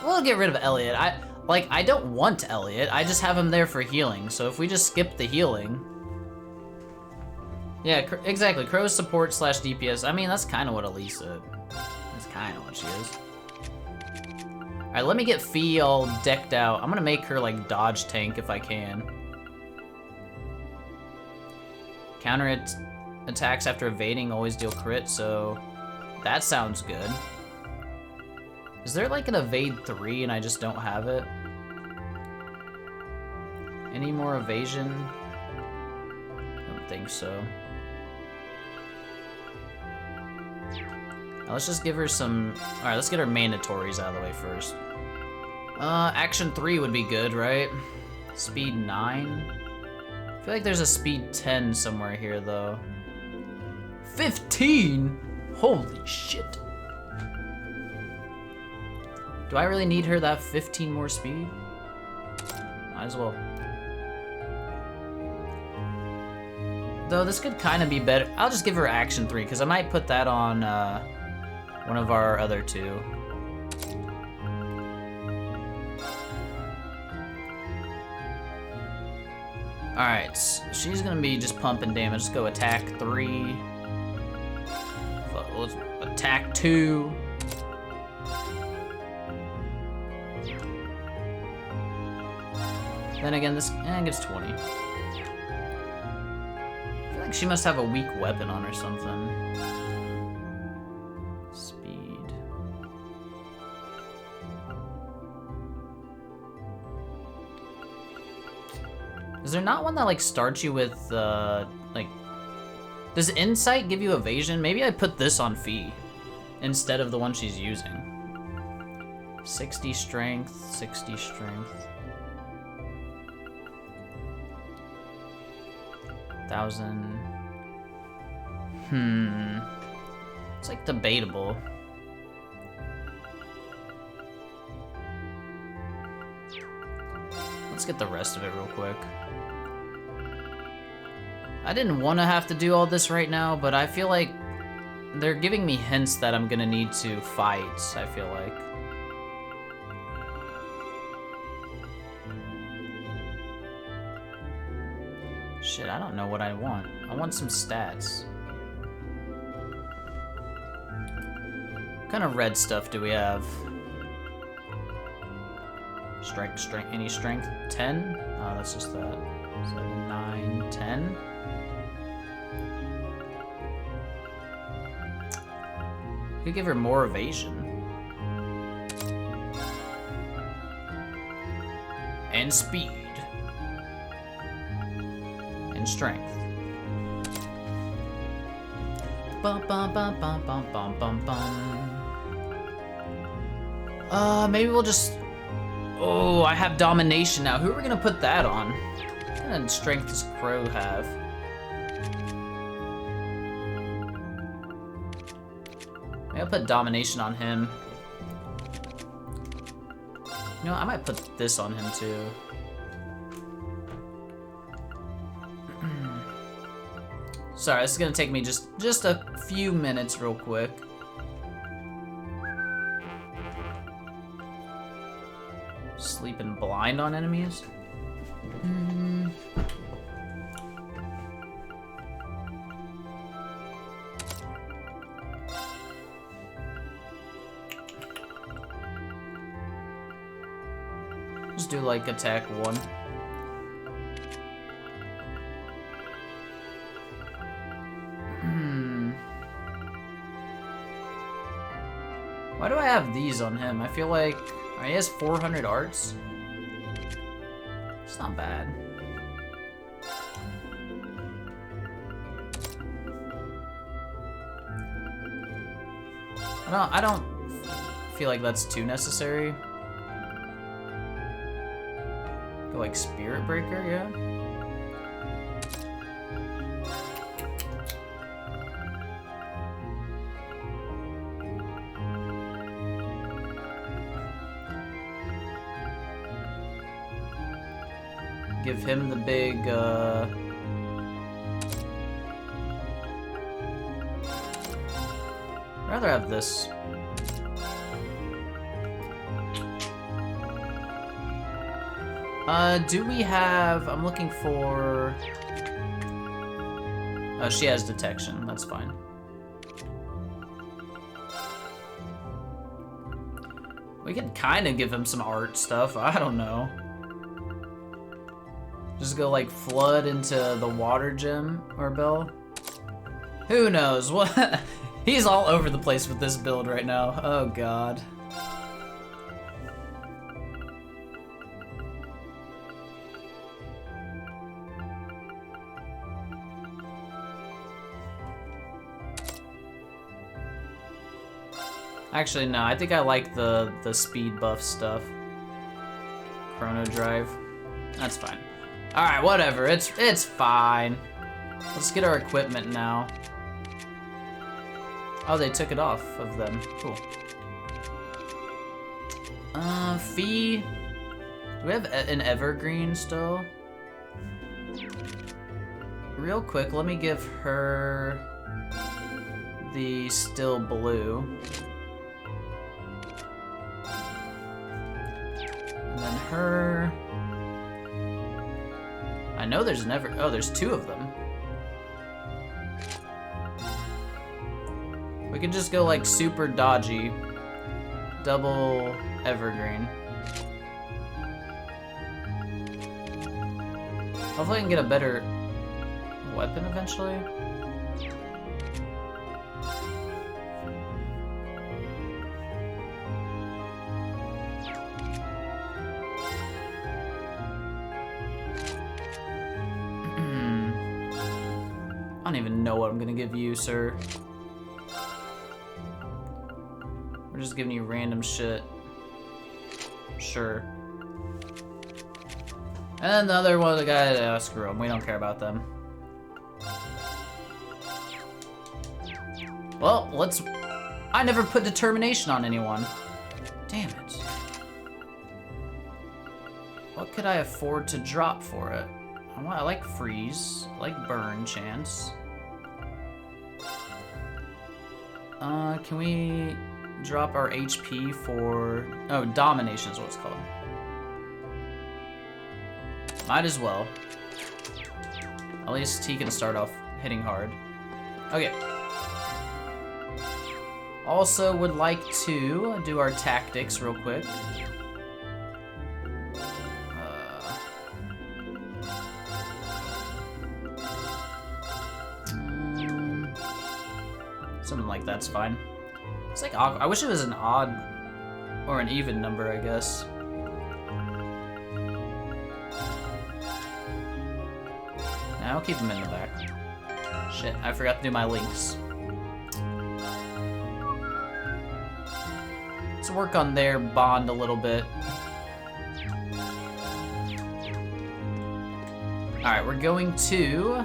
We'll get rid of Elliot. I don't want Elliot. I just have him there for healing. So if we just skip the healing... yeah, exactly. Crow's support / DPS. I mean, that's kind of what Elisa... that's kind of what she is. Alright, let me get Fee all decked out. I'm gonna make her, like, dodge tank if I can. Counter attacks after evading always deal crit, so... that sounds good. Is there, like, an evade 3 and I just don't have it? Any more evasion? I don't think so. Now, let's just give her some... alright, let's get her mandatories out of the way first. Action 3 would be good, right? Speed 9? I feel like there's a speed 10 somewhere here, though. 15? Holy shit. Do I really need her that 15 more speed? Might as well. Though this could kind of be better. I'll just give her Action 3, because I might put that on one of our other two. Alright, she's gonna be just pumping damage. Let's go attack 3. Let's attack 2. Then again, this gets 20. I feel like she must have a weak weapon on or something. Speed. Is there not one that like starts you with like? Does Insight give you evasion? Maybe I put this on Fee instead of the one she's using. 60 strength, 60 strength. 1,000. It's like debatable. Let's get the rest of it real quick. I didn't want to have to do all this right now, but I feel like they're giving me hints that I'm gonna need to fight, I feel like. Shit, I don't know what I want. I want some stats. What kind of red stuff do we have? Strength, any strength? 10? Oh, that's just that. 7, 9, 10. Could give her more evasion. And speed. And strength. Bum bum bum bum bum bum bum bum. Maybe we'll just... Oh, I have domination now. Who are we gonna put that on? What kind of strength does Crow have? Maybe I'll put domination on him. You know, I might put this on him too. Sorry, this is gonna take me just a few minutes real quick. Sleeping blind on enemies? Just do like attack 1. Why do I have these on him? I feel like he has 400 arts. It's not bad. I don't feel like that's too necessary. Go like Spirit Breaker, yeah. Give him the big, I'd rather have this. Do we have, I'm looking for, oh, she has detection, that's fine. We could kind of give him some art stuff, I don't know. Just go like flood into the water gem or bell. Who knows? What? He's all over the place with this build right now. Oh god. Actually, no. I think I like the speed buff stuff. Chrono Drive. That's fine. Alright, whatever. It's fine. Let's get our equipment now. Oh, they took it off of them. Cool. Fee. Do we have an evergreen still? Real quick, let me give her the still blue. And then her. I know there's an oh, there's two of them. We could just go like super dodgy. Double evergreen. Hopefully I can get a better weapon eventually. I don't even know what I'm gonna give you, sir. We're just giving you random shit. Sure. And then the other one, the guy, screw them. We don't care about them. Well, let's... I never put determination on anyone. Damn it. What could I afford to drop for it? I like freeze. I like burn chance. Can we drop our HP for... Oh, domination is what it's called. Might as well. At least he can start off hitting hard. Okay. Also would like to do our tactics real quick. Something like that's fine. It's like I wish it was an odd or an even number, I guess. Nah, I'll keep them in the back. Shit, I forgot to do my links. Let's work on their bond a little bit. Alright, we're going to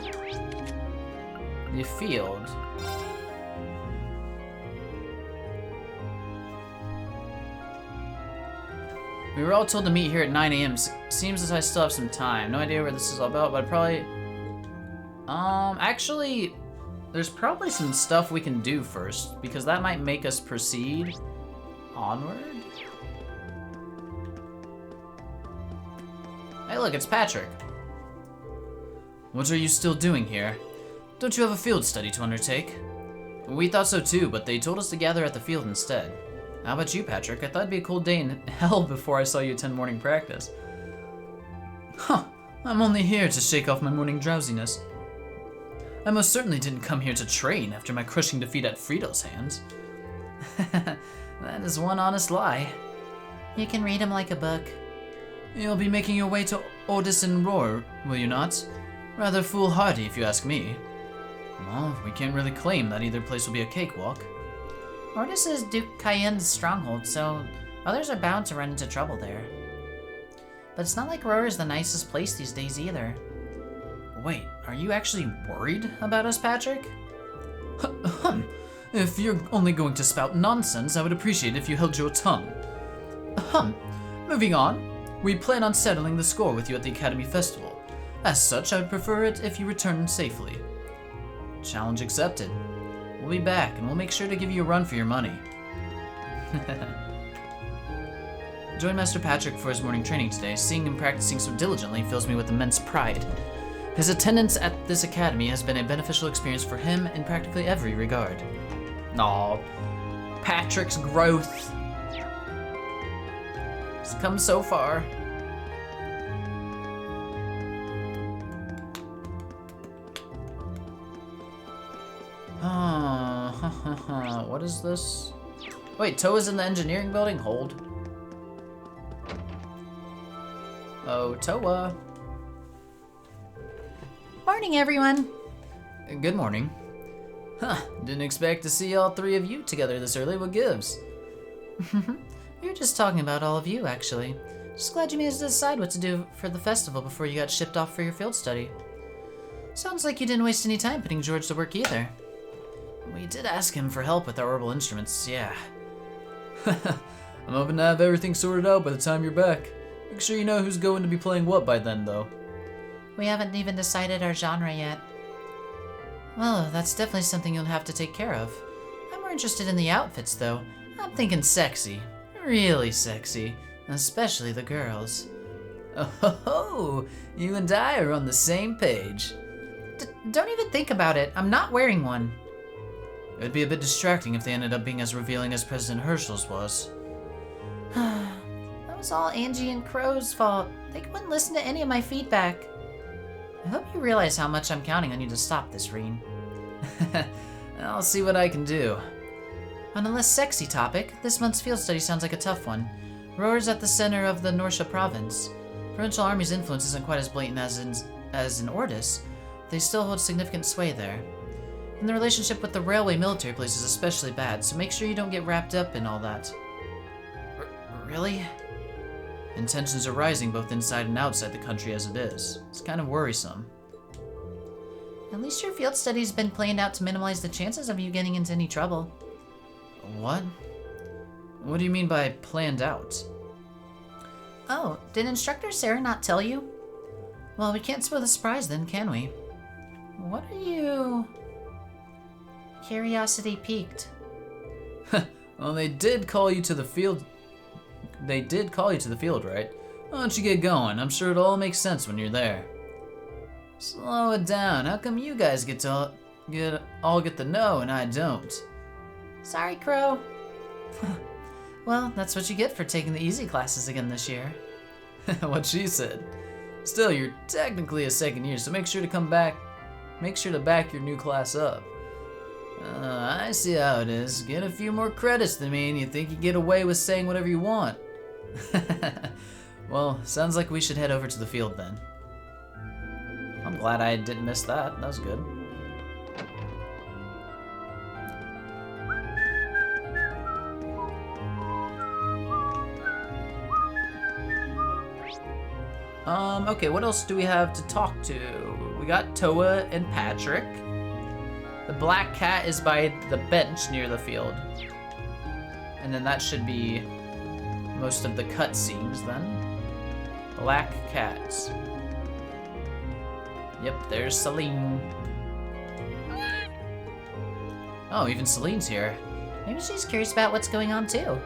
the field. We were all told to meet here at 9 a.m. Seems as I still have some time. No idea where this is all about, but probably... actually, there's probably some stuff we can do first, because that might make us proceed onward. Hey look, it's Patrick. What are you still doing here? Don't you have a field study to undertake? We thought so too, but they told us to gather at the field instead. How about you, Patrick? I thought it'd be a cold day in hell before I saw you attend morning practice. Huh, I'm only here to shake off my morning drowsiness. I most certainly didn't come here to train after my crushing defeat at Friedel's hands. That is one honest lie. You can read him like a book. You'll be making your way to Ordis and Roar, will you not? Rather foolhardy, if you ask me. Well, we can't really claim that either place will be a cakewalk. Ordis is Duke Cayenne's stronghold, so others are bound to run into trouble there. But it's not like Roar is the nicest place these days either. Wait, are you actually worried about us, Patrick? If you're only going to spout nonsense, I would appreciate it if you held your tongue. Moving on, we plan on settling the score with you at the Academy Festival. As such, I would prefer it if you return safely. Challenge accepted. We'll be back, and we'll make sure to give you a run for your money. Join Master Patrick for his morning training today. Seeing him practicing so diligently fills me with immense pride. His attendance at this academy has been a beneficial experience for him in practically every regard. Aw, Patrick's growth. He's come so far. What is this? Wait, Toa's in the engineering building? Hold. Oh, Toa. Morning, everyone. Good morning. Huh, didn't expect to see all three of you together this early. What gives? We were just talking about all of you, actually. Just glad you managed to decide what to do for the festival before you got shipped off for your field study. Sounds like you didn't waste any time putting George to work either. We did ask him for help with our orbital instruments, yeah. I'm hoping to have everything sorted out by the time you're back. Make sure you know who's going to be playing what by then, though. We haven't even decided our genre yet. Well, that's definitely something you'll have to take care of. I'm more interested in the outfits, though. I'm thinking sexy. Really sexy. Especially the girls. Oh, you and I are on the same page. Don't even think about it. I'm not wearing one. It would be a bit distracting if they ended up being as revealing as President Herschel's was. That was all Angie and Crow's fault. They wouldn't listen to any of my feedback. I hope you realize how much I'm counting on you to stop this, Reen. I'll see what I can do. On a less sexy topic, this month's field study sounds like a tough one. Roar's at the center of the Norsha province. Provincial Army's influence isn't quite as blatant as in Ordis. They still hold significant sway there. And the relationship with the railway military police is especially bad, so make sure you don't get wrapped up in all that. Really? And tensions are rising both inside and outside the country as it is. It's kind of worrisome. At least your field study's been planned out to minimize the chances of you getting into any trouble. What? What do you mean by planned out? Oh, did Instructor Sarah not tell you? Well, we can't spoil the surprise then, can we? What are you... Curiosity piqued. Well, they did call you to the field. They did call you to the field, right? Why don't you get going? I'm sure it'll all make sense when you're there. Slow it down. How come you guys get to get the know and I don't? Sorry, Crow. Well, that's what you get for taking the easy classes again this year. What she said. Still, you're technically a second year, so make sure to back your new class up. I see how it is. Get a few more credits than me and you think you get away with saying whatever you want. Well, sounds like we should head over to the field then. I'm glad I didn't miss that. That was good. Okay, what else do we have to talk to? We got Toa and Patrick. The black cat is by the bench near the field. And then that should be most of the cutscenes then. Black cats. Yep, there's Celine. Oh, even Celine's here. Maybe she's curious about what's going on too.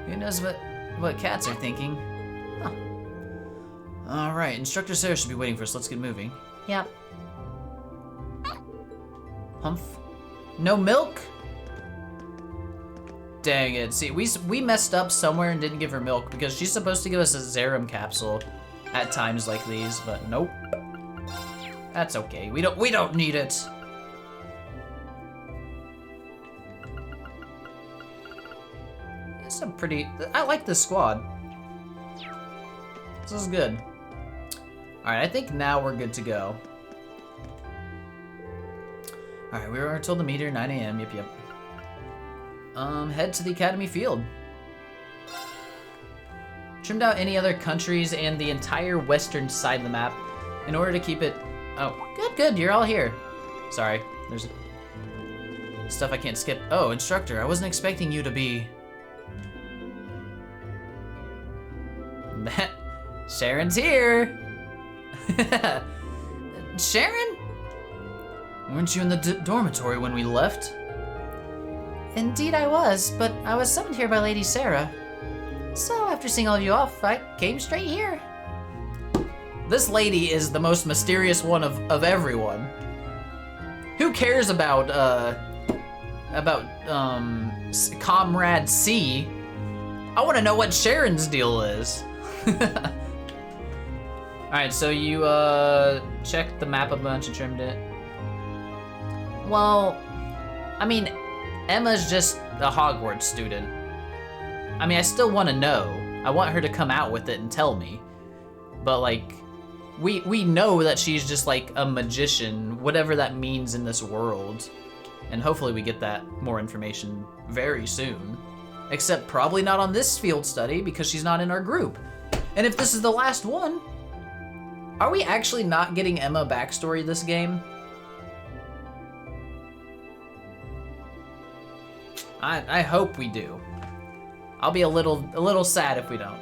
Who knows what cats are thinking? Huh. Alright, Instructor Sarah should be waiting for us. Let's get moving. Yep. Humph. No milk? Dang it. See, we messed up somewhere and didn't give her milk because she's supposed to give us a Zerum capsule at times like these, but nope. That's okay. We don't need it. It's a pretty... I like this squad. This is good. Alright, I think now we're good to go. Alright, we were told to meet her 9 a.m. Yep. Head to the Academy Field. Trimmed out any other countries and the entire western side of the map in order to keep it... Oh, good, you're all here. Sorry, there's stuff I can't skip. Oh, Instructor, I wasn't expecting you to be... Sharon's here! Sharon? Weren't you in the dormitory when we left? Indeed I was, but I was summoned here by Lady Sarah. So after seeing all of you off, I came straight here. This lady is the most mysterious one of everyone. Who cares about Comrade C? I want to know what Sharon's deal is. Alright, so you checked the map a bunch and trimmed it. Well, I mean, Emma's just a Hogwarts student. I mean, I still want to know. I want her to come out with it and tell me. But like, we know that she's just like a magician, whatever that means in this world. And hopefully we get that more information very soon. Except probably not on this field study because she's not in our group. And if this is the last one, are we actually not getting Emma backstory this game? I hope we do. I'll be a little sad if we don't.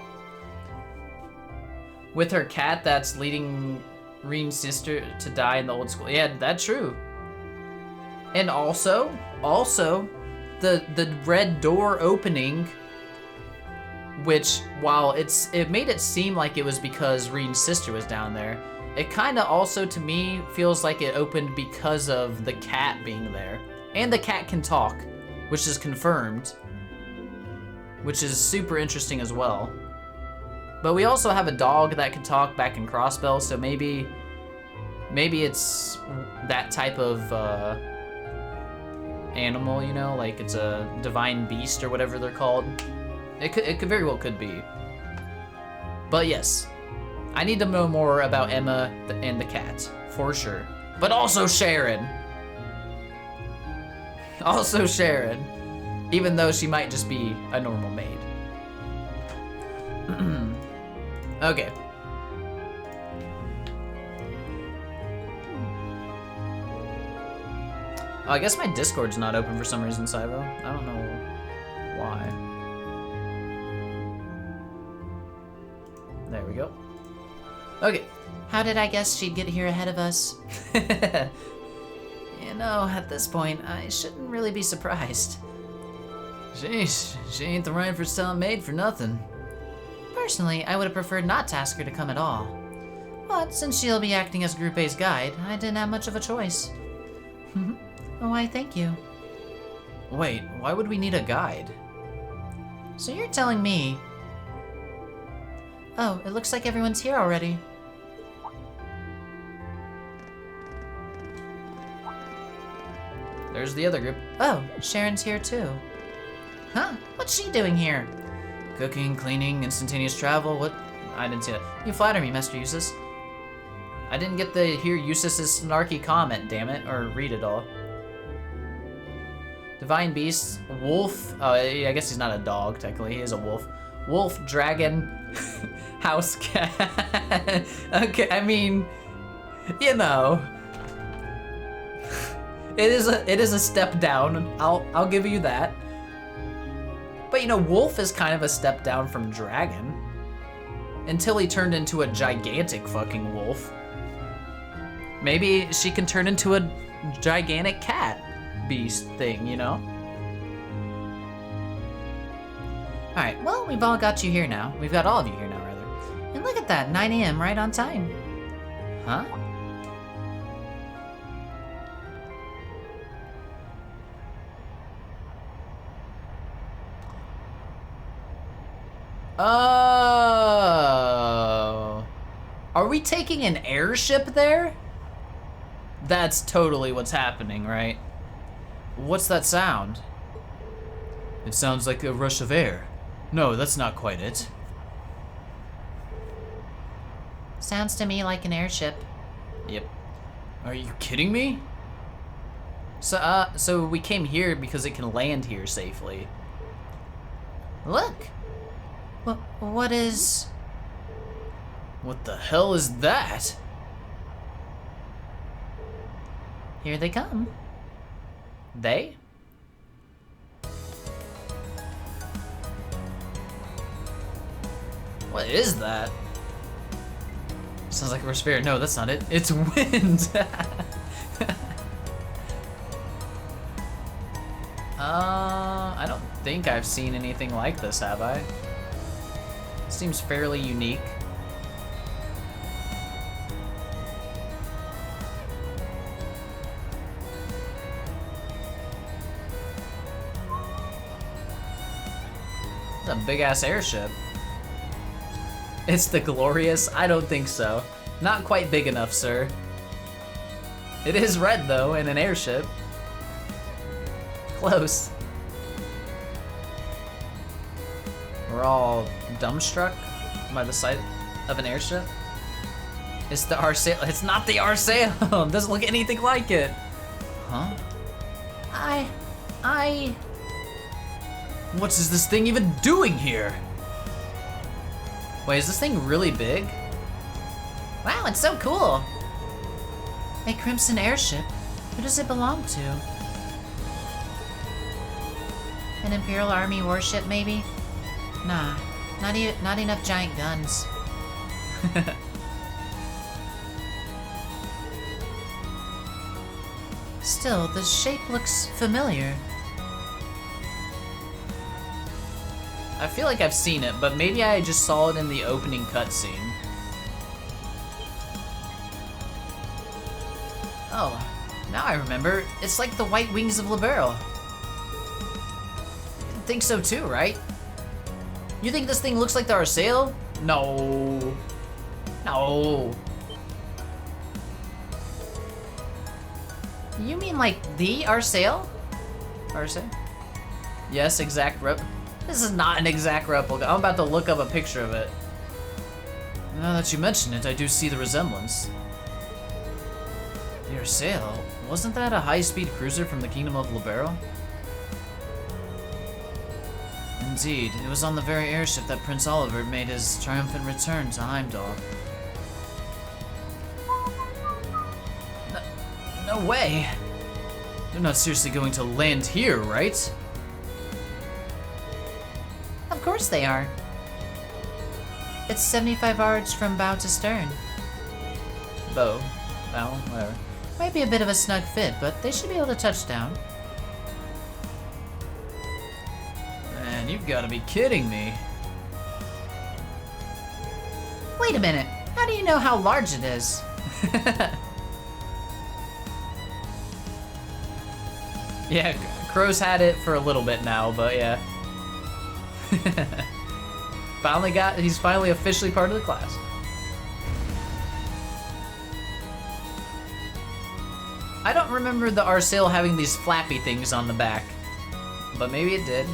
With her cat that's leading Reen's sister to die in the old school. Yeah, that's true. And also, the red door opening, which while it made it seem like it was because Reen's sister was down there, it kind of also to me feels like it opened because of the cat being there. And the cat can talk, which is confirmed, which is super interesting as well. But we also have a dog that can talk back in Crossbell, so maybe it's that type of animal, you know, like it's a divine beast or whatever they're called. It could very well could be. But yes, I need to know more about Emma and the cat, for sure. But also Sharon. Also Sharon, even though she might just be a normal maid. Okay. Oh, I guess my Discord's not open for some reason, Saivo. I don't know why. There we go. Okay. How did I guess she'd get here ahead of us? You know, at this point, I shouldn't really be surprised. She ain't the Reinford style maid for nothing. Personally, I would have preferred not to ask her to come at all. But since she'll be acting as Group A's guide, I didn't have much of a choice. Why, thank you. Wait, why would we need a guide? So you're telling me... Oh, it looks like everyone's here already. There's the other group. Oh, Sharon's here too. Huh? What's she doing here? Cooking, cleaning, instantaneous travel, what? I didn't see that. You flatter me, Master Eustace. I didn't get to hear Eustace's snarky comment, damn it, or read it all. Divine Beast, Wolf, oh, I guess he's not a dog, technically, he is a wolf. Wolf, Dragon, House Cat. Okay, I mean, you know. It is a step down, I'll give you that. But you know, Wolf is kind of a step down from Dragon. Until he turned into a gigantic fucking wolf. Maybe she can turn into a gigantic cat beast thing, you know? Alright, well, we've all got you here now. We've got all of you here now, rather. And look at that, 9 AM, right on time. Huh? Oh. Are we taking an airship there? That's totally what's happening, right? What's that sound? It sounds like a rush of air. No, that's not quite it. Sounds to me like an airship. Yep. Are you kidding me? So we came here because it can land here safely. Look. What is... What the hell is that? Here they come. They? What is that? Sounds like a respirator. No, that's not it. It's wind. I don't think I've seen anything like this, have I? Seems fairly unique. It's a big-ass airship. It's the Glorious? I don't think so. Not quite big enough, sir. It is red, though, in an airship. Close. We're all dumbstruck by the sight of an airship. It's the Arsail. It's not the Arsail. It doesn't look anything like it. Huh? What is this thing even doing here? Wait, is this thing really big? Wow, it's so cool. A Crimson airship? Who does it belong to? An Imperial Army warship, maybe? Nah, not enough giant guns. Still, the shape looks familiar. I feel like I've seen it, but maybe I just saw it in the opening cutscene. Oh, now I remember. It's like the white wings of Libero. You think so too, right? You think this thing looks like the Arsail? No. No. You mean like the Arsail? Arsail? Yes, exact This is not an exact replica. I'm about to look up a picture of it. Now that you mention it, I do see the resemblance. The Arsail? Wasn't that a high-speed cruiser from the Kingdom of Libero? Indeed, it was on the very airship that Prince Oliver made his triumphant return to Heimdall. No way! They're not seriously going to land here, right? Of course they are. It's 75 yards from bow to stern. Bow, whatever. Might be a bit of a snug fit, but they should be able to touch down. Man, you've got to be kidding me. Wait a minute. How do you know how large it is? Yeah, Crow's had it for a little bit now, but yeah. He's finally officially part of the class. I don't remember the Arsail having these flappy things on the back, but maybe it did.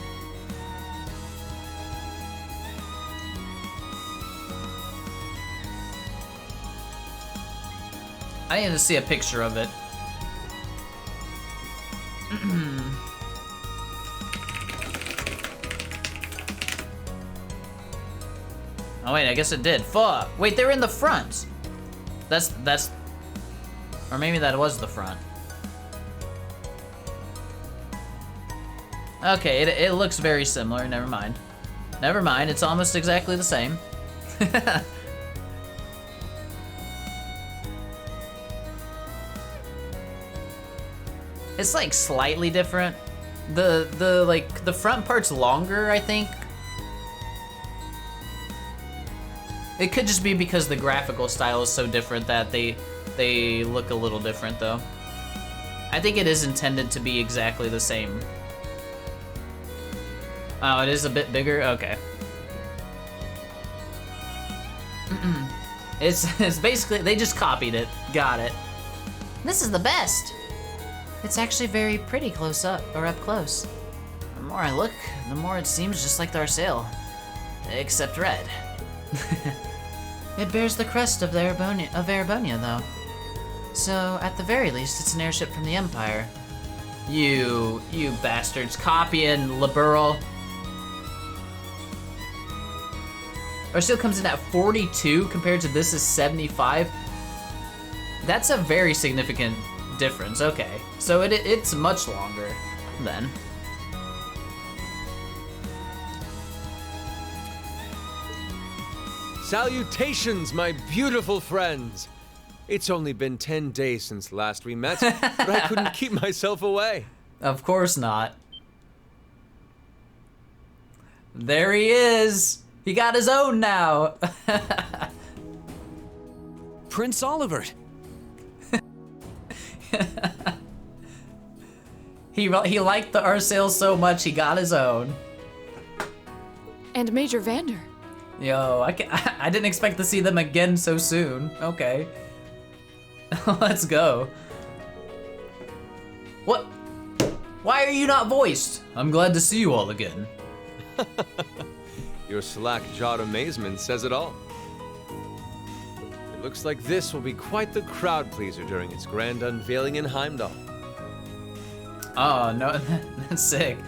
I need to see a picture of it. Oh wait, I guess it did. Fuck. Wait, they're in the front. That's, or maybe that was the front. Okay, it looks very similar. Never mind. Never mind. It's almost exactly the same. It's like slightly different. The front part's longer, I think. It could just be because the graphical style is so different that they look a little different though. I think it is intended to be exactly the same. Oh, it is a bit bigger? Okay. It's basically, they just copied it. Got it. This is the best. It's actually very pretty close up, or up close. The more I look, the more it seems just like the Arsail. Except red. It bears the crest of Erebonia, though. So, at the very least, it's an airship from the Empire. You bastards, copying Liberal. Arsail comes in at 42 compared to this is 75. That's a very significant difference. Okay, so it's much longer then. Salutations, my beautiful friends. It's only been 10 days since last we met, but I couldn't keep myself away. Of course not. There he is. He got his own now. Prince Oliver. He liked the Arsail so much he got his own. And Major Vander. Yo, I didn't expect to see them again so soon. Okay. Let's go. What? Why are you not voiced? I'm glad to see you all again. Your slack-jawed amazement says it all. It looks like this will be quite the crowd pleaser during its grand unveiling in Heimdall. Oh, no, that's sick.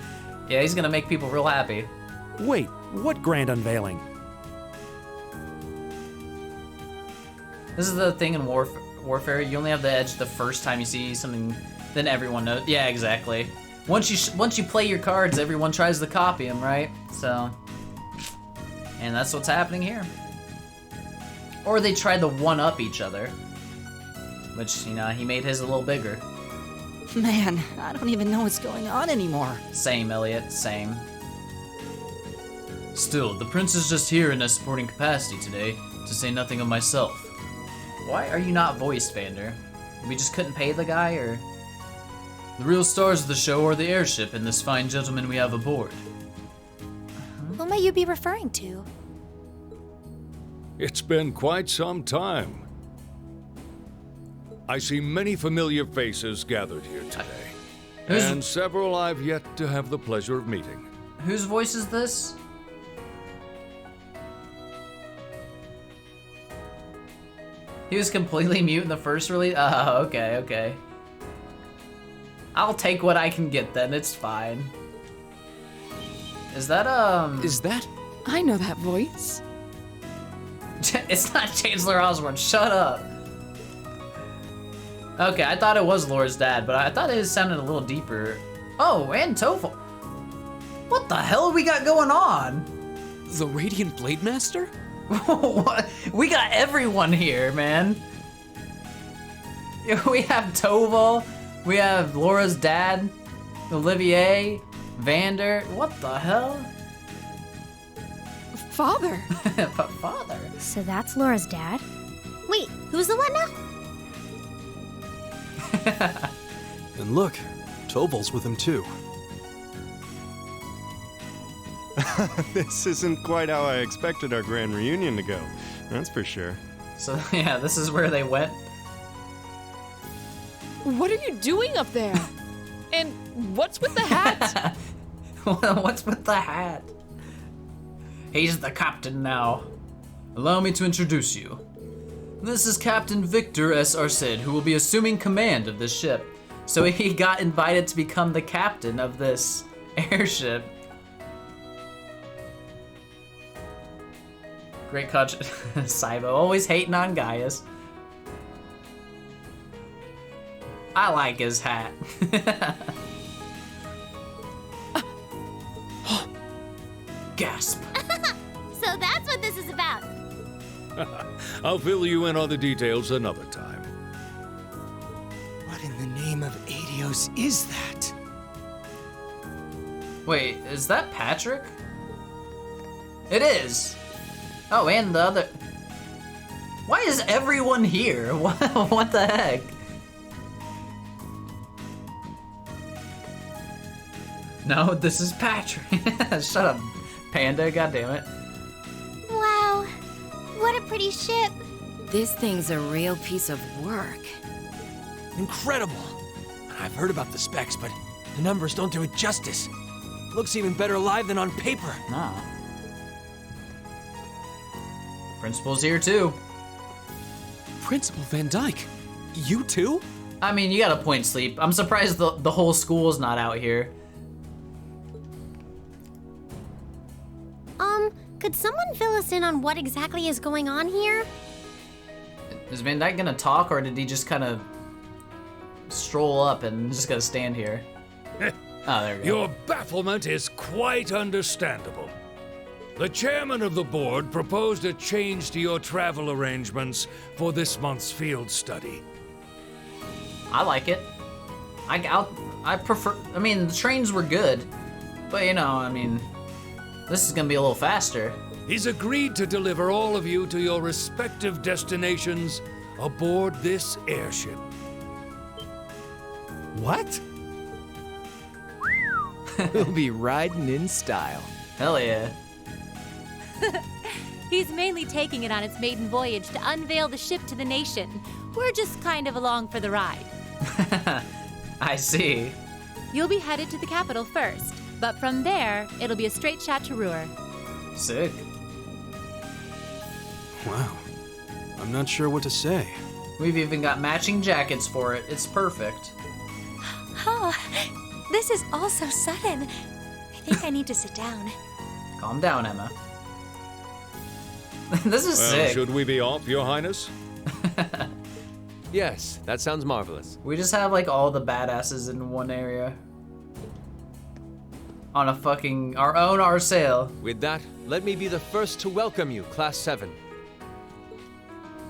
Yeah, he's gonna make people real happy. Wait, what grand unveiling? This is the thing in Warfare. You only have the edge the first time you see something, then everyone knows. Yeah, exactly. Once you play your cards, everyone tries to copy them, right? So, and that's what's happening here. Or they try to one-up each other, which, you know, he made his a little bigger. Man, I don't even know what's going on anymore. Same, Elliot, same. Still, the prince is just here in a supporting capacity today, to say nothing of myself. Why are you not voiced, Vander? We just couldn't pay the guy, or...? The real stars of the show are the airship and this fine gentleman we have aboard. Who may you be referring to? It's been quite some time. I see many familiar faces gathered here today, and several I've yet to have the pleasure of meeting. Whose voice is this? He was completely mute in the first release? Oh, okay, okay. I'll take what I can get then, it's fine. Is that, Is that? I know that voice. It's not Chancellor Osborne, shut up. Okay, I thought it was Laura's dad, but I thought it sounded a little deeper. Oh, and Tofel. What the hell we got going on? The Radiant Blade Master? What? We got everyone here, man. We have Toval, we have Laura's dad, Olivier, Vander. What the hell? Father. But father. So that's Laura's dad? Wait, who's the one now? And look, Tobal's with him too. This isn't quite how I expected our grand reunion to go. That's for sure. So yeah, this is where they went. What are you doing up there? And what's with the hat? What's with the hat? He's the captain now. Allow me to introduce you. This is Captain Victor S. Arced, who will be assuming command of this ship. So he got invited to become the captain of this airship. Great catch, Saibo, always hating on Gaius. I like his hat. Gasp. So that's what this is about. I'll fill you in on the details another time. What in the name of Adios is that? Wait, is that Patrick? It is. Oh, and the other. Why is everyone here? What the heck? No, this is Patrick. Shut up, Panda, goddammit. Wow, what a pretty ship. This thing's a real piece of work. Incredible! I've heard about the specs, but the numbers don't do it justice. Looks even better live than on paper. Ah. Principal's here too. Principal Van Dyke, you too? I mean, you got a point, Sleep. I'm surprised the whole school's not out here. Could someone fill us in on what exactly is going on here? Is Van Dyke gonna talk, or did he just kind of stroll up and just gonna stand here? Oh, there we go. Your bafflement is quite understandable. The chairman of the board proposed a change to your travel arrangements for this month's field study. I like it. I prefer. I mean, the trains were good, but you know, I mean, this is gonna be a little faster. He's agreed to deliver all of you to your respective destinations aboard this airship. What? We'll be riding in style. Hell yeah. He's mainly taking it on its maiden voyage to unveil the ship to the nation. We're just kind of along for the ride. I see. You'll be headed to the capital first, but from there, it'll be a straight shot to Ruhr. Sick. Wow. I'm not sure what to say. We've even got matching jackets for it. It's perfect. Oh, this is all so sudden. think I need to sit down. Calm down, Emma. This is Well, sick. should we be off, Your Highness? Yes, that sounds marvelous. We just have like all the badasses in one area. On a fucking, our own Arsail. With that, let me be the first to welcome you, Class 7.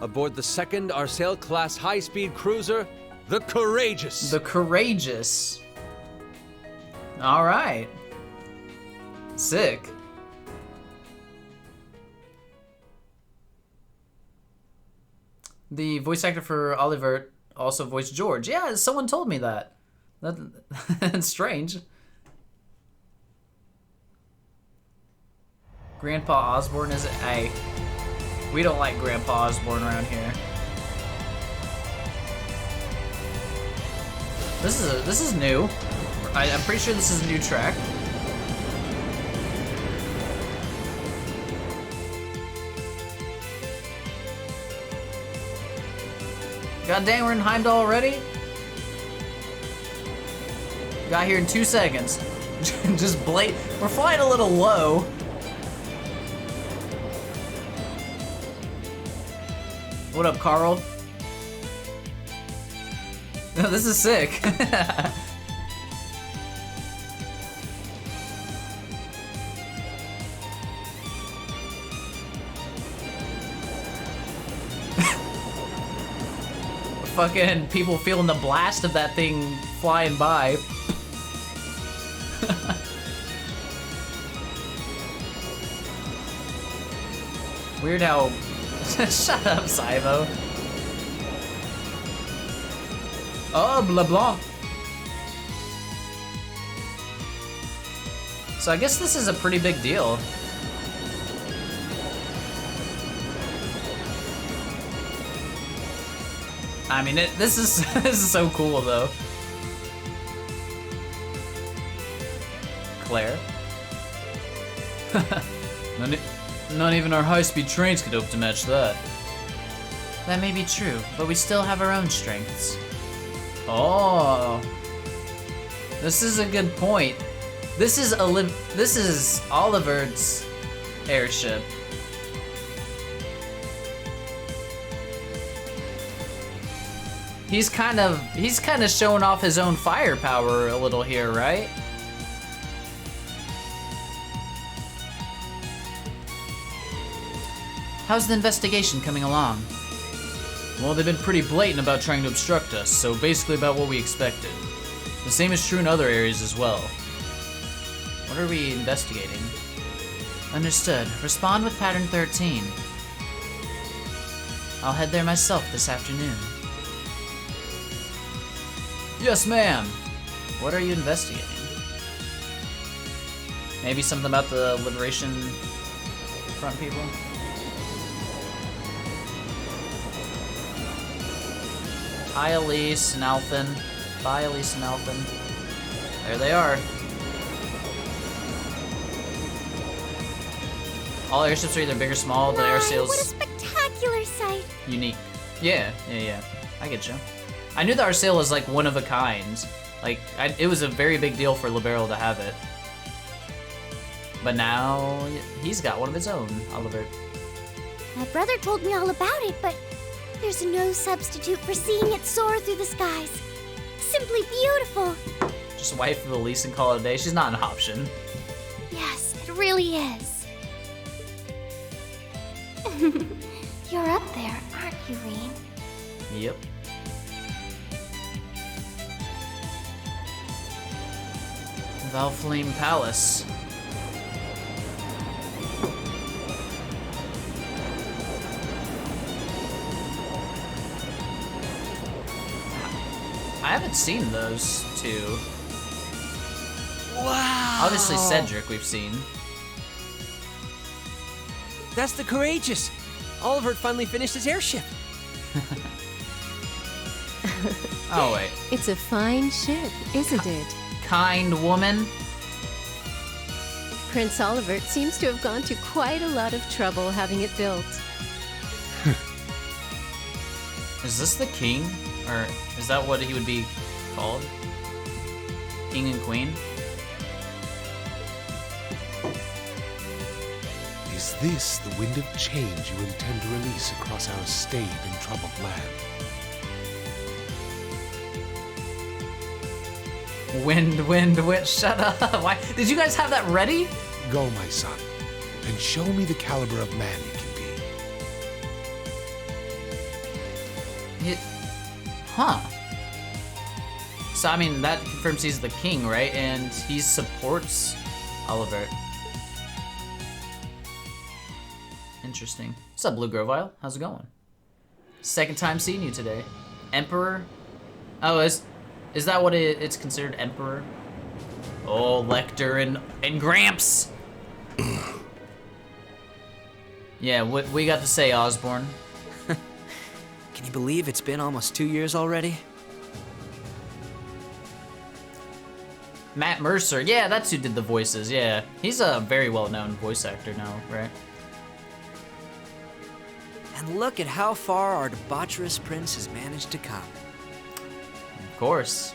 Aboard the second Arsail class high-speed cruiser, the Courageous. The Courageous. All right. Sick. The voice actor for Oliver also voiced George. Yeah, someone told me that. That's strange. Grandpa Osborne is a. We don't like Grandpa Osborne around here. This is new. I'm pretty sure this is a new track. God dang, we're in Heimdall already? Got here in 2 seconds. Just we're flying a little low. What up, Carl? No, this is sick. Fucking people feeling the blast of that thing flying by. Weird how... Shut up, Saivo. Oh, LeBlanc. So I guess this is a pretty big deal. I mean, this is this is so cool though. Claire. Not even our high-speed trains could hope to match that. That may be true, but we still have our own strengths. Oh, this is a good point. This is Oliver's airship. He's kind of showing off his own firepower a little here, right? How's the investigation coming along? Well, they've been pretty blatant about trying to obstruct us, so basically about what we expected. The same is true in other areas as well. What are we investigating? Understood. Respond with pattern 13. I'll head there myself this afternoon. Yes, ma'am. What are you investigating? Maybe something about the Liberation Front people? Hi, Elise and Alphen. Bye, Elise and Alphen. There they are. All airships are either big or small. The air sails. What a spectacular sight! Unique. Yeah. I get you. I knew the Arsail was like one of a kind. Like, it was a very big deal for Liberal to have it. But now, he's got one of his own, Oliver. My brother told me all about it, but there's no substitute for seeing it soar through the skies. Simply beautiful. Just wife of Elise and call it a day. She's not an option. Yes, it really is. You're up there, aren't you, Rean? Yep. Valflame Palace. I haven't seen those two. Wow! Obviously Cedric we've seen. That's the Courageous. Oliver finally finished his airship. Oh, wait. It's a fine ship, isn't it? Kind woman. Prince Olivert seems to have gone to quite a lot of trouble having it built. Is this the king? Or is that what he would be called? King and queen? this the wind of change you intend to release across our staid and troubled land? Wind, shut up. Why? Did you guys have that ready? Go, my son, and show me the caliber of man you can be. Huh. So, I mean, that confirms he's the king, right? And he supports Oliver. Interesting. What's up, Blue Grovile? How's it going? Second time seeing you today. Emperor? Oh, is that what it's considered, Emperor? Oh, Lecter and Gramps! Yeah, what we got to say, Osborne? Can you believe it's been almost 2 years already? Matt Mercer, yeah, that's who did the voices, yeah. He's a very well-known voice actor now, right? And look at how far our debaucherous prince has managed to come. Of course.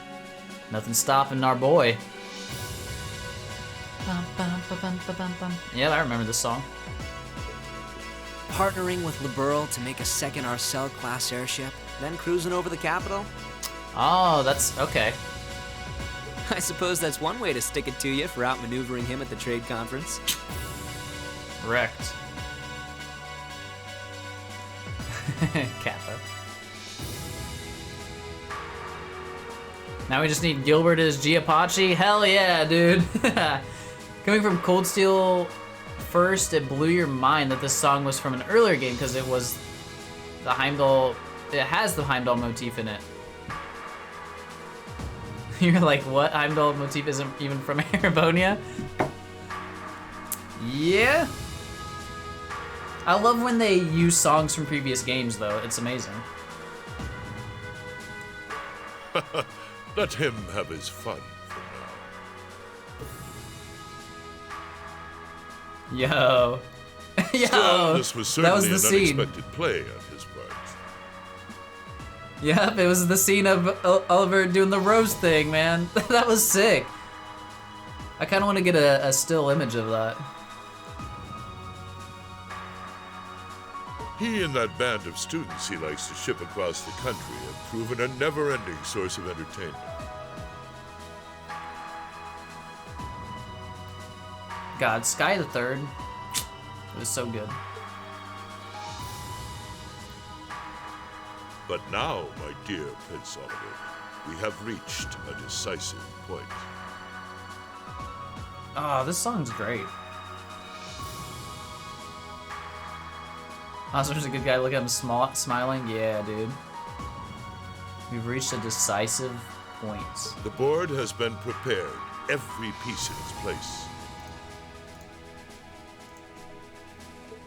Nothing stopping our boy. Yeah, I remember this song. Partnering with LeBurl to make a second Arcel-class airship, then cruising over the capital? Oh, that's okay. I suppose that's one way to stick it to you for outmaneuvering him at the trade conference. Wrecked. Kappa. Now we just need Gilbert as Giapachi? Hell yeah, dude. Coming from Cold Steel first, it blew your mind that this song was from an earlier game because it was the Heimdall, it has the Heimdall motif in it. You're like, what? Heimdall motif isn't even from Erebonia? Yeah. I love when they use songs from previous games, though. It's amazing. Let him have his fun for now. Yo. Yo. Still, this was certainly that was the an scene. unexpected play on his part. Yep, it was the scene of Oliver doing the rose thing, man. That was sick. I kind of want to get a still image of that. He and that band of students he likes to ship across the country have proven a never-ending source of entertainment. God, Sky the Third. It was so good. But now, my dear Prince Oliver, we have reached a decisive point. Oh, this song's great. Osborne's a good guy. Look at him smiling. Yeah, dude. We've reached a decisive point. The board has been prepared, every piece in its place.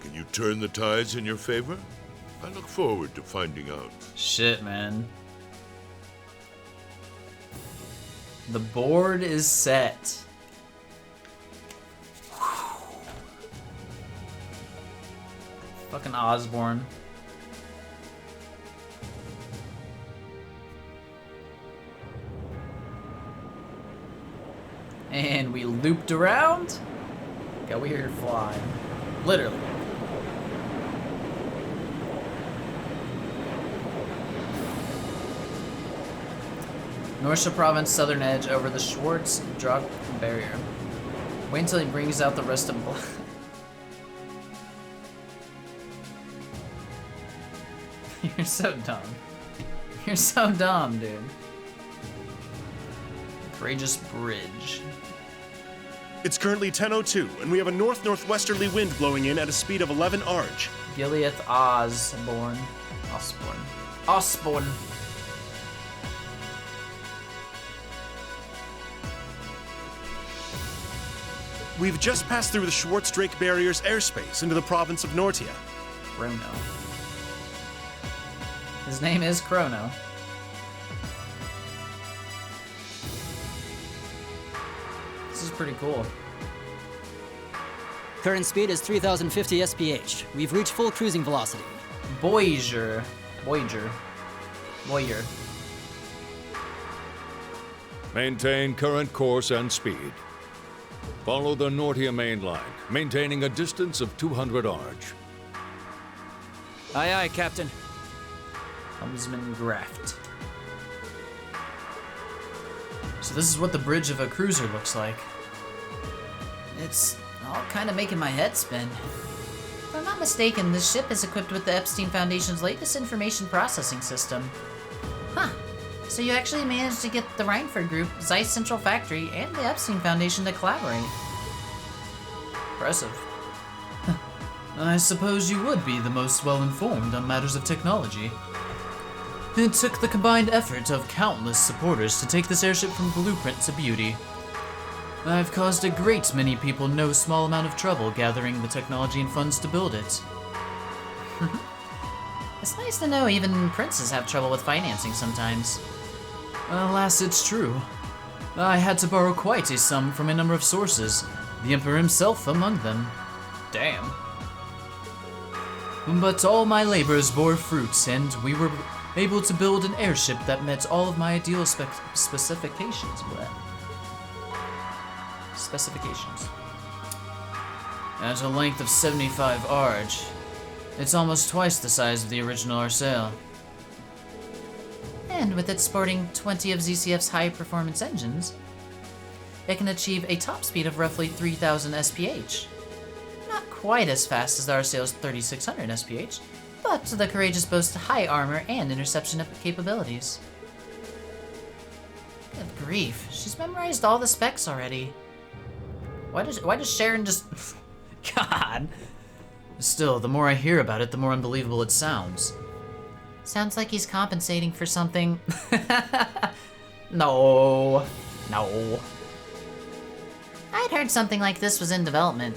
Can you turn the tides in your favor? I look forward to finding out. Shit, man. The board is set. Fucking Osborne. And we looped around. Got weird flying. Literally. Norsha Province, southern edge, over the Schwartz Drop barrier. Wait until he brings out the rest of You're so dumb. You're so dumb, dude. Courageous Bridge. It's currently 10:02, and we have a north-northwesterly wind blowing in at a speed of 11 Arj. Gileath Osborne. Osborne. We've just passed through the Schwartz-Drake barrier's airspace into the province of Nortia. Chrono. His name is Chrono. This is pretty cool. Current speed is 3,050 SPH. We've reached full cruising velocity. Voyager. Maintain current course and speed. Follow the Nortia main line, maintaining a distance of 200 arch. Aye, aye, Captain. Helmsman Graft. So this is what the bridge of a cruiser looks like. It's all kind of making my head spin. If I'm not mistaken, this ship is equipped with the Epstein Foundation's latest information processing system. Huh. So you actually managed to get the Reinford Group, Zeiss Central Factory, and the Epstein Foundation to collaborate. Impressive. I suppose you would be the most well-informed on matters of technology. It took the combined effort of countless supporters to take this airship from blueprint to beauty. I've caused a great many people no small amount of trouble gathering the technology and funds to build it. It's nice to know even princes have trouble with financing sometimes. Alas, it's true. I had to borrow quite a sum from a number of sources, the Emperor himself among them. Damn. But all my labors bore fruits, and we were able to build an airship that met all of my ideal specifications. At a length of 75 arch, it's almost twice the size of the original Arsail. And with it sporting 20 of ZCF's high-performance engines, it can achieve a top speed of roughly 3,000 SPH. Not quite as fast as the Arsail's 3,600 SPH, but the Courageous boasts high armor and interception capabilities. Good grief, she's memorized all the specs already. Why does Sharon just... God. Still, the more I hear about it, the more unbelievable it sounds. Sounds like he's compensating for something. No. I'd heard something like this was in development.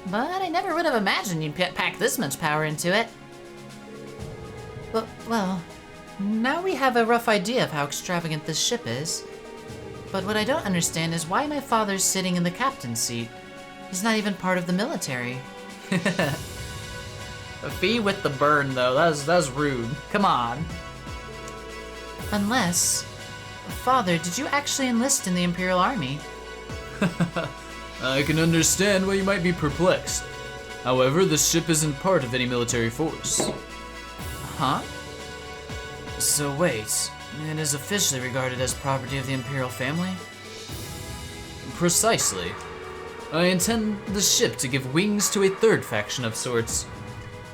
But I never would have imagined you'd pack this much power into it. But, well, now we have a rough idea of how extravagant this ship is. But what I don't understand is why my father's sitting in the captain's seat. He's not even part of the military. A fee with the burn, though. That's rude. Come on. Unless... Father, did you actually enlist in the Imperial Army? I can understand why you might be perplexed. However, the ship isn't part of any military force. Huh? So wait, it is officially regarded as property of the Imperial family? Precisely. I intend the ship to give wings to a third faction of sorts,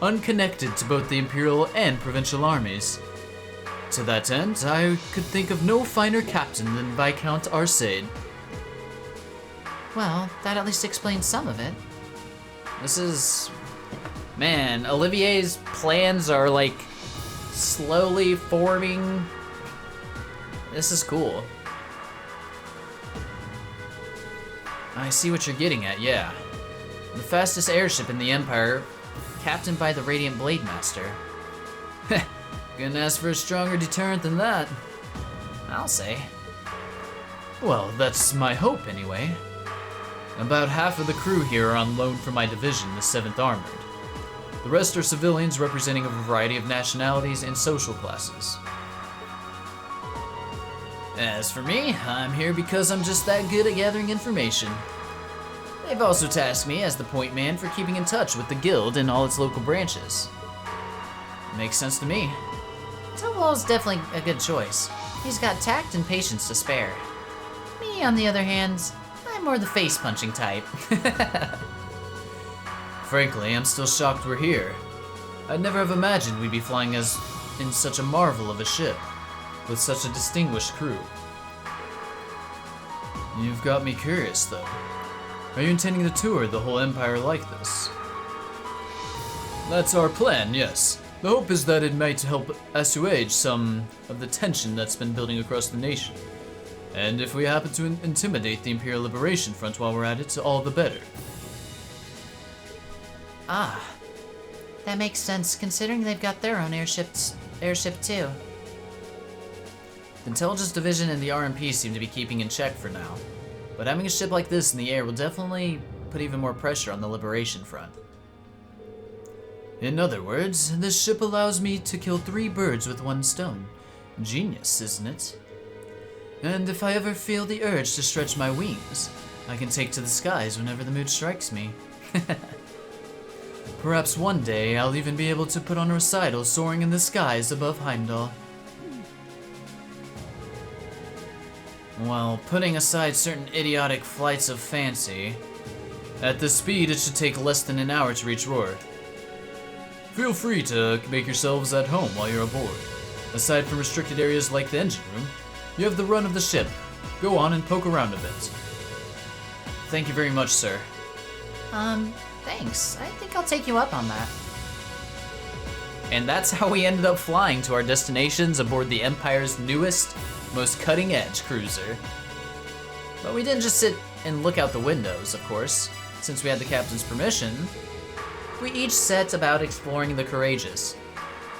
unconnected to both the Imperial and Provincial armies. To that end, I could think of no finer captain than Viscount Arsaid. Well, that at least explains some of it. This is... Man, Olivier's plans are like slowly forming. This is cool. I see what you're getting at, yeah. The fastest airship in the Empire, captained by the Radiant Blade Master. Couldn't ask for a stronger deterrent than that, I'll say. Well, that's my hope anyway. About half of the crew here are on loan from my division, the 7th Armored. The rest are civilians representing a variety of nationalities and social classes. As for me, I'm here because I'm just that good at gathering information. They've also tasked me as the point man for keeping in touch with the guild and all its local branches. Makes sense to me. Towal's definitely a good choice. He's got tact and patience to spare. Me, on the other hand, I'm more the face-punching type. Frankly, I'm still shocked we're here. I'd never have imagined we'd be flying as in such a marvel of a ship, with such a distinguished crew. You've got me curious, though. Are you intending to tour the whole Empire like this? That's our plan, yes. The hope is that it might help assuage some of the tension that's been building across the nation. And if we happen to intimidate the Imperial Liberation Front while we're at it, all the better. Ah, that makes sense considering they've got their own airship too. The Intelligence Division and the RMP seem to be keeping in check for now, but having a ship like this in the air will definitely put even more pressure on the Liberation Front. In other words, this ship allows me to kill 3 birds with 1 stone. Genius, isn't it? And if I ever feel the urge to stretch my wings, I can take to the skies whenever the mood strikes me. Perhaps one day I'll even be able to put on a recital soaring in the skies above Heimdall. While putting aside certain idiotic flights of fancy, at this speed it should take less than an hour to reach Roar. Feel free to make yourselves at home while you're aboard. Aside from restricted areas like the engine room, you have the run of the ship. Go on and poke around a bit. Thank you very much, sir. Thanks. I think I'll take you up on that. And that's how we ended up flying to our destinations aboard the Empire's newest, most cutting-edge cruiser. But we didn't just sit and look out the windows, of course. Since we had the captain's permission, we each set about exploring the Courageous,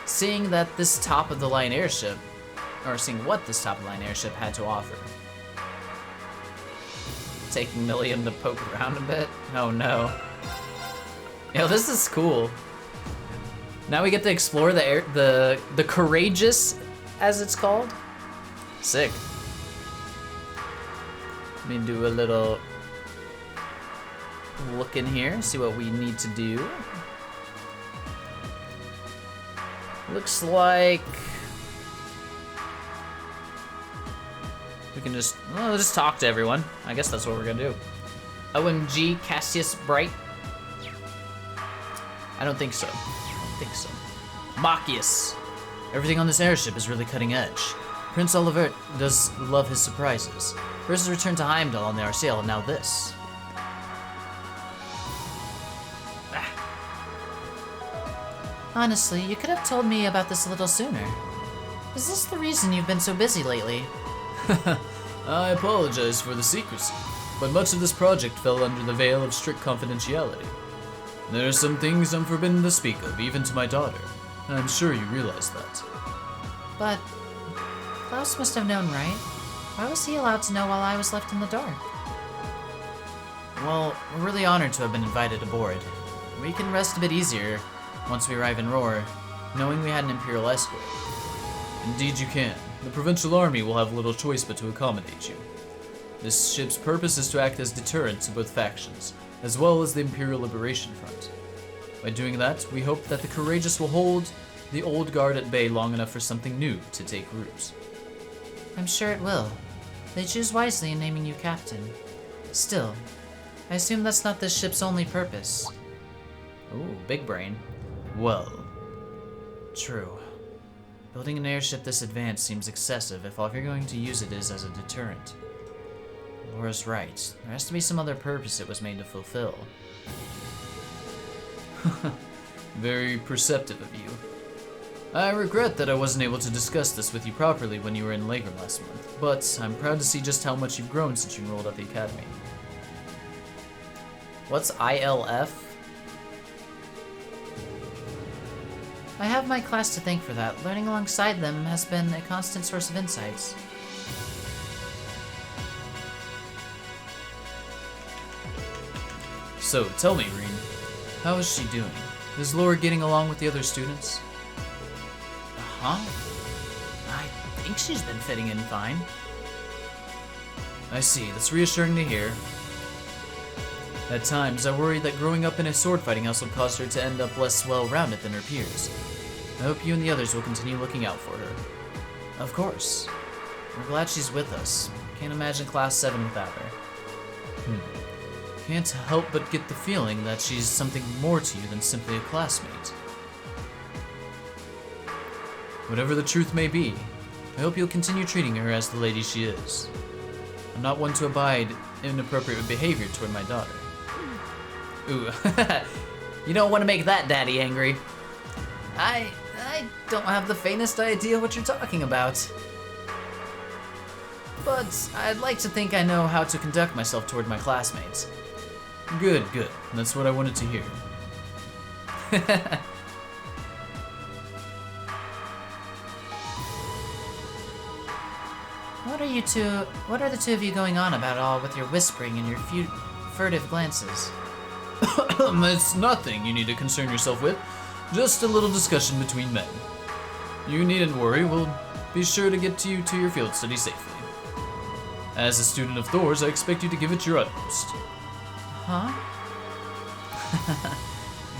seeing what this top-of-the-line airship had to offer. Taking Milliam to poke around a bit? Oh no. Yo, this is cool. Now we get to explore the Courageous, as it's called. Sick. Let me do a little look in here, see what we need to do. Looks like we can just talk to everyone. I guess that's what we're gonna do. OMG Cassius Bright. I don't think so. Machias. Everything on this airship is really cutting edge. Prince Olivert does love his surprises. First his return to Heimdall on the Arsail, and now this. Honestly, you could have told me about this a little sooner. Is this the reason you've been so busy lately? I apologize for the secrecy, but much of this project fell under the veil of strict confidentiality. There are some things I'm forbidden to speak of, even to my daughter. I'm sure you realize that. But Klaus must have known, right? Why was he allowed to know while I was left in the dark? Well, we're really honored to have been invited aboard. We can rest a bit easier once we arrive in Roar, knowing we had an Imperial escort. Indeed you can. The Provincial Army will have little choice but to accommodate you. This ship's purpose is to act as deterrent to both factions, as well as the Imperial Liberation Front. By doing that, we hope that the Courageous will hold the old guard at bay long enough for something new to take root. I'm sure it will. They choose wisely in naming you captain. Still, I assume that's not this ship's only purpose. Ooh, big brain. Well, true. Building an airship this advanced seems excessive if all you're going to use it is as a deterrent. Laura's right. There has to be some other purpose it was made to fulfill. Very perceptive of you. I regret that I wasn't able to discuss this with you properly when you were in Lagram last month, but I'm proud to see just how much you've grown since you enrolled at the academy. What's ILF? I have my class to thank for that. Learning alongside them has been a constant source of insights. So, tell me, Reen, how is she doing? Is Laura getting along with the other students? I think she's been fitting in fine. I see, that's reassuring to hear. At times, I worry that growing up in a sword-fighting house will cause her to end up less well-rounded than her peers. I hope you and the others will continue looking out for her. Of course. We're glad she's with us. Can't imagine Class 7 without her. Can't help but get the feeling that she's something more to you than simply a classmate. Whatever the truth may be, I hope you'll continue treating her as the lady she is. I'm not one to abide inappropriate behavior toward my daughter. Ooh, you don't want to make that daddy angry. I don't have the faintest idea what you're talking about. But I'd like to think I know how to conduct myself toward my classmates. Good. That's what I wanted to hear. What are the two of you going on about all with your whispering and your furtive glances? It's nothing you need to concern yourself with. Just a little discussion between men. You needn't worry, we'll be sure to get you to your field study safely. As a student of Thor's, I expect you to give it your utmost. Huh?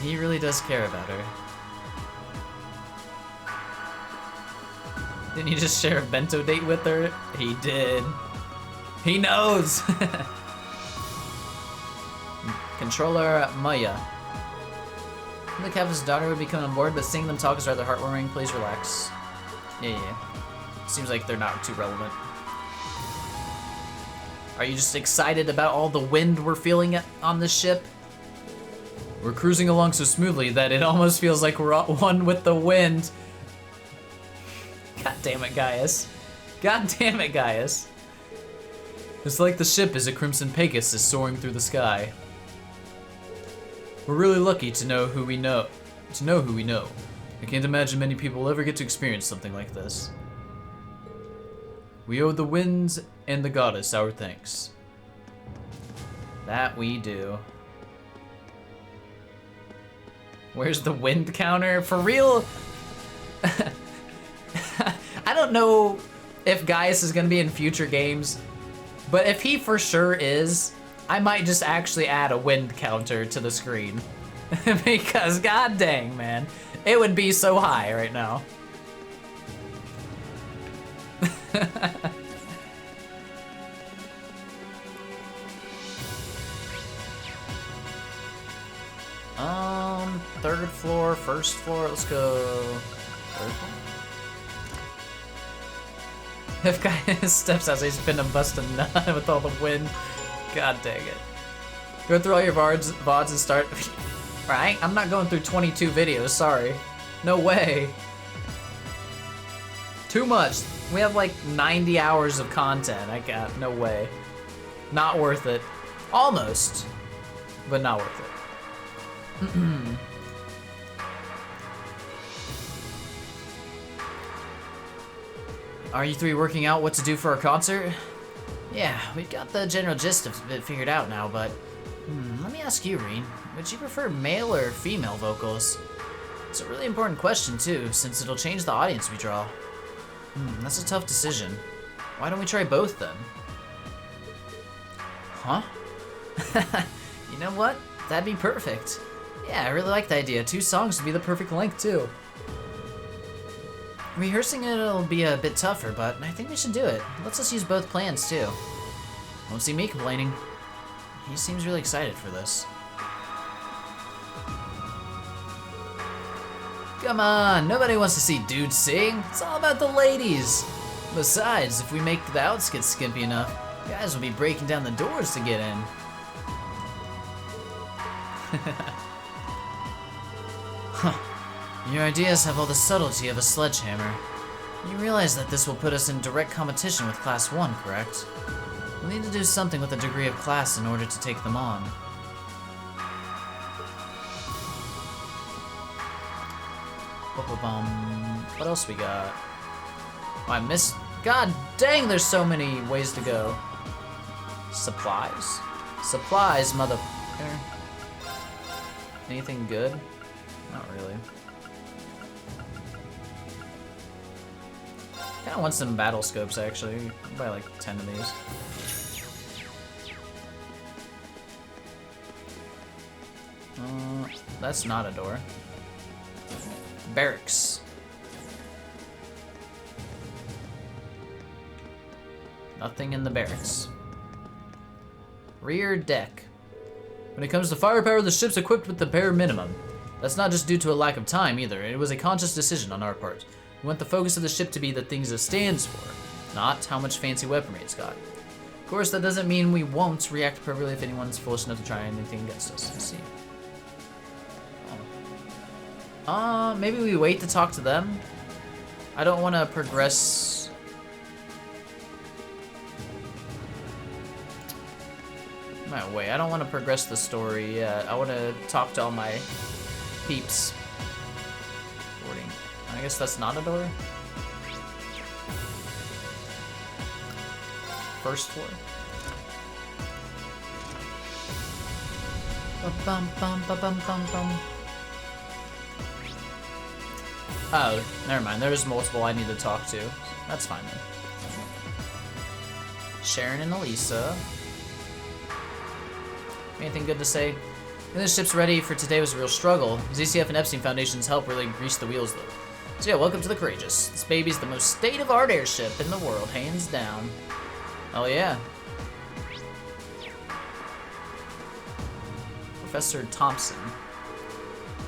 He really does care about her. Didn't he just share a bento date with her? He did. He knows! Controller Maya. The captain's daughter would become on board, but seeing them talk is rather heartwarming. Please relax. Yeah. Seems like they're not too relevant. Are you just excited about all the wind we're feeling on this ship? We're cruising along so smoothly that it almost feels like we're one with the wind. God damn it, Gaius. God damn it, Gaius. It's like the ship is a crimson Pegasus soaring through the sky. We're really lucky to know who we know. I can't imagine many people will ever get to experience something like this. We owe the winds and the goddess our thanks. That we do. Where's the wind counter? For real? I don't know if Gaius is gonna be in future games, but if he for sure is, I might just actually add a wind counter to the screen. Because god dang, man, it would be so high right now. Third floor, first floor, let's go. Third floor? If Gaius steps out, he's finna bust a nut with all the wind. God dang it. Go through all your VODs and start. Right? I'm not going through 22 videos, sorry. No way. Too much. We have like 90 hours of content. I got no way. Not worth it. Almost. But not worth it. Are you three working out what to do for our concert? Yeah, we've got the general gist of it figured out now, but let me ask you, Reen. Would you prefer male or female vocals? It's a really important question, too, since it'll change the audience we draw. That's a tough decision. Why don't we try both, then? Huh? You know what? That'd be perfect. Yeah, I really like the idea. 2 songs would be the perfect length, too. Rehearsing it'll be a bit tougher, but I think we should do it. Let's just use both plans, too. Won't see me complaining. He seems really excited for this. Come on, nobody wants to see dudes sing. It's all about the ladies. Besides, if we make the outskirts skimpy enough, guys will be breaking down the doors to get in. Huh. Your ideas have all the subtlety of a sledgehammer. You realize that this will put us in direct competition with Class 1, correct? We'll need to do something with a degree of class in order to take them on. What else we got? Oh, I missed. God dang, there's so many ways to go. Supplies? Supplies, motherfucker. Anything good? Not really. Kinda want some battle scopes, actually. I'll buy like 10 of these. That's not a door. Barracks. Nothing in the barracks. Rear deck. When it comes to firepower, the ship's equipped with the bare minimum. That's not just due to a lack of time either. It was a conscious decision on our part. We want the focus of the ship to be the things it stands for, not how much fancy weaponry it's got. Of course, that doesn't mean we won't react appropriately if anyone's foolish enough to try anything against us. Let's see. Maybe we wait to talk to them? I don't want to progress... No, wait, I don't want to progress the story yet. I want to talk to all my peeps. Boarding. I guess that's not a door? First floor. Ba-bum, bum, ba-bum, bum, bum. Oh, never mind. There's multiple I need to talk to. That's fine then. Sharon and Elisa. Anything good to say? Getting the ships ready for today was a real struggle. ZCF and Epstein Foundation's help really greased the wheels, though. So yeah, welcome to the Courageous. This baby's the most state-of-art airship in the world, hands down. Oh yeah. Professor Thompson.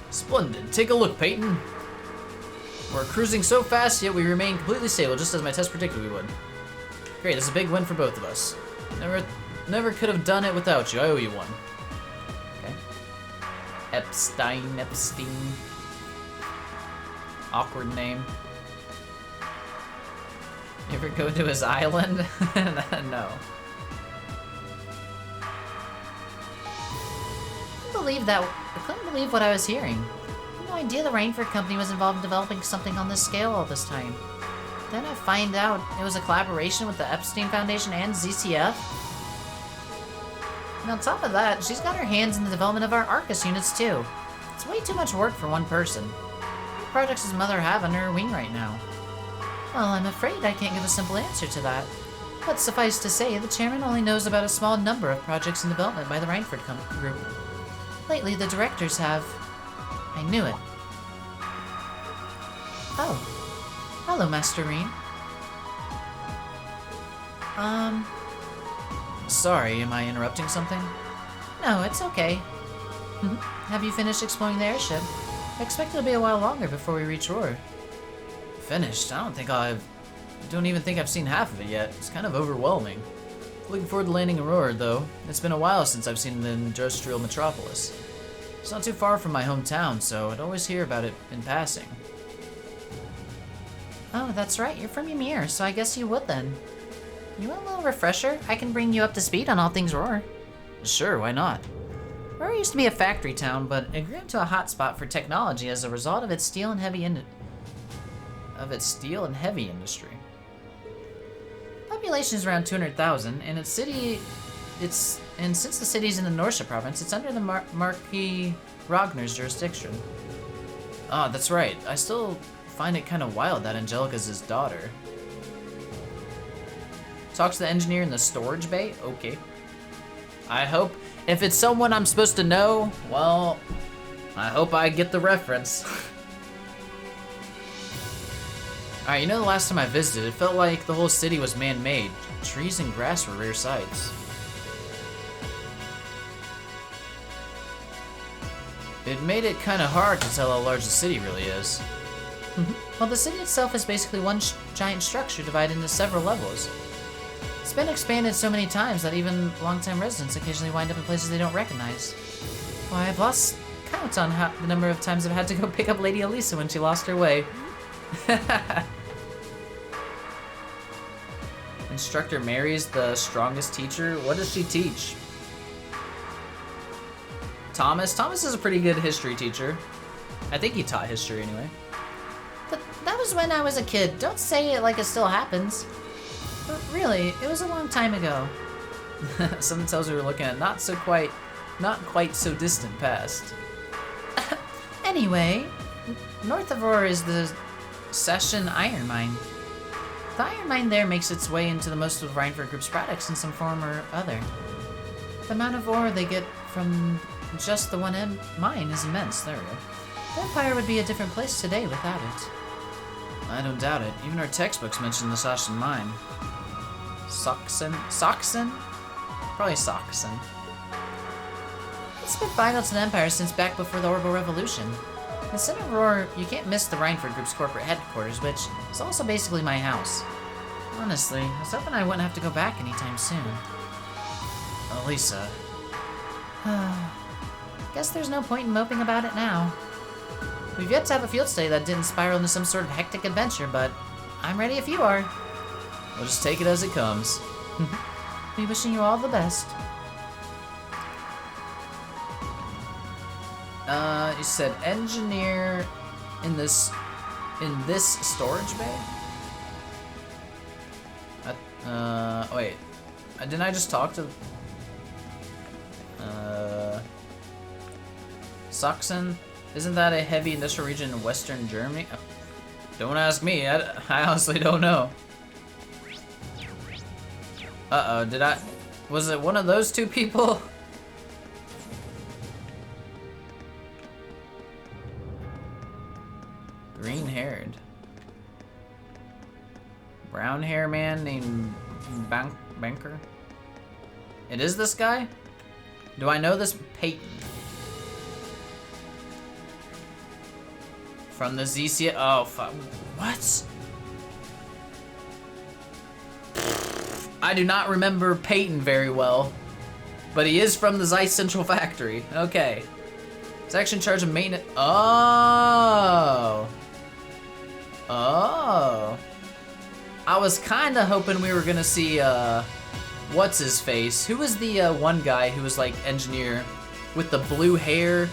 Splendid. Take a look, Peyton. We're cruising so fast, yet we remain completely stable, just as my test predicted we would. Great, this is a big win for both of us. Never could have done it without you. I owe you one. Okay. Epstein. Awkward name. You ever go to his island? No. I couldn't believe what I was hearing. I had no idea the Rainford Company was involved in developing something on this scale all this time. Then I find out it was a collaboration with the Epstein Foundation and ZCF. And on top of that, she's got her hands in the development of our Arcus units too. It's way too much work for one person. What projects does Mother have under her wing right now? Well, I'm afraid I can't give a simple answer to that. But suffice to say, the chairman only knows about a small number of projects in development by the Rainford Group. Lately, the directors have... I knew it. Oh. Hello, Master Rean. Sorry, am I interrupting something? No, it's okay. Have you finished exploring the airship? I expect it'll be a while longer before we reach Roar. Finished? I don't even think I've seen half of it yet. It's kind of overwhelming. Looking forward to landing in Roar, though. It's been a while since I've seen the industrial metropolis. It's not too far from my hometown, so I'd always hear about it in passing. Oh, that's right. You're from Ymir, so I guess you would then. You want a little refresher? I can bring you up to speed on all things Roar. Sure, why not? Roar used to be a factory town, but it grew into a hotspot for technology as a result of its steel and heavy industry. Population is around 200,000, and since the city's in the Norsha province, it's under the Marquis Ragnar's jurisdiction. Ah, that's right. I still find it kind of wild that Angelica's his daughter. Talks to the engineer in the storage bay? Okay. I hope, if it's someone I'm supposed to know, well, I hope I get the reference. Alright, you know the last time I visited, it felt like the whole city was man-made. Trees and grass were rare sights. It made it kind of hard to tell how large the city really is. Well, the city itself is basically one giant structure divided into several levels. It's been expanded so many times that even longtime residents occasionally wind up in places they don't recognize. Why, I've lost count on the number of times I've had to go pick up Lady Elisa when she lost her way. Instructor Mary's the strongest teacher? What does she teach? Thomas is a pretty good history teacher. I think he taught history anyway. But that was when I was a kid. Don't say it like it still happens. But really, it was a long time ago. Something tells me we're looking at not quite so distant past. Anyway, north of Roar is the Session Iron Mine. The iron mine there makes its way into the most of Rainford Group's products in some form or other. The amount of ore they get from just the one mine is immense. There we go. The Empire would be a different place today without it. I don't doubt it. Even our textbooks mention the Sassan mine. Soxen? Probably Soxen. It's been vital to the Empire since back before the Orbital Revolution. In the center of Roar, you can't miss the Rainford Group's corporate headquarters, which is also basically my house. Honestly, I was hoping I wouldn't have to go back anytime soon. Elisa. Guess there's no point in moping about it now. We've yet to have a field study that didn't spiral into some sort of hectic adventure, but I'm ready if you are. We'll just take it as it comes. Be wishing you all the best. You said engineer in this storage bay? Wait. Didn't I just talk to Sachsen? Isn't that a heavy industrial region in Western Germany? Don't ask me, I honestly don't know. Uh-oh, was it one of those two people? Green-haired. Brown hair man named Banker? It is this guy? Do I know this Peyton? From the ZCA? Oh, fuck. What? I do not remember Peyton very well, but he is from the Zeiss Central Factory. Okay. He's actually in charge of maintenance. Oh. Oh. I was kind of hoping we were going to see, what's his face? Who was the one guy who was like engineer with the blue hair?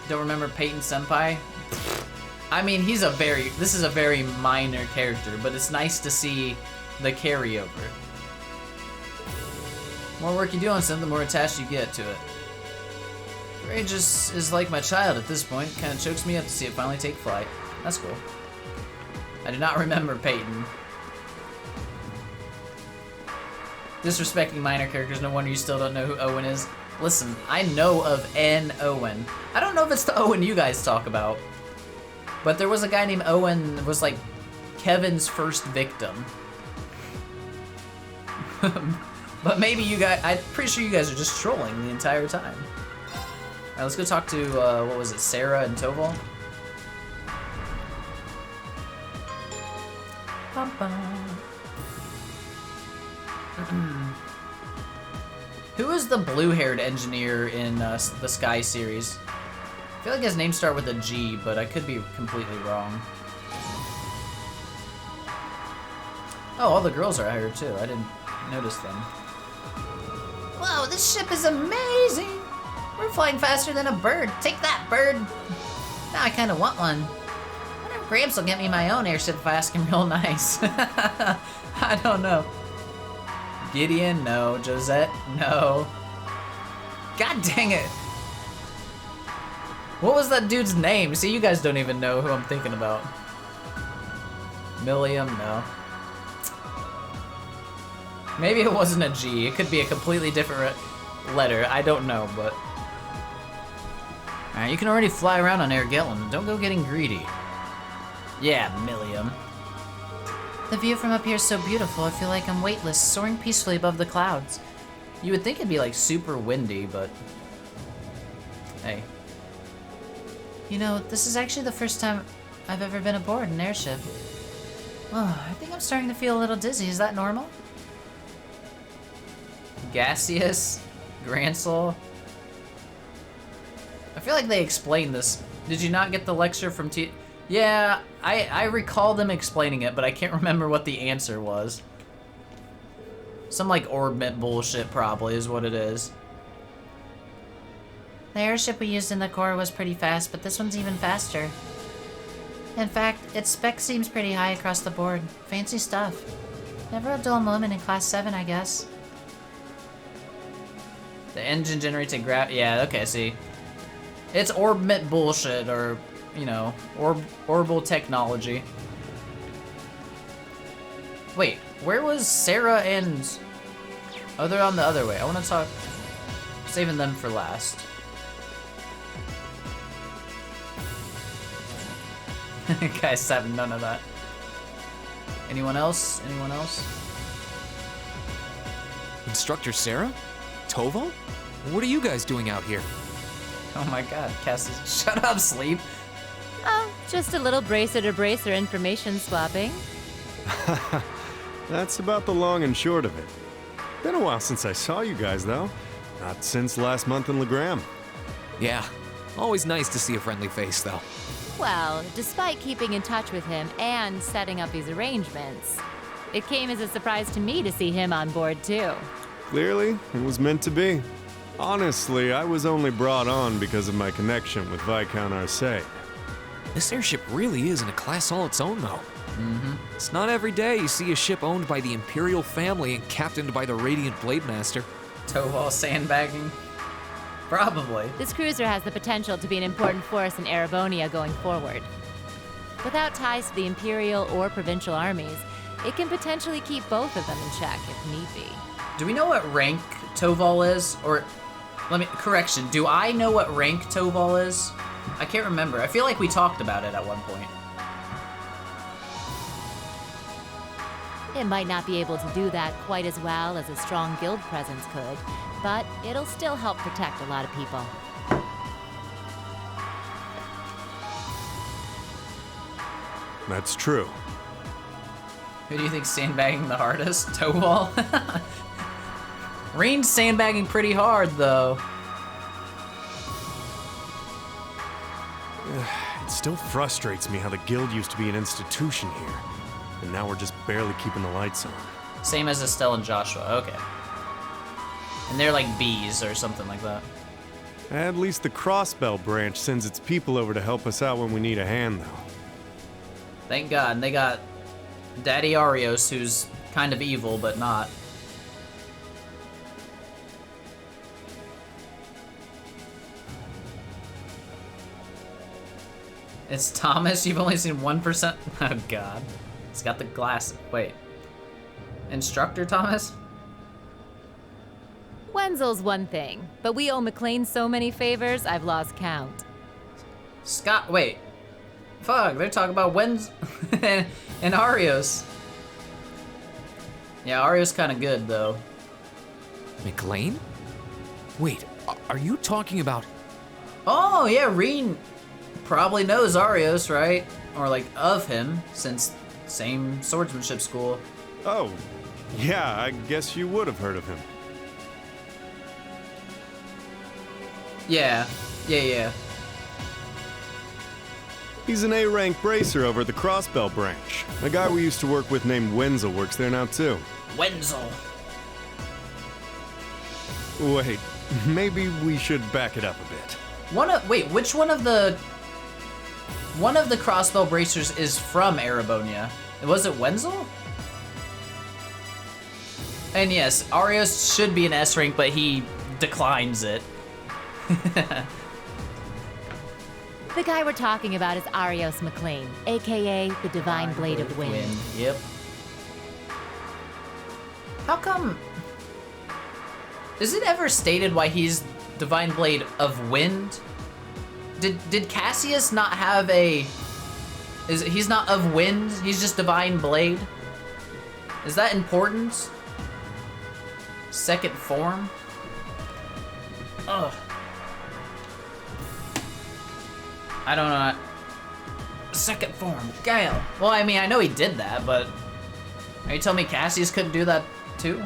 Don't remember Peyton Senpai? I mean, this is a very minor character, but it's nice to see the carryover. The more work you do on something, the more attached you get to it. Ray just is like my child at this point. Kind of chokes me up to see it finally take flight. That's cool. I do not remember Peyton. Disrespecting minor characters, no wonder you still don't know who Owen is. Listen, I know of an Owen. I don't know if it's the Owen you guys talk about, but there was a guy named Owen that was like Kevin's first victim. But maybe you guys, I'm pretty sure you guys are just trolling the entire time. Alright, let's go talk to, what was it, Sarah and Toval? Who is the blue-haired engineer in the Sky series? I feel like his name starts with a G, but I could be completely wrong. Oh, all the girls are here too. I didn't notice them. Whoa, this ship is amazing! We're flying faster than a bird. Take that, bird! Now I kind of want one. I wonder if Gramps will get me my own airship if I ask him real nice. I don't know. Gideon, no. Josette, no. God dang it. What was that dude's name? See, you guys don't even know who I'm thinking about. Milliam, no. Maybe it wasn't a G. It could be a completely different letter. I don't know, but... Alright, you can already fly around on Air Gelton. Don't go getting greedy. Yeah, Milliam. The view from up here is so beautiful, I feel like I'm weightless, soaring peacefully above the clouds. You would think it'd be like super windy, but... Hey. You know, this is actually the first time I've ever been aboard an airship. Oh, I think I'm starting to feel a little dizzy. Is that normal? Gaseous? Grancel? I feel like they explained this. Did you not get the lecture from Yeah, I recall them explaining it, but I can't remember what the answer was. Some like orbit bullshit probably is what it is. The airship we used in the Corps was pretty fast, but this one's even faster. In fact, its spec seems pretty high across the board. Fancy stuff. Never a dull moment in Class 7, I guess. The engine generates a yeah, okay, see. It's orbit bullshit, or, you know, orbital technology. Wait, where was Sarah and... Oh, they're on the other way. I want to talk... Saving them for last. Guys have none of that. Anyone else? Anyone else? Instructor Sarah? Toval? What are you guys doing out here? Oh my god, Cassie, shut up, Sleep. Oh, just a little bracer-to-bracer information swapping. That's about the long and short of it. Been a while since I saw you guys, though. Not since last month in Legram. Yeah, always nice to see a friendly face, though. Well, despite keeping in touch with him and setting up these arrangements, it came as a surprise to me to see him on board, too. Clearly, it was meant to be. Honestly, I was only brought on because of my connection with Viscount Arcee. This airship really is in a class all its own, though. Mm-hmm. It's not every day you see a ship owned by the Imperial family and captained by the Radiant Blade Master. Toval sandbagging? Probably. This cruiser has the potential to be an important force in Erebonia going forward. Without ties to the Imperial or provincial armies, It can potentially keep both of them in check if need be. Do we know what rank Toval is? Or, correction, do I know what rank Toval is? I can't remember. I feel like we talked about it at one point. It might not be able to do that quite as well as a strong guild presence could, but it'll still help protect a lot of people. That's true. Who do you think's sandbagging the hardest? Toval? Rain's sandbagging pretty hard, though. It still frustrates me how the guild used to be an institution here, and now we're just barely keeping the lights on. Same as Estelle and Joshua, okay. And they're like bees or something like that. At least the Crossbell branch sends its people over to help us out when we need a hand, though. Thank God, and they got Daddy Arios, who's kind of evil, but not. It's Thomas, you've only seen 1%? Oh God. He's got the glass, wait. Instructor Thomas? Wenzel's one thing, but we owe McLean so many favors, I've lost count. Scott, wait. Fuck, they're talking about Wenz and Arios. Yeah, Arios kind of good, though. McLean? Wait, are you talking about... Oh, yeah, Reen probably knows Arios, right? Or, like, of him, since same swordsmanship school. Oh, yeah, I guess you would have heard of him. Yeah. He's an A-rank bracer over at the Crossbell branch. A guy we used to work with named Wenzel works there now, too. Wenzel. Wait, maybe we should back it up a bit. Which one of the Crossbell bracers is from Erebonia? Was it Wenzel? And yes, Arios should be an S rank, but he declines it. The guy we're talking about is Arios McLean, aka the Divine Blade of Wind. Yep. How come... Is it ever stated why he's Divine Blade of Wind? Did Cassius not have a... He's not of wind, he's just Divine Blade? Is that important? Second form? Ugh. I don't know. Second form, Gale. Well, I mean, I know he did that, but are you telling me Cassius couldn't do that too?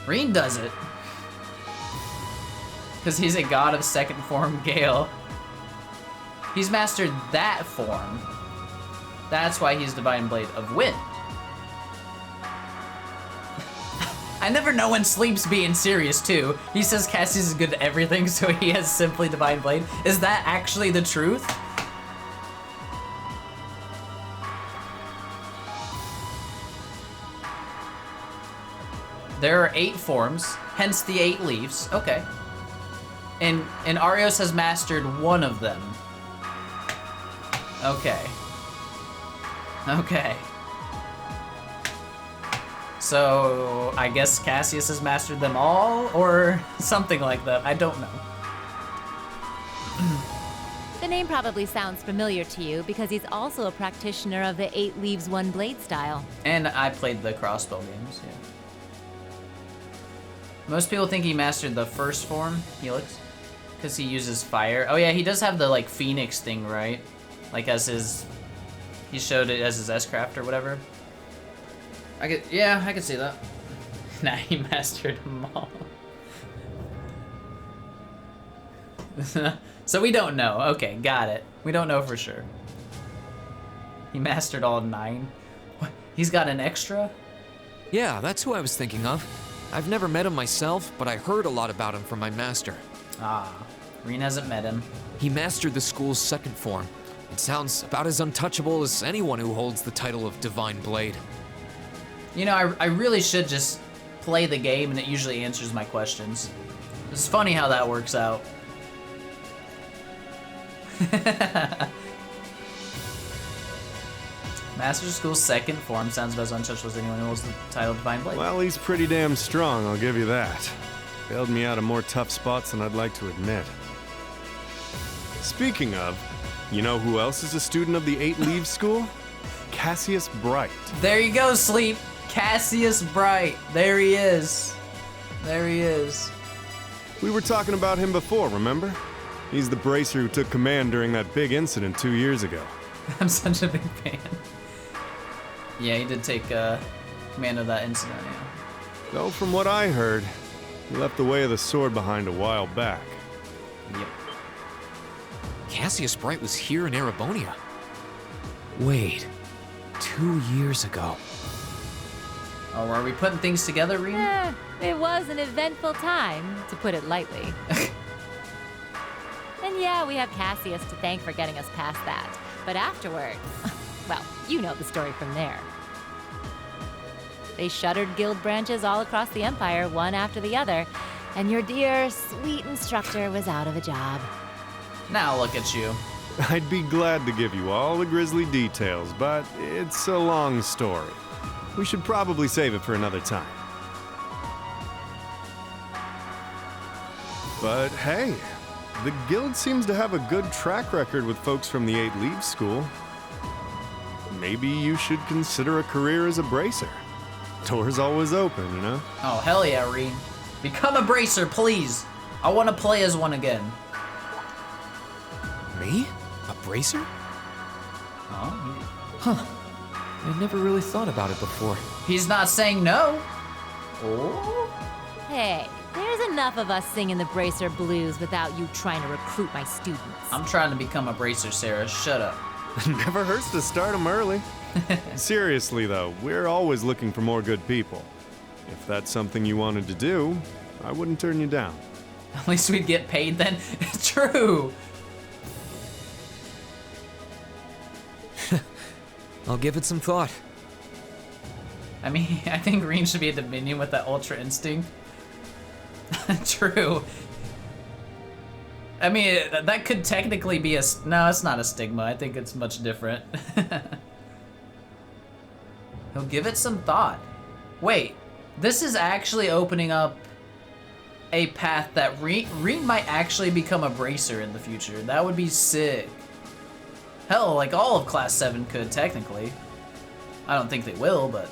Reen does it. Because he's a god of second form Gale. He's mastered that form. That's why he's Divine Blade of Wind. I never know when Sleep's being serious too. He says Cassius is good at everything, so he has simply Divine Blade. Is that actually the truth? There are 8 forms, hence the 8 leaves. Okay. And Arios has mastered one of them. Okay. Okay. So, I guess Cassius has mastered them all, or something like that. I don't know. The name probably sounds familiar to you because he's also a practitioner of the 8 Leaves 1 Blade style. And I played the Crossbow games, yeah. Most people think he mastered the first form, Helix, because he uses fire. Oh yeah, he does have the, like, Phoenix thing, right? Like, as his... He showed it as his S-Craft or whatever. I could see that. Nah, he mastered them all. So we don't know. Okay, got it. We don't know for sure. He mastered all 9. What? He's got an extra? Yeah, that's who I was thinking of. I've never met him myself, but I heard a lot about him from my master. Ah, Reen hasn't met him. He mastered the school's second form. It sounds about as untouchable as anyone who holds the title of Divine Blade. You know, I really should just play the game and it usually answers my questions. It's funny how that works out. Master School's second form sounds about as untouchable as anyone who holds the title Divine Blade. Well, he's pretty damn strong, I'll give you that. Bailed me out of more tough spots than I'd like to admit. Speaking of, you know who else is a student of the Eight Leaves School? Cassius Bright. There you go, Sleep. Cassius Bright. There he is. There he is. We were talking about him before, remember? He's the bracer who took command during that big incident 2 years ago. I'm such a big fan. Yeah, he did take command of that incident, yeah. Though from what I heard, he left the way of the sword behind a while back. Yep. Cassius Bright was here in Erebonia. Wait, 2 years ago. Oh, are we putting things together, Rean? It was an eventful time, to put it lightly. And yeah, we have Cassius to thank for getting us past that. But afterward, well, you know the story from there. They shuttered guild branches all across the Empire, one after the other, and your dear, sweet instructor was out of a job. Now look at you. I'd be glad to give you all the grisly details, but it's a long story. We should probably save it for another time. But hey, the guild seems to have a good track record with folks from the Eight Leaves School. Maybe you should consider a career as a bracer. Door's always open, you know? Oh, hell yeah, Rean. Become a bracer, please. I want to play as one again. Me? A bracer? Oh. Huh. I never really thought about it before. He's not saying no. Oh. Hey, there's enough of us singing the bracer blues without you trying to recruit my students. I'm trying to become a bracer, Sarah. Shut up. Never hurts to start them early. Seriously, though, we're always looking for more good people. If that's something you wanted to do, I wouldn't turn you down. At least we'd get paid then. True. I'll give it some thought. I mean, I think Rean should be a Dominion with that Ultra Instinct. True. I mean, that could technically be a... No, it's not a stigma. I think it's much different. He'll give it some thought. Wait, this is actually opening up a path that Rean might actually become a bracer in the future. That would be sick. Hell, like all of Class 7 could, technically. I don't think they will, but...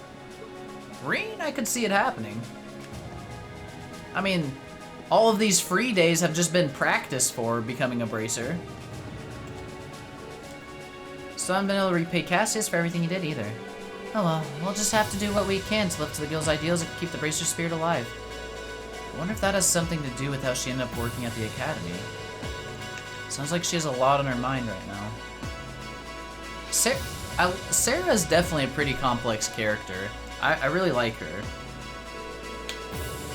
Rean, I could see it happening. I mean, all of these free days have just been practice for becoming a bracer. So I haven't been able to repay Cassius for everything he did either. Oh well, we'll just have to do what we can to live to the guild's ideals and keep the bracer spirit alive. I wonder if that has something to do with how she ended up working at the academy. Sounds like she has a lot on her mind right now. Sarah's definitely a pretty complex character. I really like her.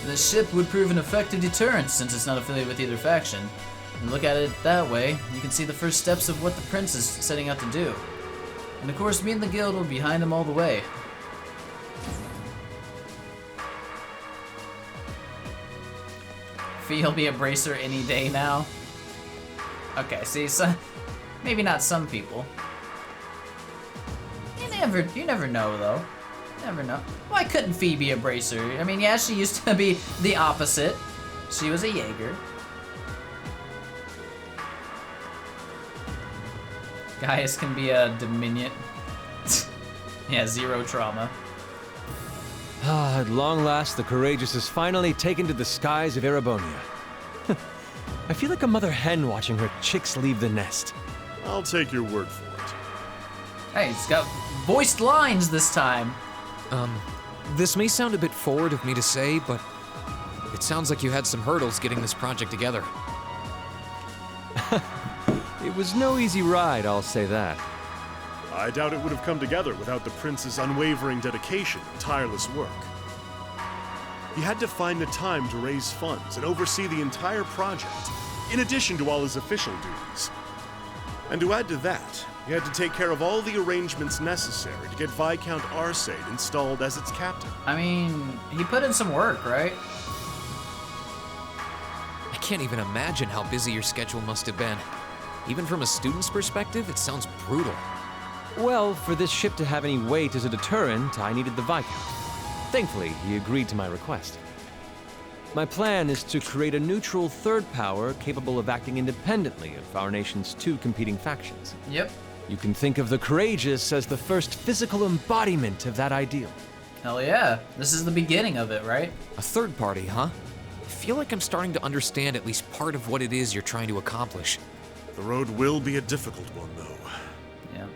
The ship would prove an effective deterrent since it's not affiliated with either faction. And look at it that way, you can see the first steps of what the prince is setting out to do. And of course, me and the guild will be behind him all the way. He'll be a bracer any day now. Okay, see, so maybe not some people. You never know, though. You never know. Why couldn't Fee be a bracer? I mean, yeah, she used to be the opposite. She was a Jaeger. Gaius can be a Dominion. Yeah, zero trauma. Ah, at long last, the courageous has finally taken to the skies of Erebonia. I feel like a mother hen watching her chicks leave the nest. I'll take your word for it. Hey, it's got voiced lines this time. This may sound a bit forward of me to say, but it sounds like you had some hurdles getting this project together. It was no easy ride, I'll say that. I doubt it would have come together without the prince's unwavering dedication and tireless work. He had to find the time to raise funds and oversee the entire project, in addition to all his official duties. And to add to that, he had to take care of all the arrangements necessary to get Viscount Arcade installed as its captain. I mean, he put in some work, right? I can't even imagine how busy your schedule must have been. Even from a student's perspective, it sounds brutal. Well, for this ship to have any weight as a deterrent, I needed the Viscount. Thankfully, he agreed to my request. My plan is to create a neutral third power capable of acting independently of our nation's two competing factions. Yep. You can think of the Courageous as the first physical embodiment of that ideal. Hell yeah. This is the beginning of it, right? A third party, huh? I feel like I'm starting to understand at least part of what it is you're trying to accomplish. The road will be a difficult one, though. Yeah.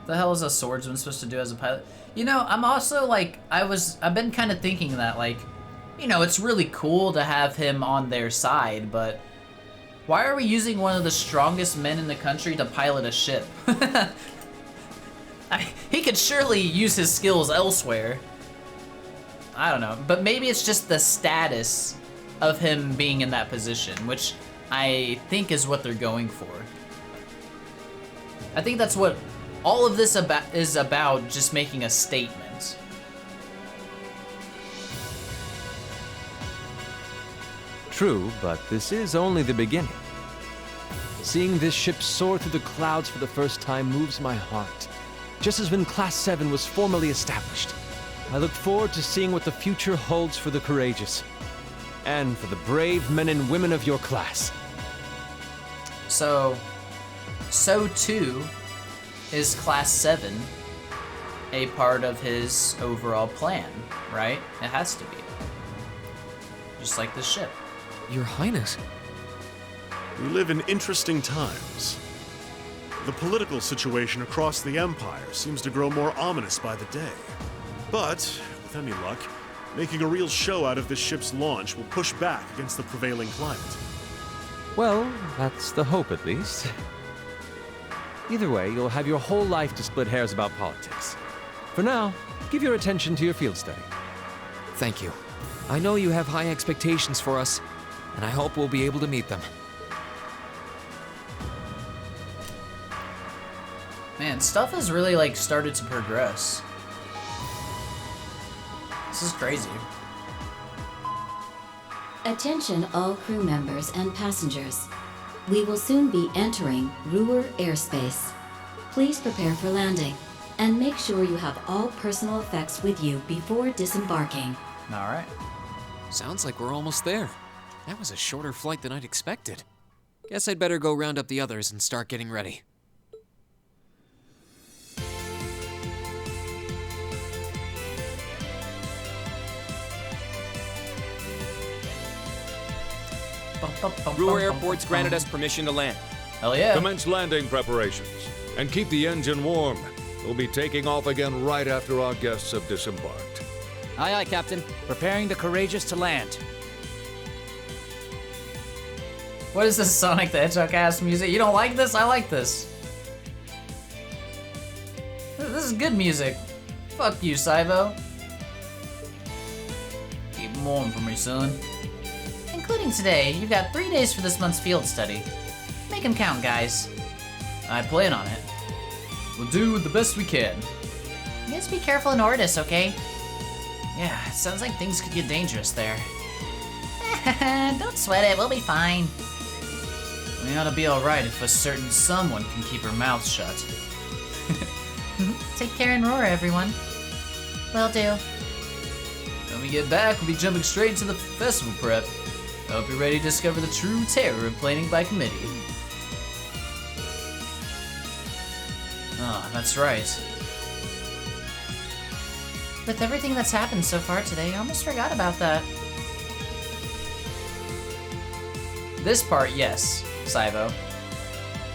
The hell is a swordsman supposed to do as a pilot? You know, I'm also like, I've been kind of thinking that, like, you know, it's really cool to have him on their side, but why are we using one of the strongest men in the country to pilot a ship? He could surely use his skills elsewhere. I don't know, but maybe it's just the status of him being in that position, which I think is what they're going for. I think that's what all of this is about, just making a statement. True, but this is only the beginning. Seeing this ship soar through the clouds for the first time moves my heart. Just as when Class 7 was formally established. I look forward to seeing what the future holds for the Courageous. And for the brave men and women of your class. So too is Class 7 a part of his overall plan, right? It has to be. Just like the ship. Your Highness. We live in interesting times. The political situation across the Empire seems to grow more ominous by the day. But, with any luck, making a real show out of this ship's launch will push back against the prevailing climate. Well, that's the hope at least. Either way, you'll have your whole life to split hairs about politics. For now, give your attention to your field study. Thank you. I know you have high expectations for us, and I hope we'll be able to meet them. Man, stuff has really, like, started to progress. This is crazy. Attention all crew members and passengers. We will soon be entering Ruhr airspace. Please prepare for landing, and make sure you have all personal effects with you before disembarking. Alright. Sounds like we're almost there. That was a shorter flight than I'd expected. Guess I'd better go round up the others and start getting ready. Ruhr Airport's granted us permission to land. Hell yeah. Commence landing preparations. And keep the engine warm. We'll be taking off again right after our guests have disembarked. Aye, aye, Captain. Preparing the Courageous to land. What is this Sonic the Hedgehog ass music? You don't like this? I like this. This is good music. Fuck you, Saivo. Keep them warm for me, son. Including today, you've got 3 days for this month's field study. Make them count, guys. I plan on it. We'll do the best we can. You guys be careful in Ordis, okay? Yeah, it sounds like things could get dangerous there. Don't sweat it, we'll be fine. We ought to be alright if a certain someone can keep her mouth shut. Take care in Roar, everyone. Will do. When we get back, we'll be jumping straight into the festival prep. I hope you're ready to discover the true terror of planning by committee. Ah, that's right. With everything that's happened so far today, I almost forgot about that. This part, yes, Saivo.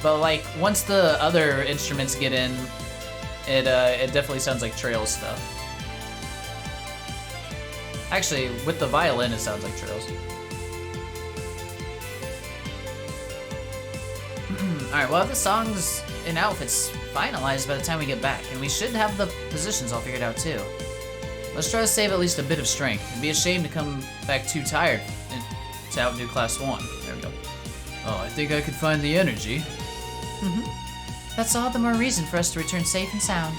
But like, once the other instruments get in, it definitely sounds like Trails stuff. Actually, with the violin, it sounds like Trails. Alright, we'll have the songs and outfits finalized by the time we get back, and we should have the positions all figured out too. Let's try to save at least a bit of strength. It'd be a shame to come back too tired to outdo Class 1. There we go. Oh, I think I could find the energy. That's all the more reason for us to return safe and sound.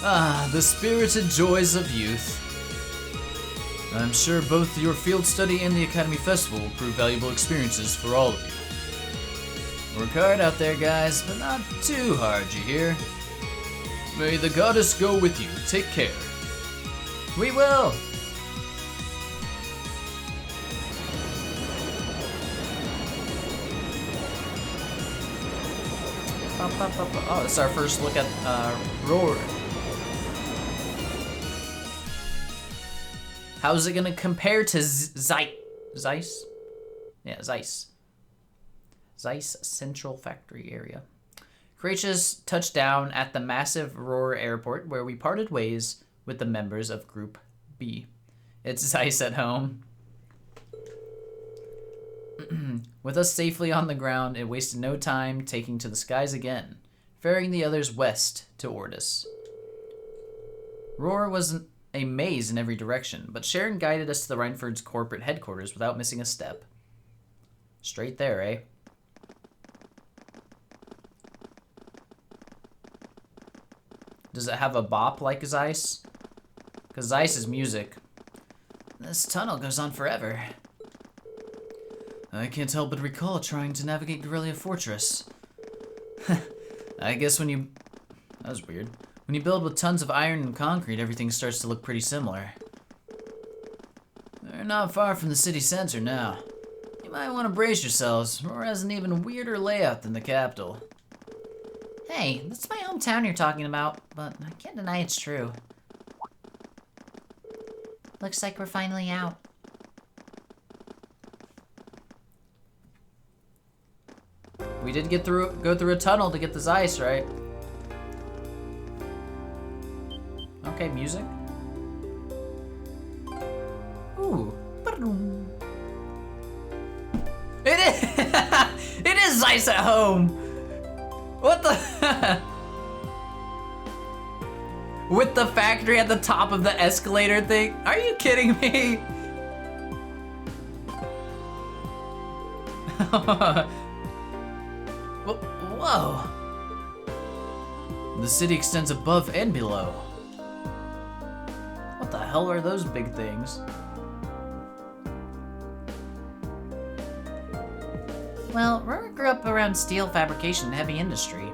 Ah, the spirited joys of youth. I'm sure both your field study and the Academy Festival will prove valuable experiences for all of you. Work hard out there, guys, but not too hard, you hear? May the goddess go with you. Take care. We will! Oh, this is our first look at Roar. How's it gonna compare to Zeiss? Yeah, Zeiss. Zeiss Central Factory Area. Courageous touched down at the massive Roar Airport, where we parted ways with the members of Group B. It's Zeiss at home. With us safely on the ground, it wasted no time taking to the skies again, ferrying the others west to Ordis. Roar was a maze in every direction, but Sharon guided us to the Rhineford's corporate headquarters without missing a step. Straight there, eh? Does it have a bop like Zeiss? Because Zeiss is music. This tunnel goes on forever. I can't help but recall trying to navigate Guerrilla Fortress. I guess when you... That was weird. When you build with tons of iron and concrete, everything starts to look pretty similar. We're not far from the city center now. You might want to brace yourselves. Roar has an even weirder layout than the capital. Hey, that's my hometown you're talking about, but I can't deny it's true. Looks like we're finally out. We did go through a tunnel to get the Zeiss, right? Okay, music. Ooh. It is it is Zeiss at home. What the with the factory at the top of the escalator thing? Are you kidding me? Whoa. The city extends above and below. What the hell are those big things? Well, Roar grew up around steel fabrication and heavy industry.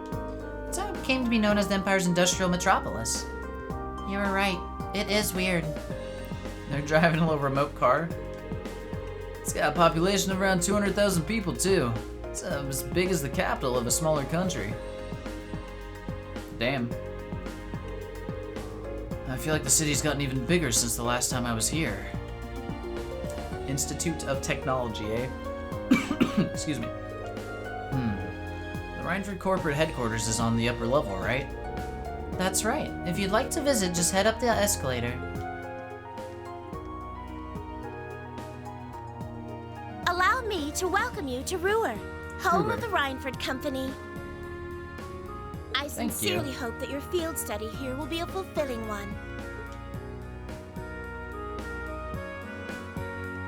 That's how it came to be known as the Empire's industrial metropolis. You were right. It is weird. They're driving a little remote car. It's got a population of around 200,000 people, too. It's as big as the capital of a smaller country. Damn. I feel like the city's gotten even bigger since the last time I was here. Institute of Technology, eh? Excuse me. The Rhineford corporate headquarters is on the upper level, right? That's right. If you'd like to visit, just head up the escalator. Allow me to welcome you to Roar, home of the Rhineford Company. I sincerely hope that your field study here will be a fulfilling one.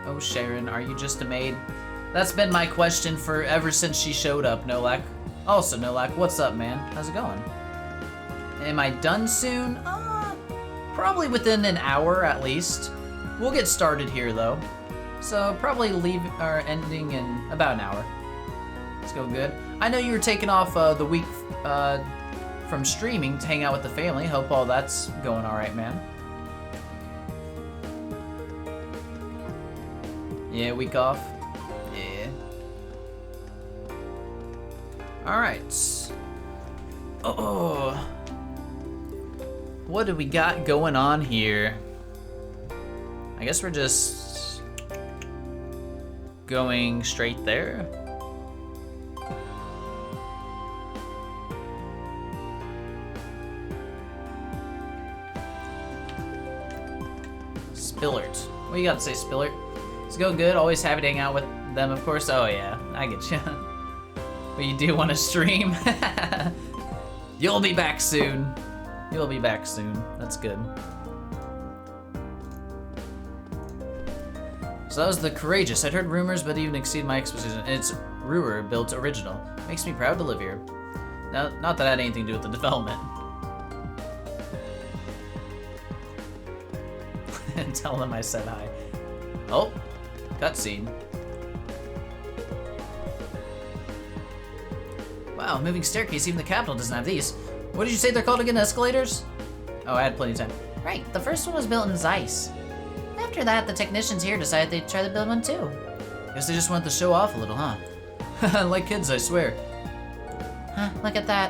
Oh, Sharon, are you just a maid? That's been my question for ever since she showed up, Nolak. Also, Nolak, what's up, man? How's it going? Am I done soon? Probably within an hour at least. We'll get started here, though. So probably ending in about an hour. Let's go good. I know you were taking off the week from streaming to hang out with the family. Hope all that's going all right, man. Yeah, week off. Yeah. All right. Oh. What do we got going on here? I guess we're just going straight there. Spillert. What you got to say, Spillert? It's going good. Always happy to hang out with them, of course. Oh yeah, I get you. But you do want to stream? You'll be back soon. You'll be back soon. That's good. So that was the Courageous. I'd heard rumors, but even exceeded my expectations. It's Roar built original. Makes me proud to live here. Now, not that I had anything to do with the development. And tell them I said hi. Oh, cutscene. Wow, moving staircase, even the capital doesn't have these. What did you say they're called again, escalators? Oh, I had plenty of time. Right, the first one was built in Zeiss. After that, the technicians here decided they'd try to build one too. Guess they just wanted to show off a little, huh? Like kids, I swear. Huh, look at that.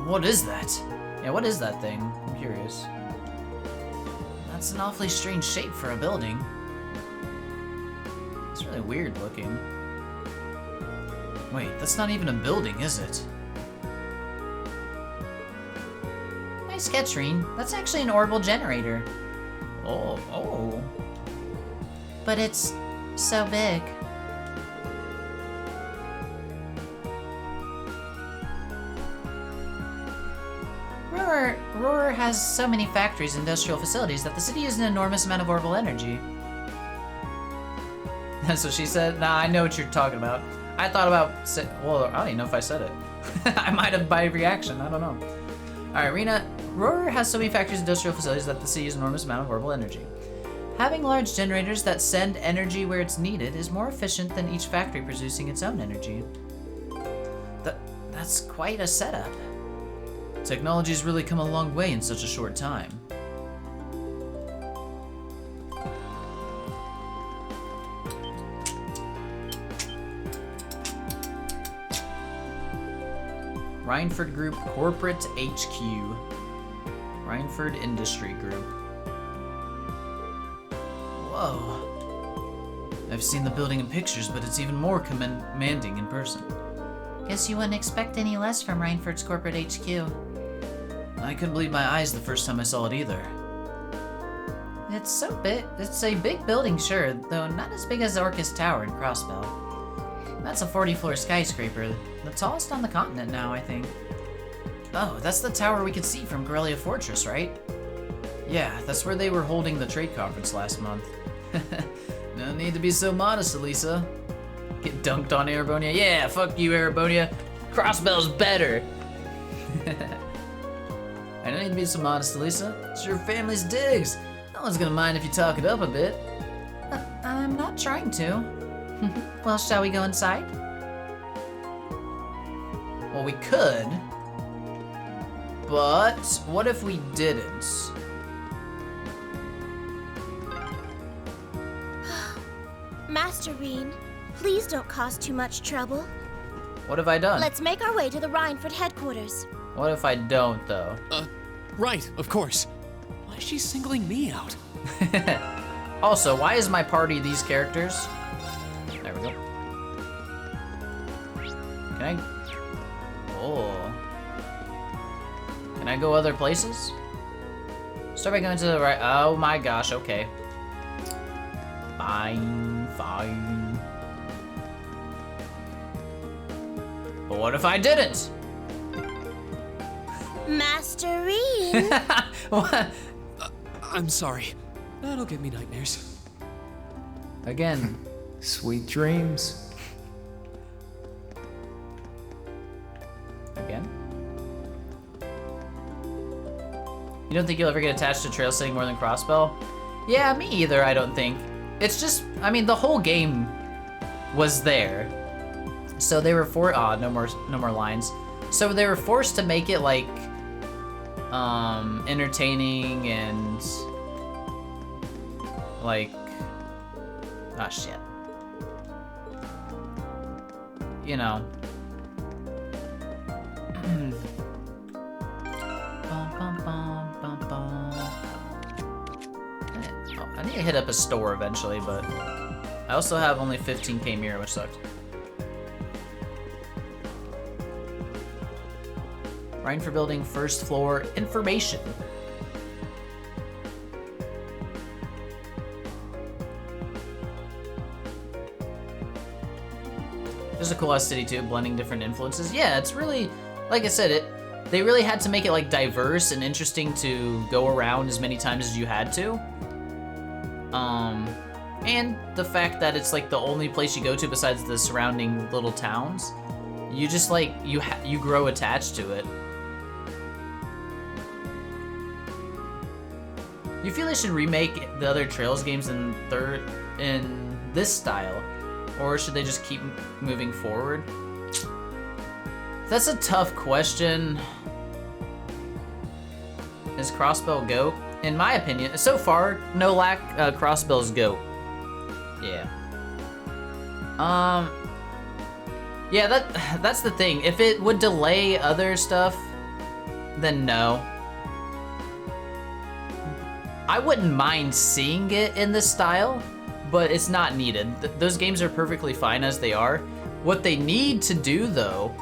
What is that? Yeah, what is that thing? I'm curious. That's an awfully strange shape for a building. It's really weird looking. Wait, that's not even a building, is it? Nice catch, Reen. That's actually an orbital generator. Oh. But it's so big. Roar has so many factories and industrial facilities that the city uses an enormous amount of orbital energy. That's what she said? Nah, I know what you're talking about. I thought about... well, I don't even know if I said it. I might have by reaction, I don't know. Alright, Rena. Roar has so many factories and industrial facilities that the city uses an enormous amount of orbital energy. Having large generators that send energy where it's needed is more efficient than each factory producing its own energy. That's quite a setup. Technology's really come a long way in such a short time. Rhineford Group Corporate HQ. Rhineford Industry Group. Whoa. I've seen the building in pictures, but it's even more commanding in person. Guess you wouldn't expect any less from Rhineford's Corporate HQ. I couldn't believe my eyes the first time I saw it either. It's so big. It's a big building, sure, though not as big as Orcus Tower in Crossbell. That's a 40-floor skyscraper, the tallest on the continent now, I think. Oh, that's the tower we could see from Corellia Fortress, right? Yeah, that's where they were holding the trade conference last month. No need to be so modest, Elisa. Get dunked on, Erebonia. Yeah, fuck you, Erebonia. Crossbell's better. I don't need to be so modest, Elisa. It's your family's digs. No one's gonna mind if you talk it up a bit. I'm not trying to. Well, shall we go inside? Well, we could. But what if we didn't? Master Reen, please don't cause too much trouble. What have I done? Let's make our way to the Rhineford headquarters. What if I don't, though? Right, of course. Why is she singling me out? Also, why is my party these characters? There we go. Can I... Oh. Can I go other places? Start by going to the right... Oh my gosh, okay. Fine. But what if I didn't? Master Reen! What? I'm sorry. That'll give me nightmares. Again. Sweet dreams. Again? You don't think you'll ever get attached to trail setting more than Crossbell? Yeah, me either, I don't think. It's just, I mean, the whole game was there. So they were no more lines. So they were forced to make it like entertaining and like, ah, shit. You know. I need to hit up a store eventually, but I also have only 15k mirror, which sucks. Rhineford Building, first floor, information. There's a cool ass city too, blending different influences. Yeah, it's really, like I said, they really had to make it like diverse and interesting to go around as many times as you had to. And the fact that it's like the only place you go to besides the surrounding little towns, you just like, you grow attached to it. You feel they should remake the other Trails games in this style, or should they just keep moving forward? That's a tough question. Is Crossbell GOAT? In my opinion, so far, no lack, Crossbell's GOAT. Yeah. Yeah, that's the thing. If it would delay other stuff, then no. I wouldn't mind seeing it in this style, but it's not needed. Those games are perfectly fine as they are. What they need to do, though,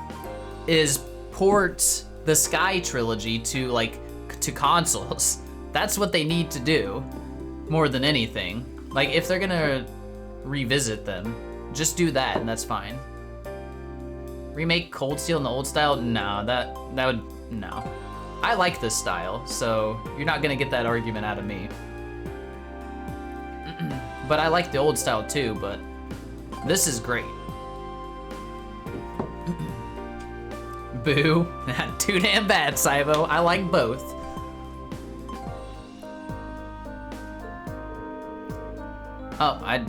is port the Sky trilogy to consoles. That's what they need to do, more than anything. Like, if they're gonna revisit them, just do that, and that's fine. Remake Cold Steel in the old style? No, that would, no. I like this style, so you're not gonna get that argument out of me. But I like the old style too, but this is great. Boo. Too damn bad, Saibo. I like both. Oh,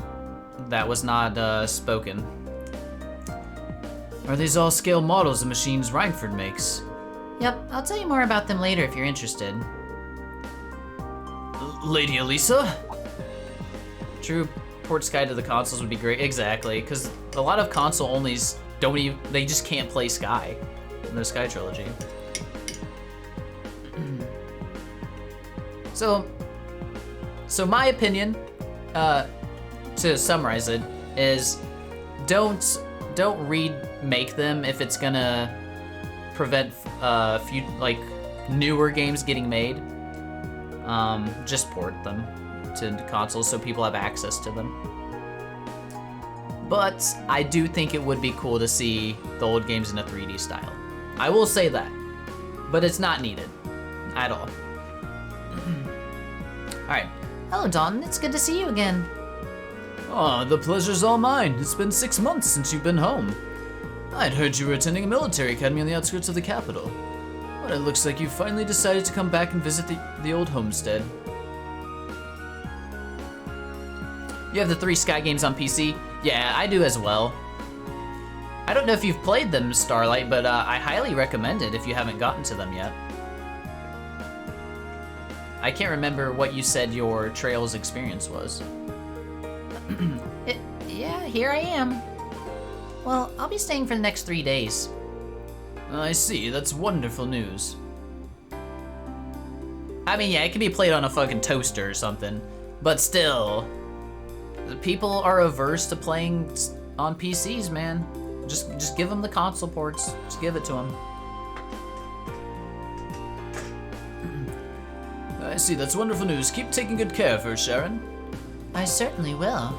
that was not spoken. Are these all-scale models of machines Reinford makes? Yep, I'll tell you more about them later if you're interested. Lady Elisa? True, port Sky to the consoles would be great. Exactly, because a lot of console onlys don't even, they just can't play Sky in the Sky trilogy. So my opinion, to summarize it, is don't remake them if it's gonna prevent newer games getting made. Just port them to consoles so people have access to them. But I do think it would be cool to see the old games in a 3D style. I will say that, but it's not needed at all. All right. Hello, Dalton. It's good to see you again. Oh, the pleasure's all mine. It's been 6 months since you've been home. I'd heard you were attending a military academy on the outskirts of the capital. But it looks like you finally decided to come back and visit the old homestead. You have the 3 Sky games on PC? Yeah, I do as well. I don't know if you've played them, Starlight, but I highly recommend it if you haven't gotten to them yet. I can't remember what you said your Trails experience was. Yeah, here I am. Well, I'll be staying for the next 3 days. I see, that's wonderful news. I mean, yeah, it can be played on a fucking toaster or something, but still, the people are averse to playing on PCs, man. Just give them the console ports. Just give it to them. I see, that's wonderful news. Keep taking good care of her, Sharon. I certainly will.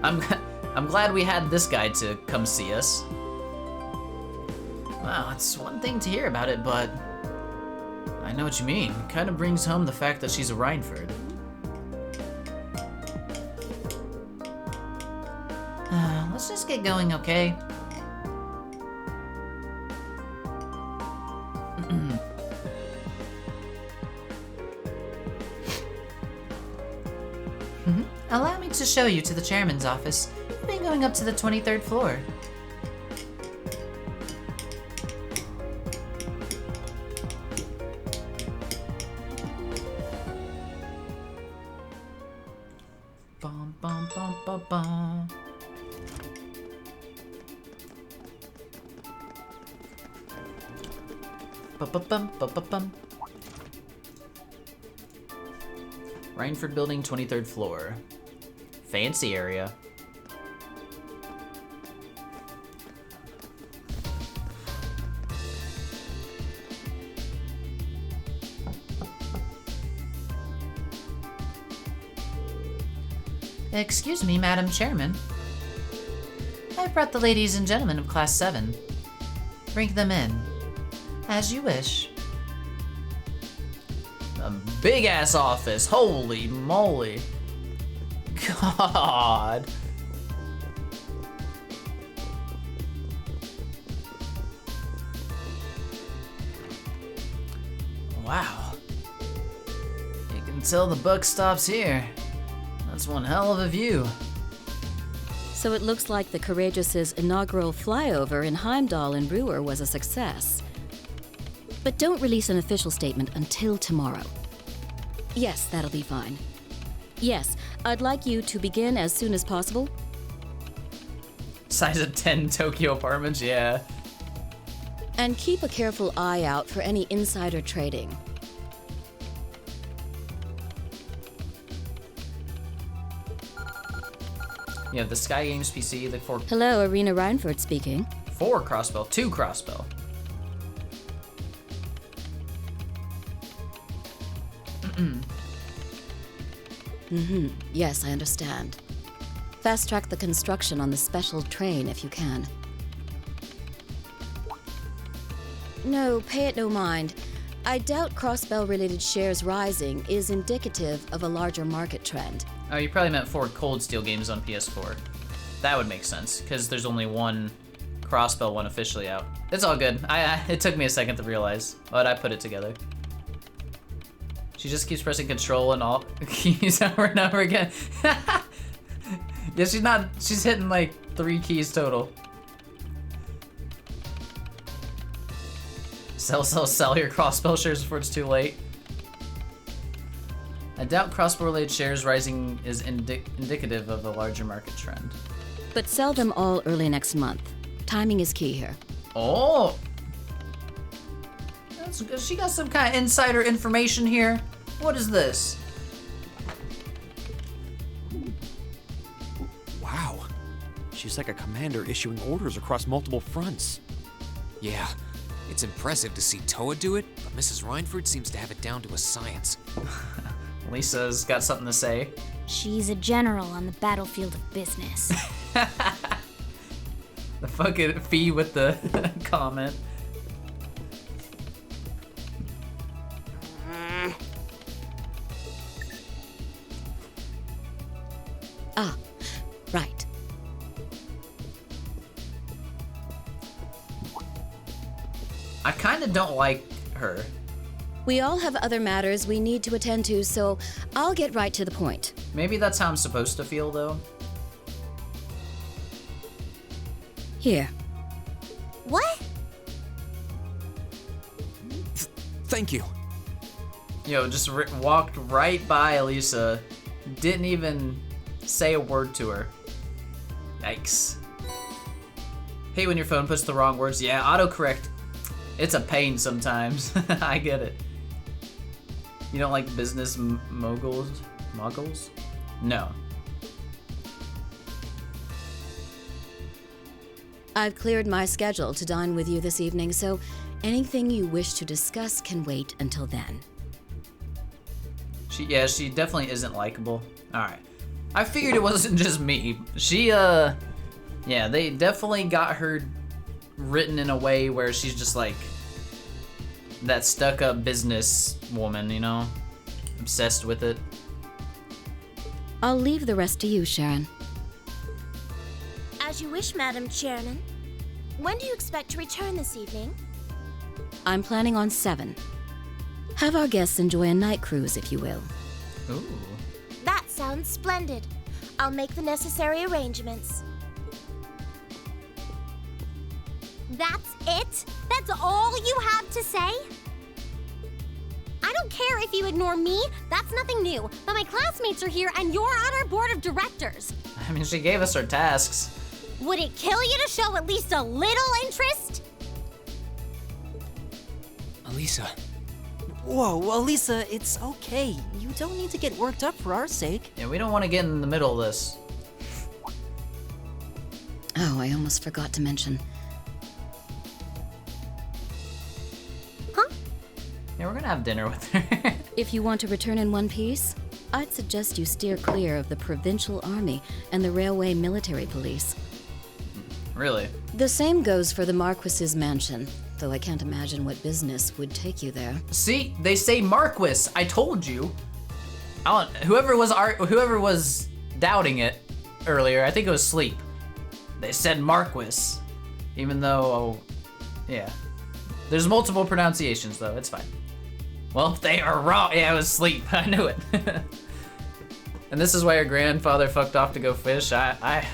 I'm glad we had this guy to come see us. Wow, it's one thing to hear about it, but I know what you mean. It kind of brings home the fact that she's a Reinford. Let's just get going, okay? Allow me to show you to the chairman's office. We'll be going up to the 23rd floor. Bum, bum, bum, bum, bum. Bum, bum, bum, bum. Reinford Building, 23rd floor. Fancy area. Excuse me, Madam Chairman. I've brought the ladies and gentlemen of Class 7. Bring them in. As you wish. A big-ass office. Holy moly. God. Wow. You can tell the buck stops here. That's one hell of a view. So it looks like the Courageous' inaugural flyover in Heimdall and Ruhr was a success. But don't release an official statement until tomorrow. Yes, that'll be fine. Yes, I'd like you to begin as soon as possible. Size of 10 Tokyo apartments, yeah. And keep a careful eye out for any insider trading. You have the Sky Games PC, the 4... Hello, Arena Reinford speaking. 4 crossbow, 2 crossbow. Yes, I understand. Fast track the construction on the special train if you can. No, pay it no mind. I doubt Crossbell-related shares rising is indicative of a larger market trend. Oh, you probably meant 4 Cold Steel games on PS4. That would make sense, because there's only one Crossbell one officially out. It's all good. It took me a second to realize, but I put it together. She just keeps pressing control and alt keys over and over again. Yeah, she's hitting like 3 keys total. Sell your Crossbell shares before it's too late. I doubt crossbow-related shares rising is indicative of a larger market trend. But sell them all early next month. Timing is key here. Oh! That's good. She got some kind of insider information here. What is this? Wow. She's like a commander issuing orders across multiple fronts. Yeah, it's impressive to see Toa do it, but Mrs. Reinford seems to have it down to a science. Lisa's got something to say. She's a general on the battlefield of business. The fucking fee with the comment. Ah, right. I kind of don't like her. We all have other matters we need to attend to, so I'll get right to the point. Maybe that's how I'm supposed to feel, though. Here. What? Thank you. Yo, just walked right by Elisa. Didn't even say a word to her. Yikes. Hey, when your phone puts the wrong words. Yeah, autocorrect. It's a pain sometimes. I get it. You don't like business moguls? Muggles? No. I've cleared my schedule to dine with you this evening, so anything you wish to discuss can wait until then. She definitely isn't likable. Alright. I figured it wasn't just me. Yeah, they definitely got her written in a way where she's just like that stuck-up business woman, you know? Obsessed with it. I'll leave the rest to you, Sharon. As you wish, Madam Chairman. When do you expect to return this evening? I'm planning on 7. Have our guests enjoy a night cruise, if you will. Ooh. That sounds splendid. I'll make the necessary arrangements. That's it? That's all you have to say? I don't care if you ignore me, that's nothing new. But my classmates are here and you're on our board of directors. I mean, she gave us her tasks. Would it kill you to show at least a little interest? Elisa. Whoa, Elisa, it's okay. You don't need to get worked up for our sake. Yeah, we don't want to get in the middle of this. Oh, I almost forgot to mention. Yeah, we're gonna have dinner with her. If you want to return in one piece, I'd suggest you steer clear of the Provincial Army and the Railway Military Police. Really? The same goes for the Marquis's mansion, though I can't imagine what business would take you there. See, they say Marquis. I told you. Whoever was doubting it earlier, I think it was Sleep. They said Marquis, even though, yeah. There's multiple pronunciations though. It's fine. Well, they are wrong. Yeah, it was Sleep. I knew it. And this is why your grandfather fucked off to go fish. I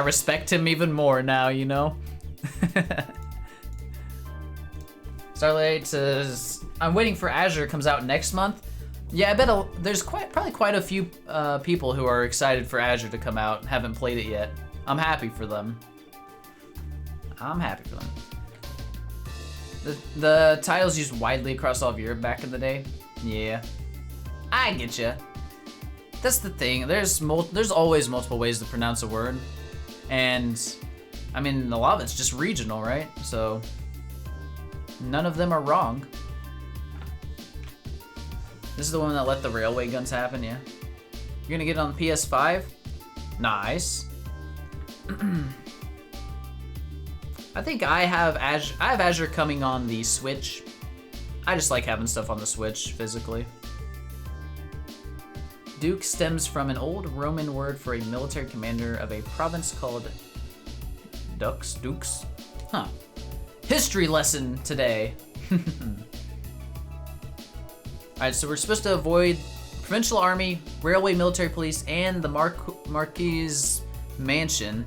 respect him even more now, you know? Starlight says, I'm waiting for Azure comes out next month. Yeah, I bet there's probably quite a few people who are excited for Azure to come out and haven't played it yet. I'm happy for them. I'm happy for them. The titles used widely across all of Europe back in the day. Yeah, I get ya. That's the thing. There's always multiple ways to pronounce a word, and I mean a lot of it's just regional, right? So none of them are wrong. This is the one that let the railway guns happen, yeah. You're gonna get it on the PS5? Nice. I think I have Azure coming on the Switch. I just like having stuff on the Switch physically. Duke stems from an old Roman word for a military commander of a province called Dukes? Huh. History lesson today. Alright, so we're supposed to avoid Provincial Army, Railway Military Police, and the Marquis Mansion.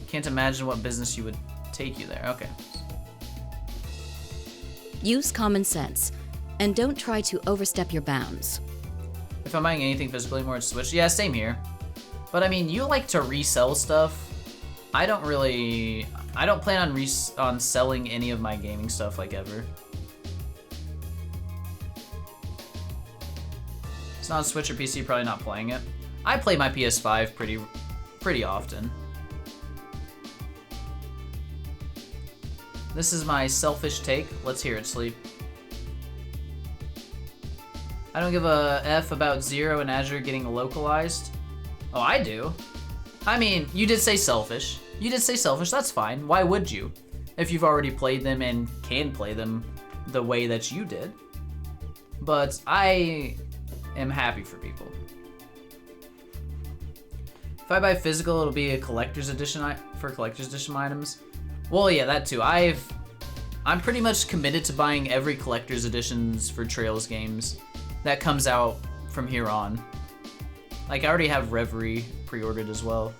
Can't imagine what business you would take you there. Okay. Use common sense, and don't try to overstep your bounds. If I'm buying anything physical anymore, it's Switch. Yeah, same here. But I mean, you like to resell stuff. I don't plan on selling any of my gaming stuff like ever. It's not on Switch or PC, probably not playing it. I play my PS5 pretty often. This is my selfish take. Let's hear it, Sleep. I don't give a F about Zero and Azure getting localized. Oh, I do. I mean, you did say selfish. You did say selfish, that's fine. Why would you? If you've already played them and can play them the way that you did. But I am happy for people. If I buy physical, it'll be a collector's edition for collector's edition items. Well, yeah, that too. I'm pretty much committed to buying every collector's editions for Trails games that comes out from here on. Like, I already have Reverie pre-ordered as well.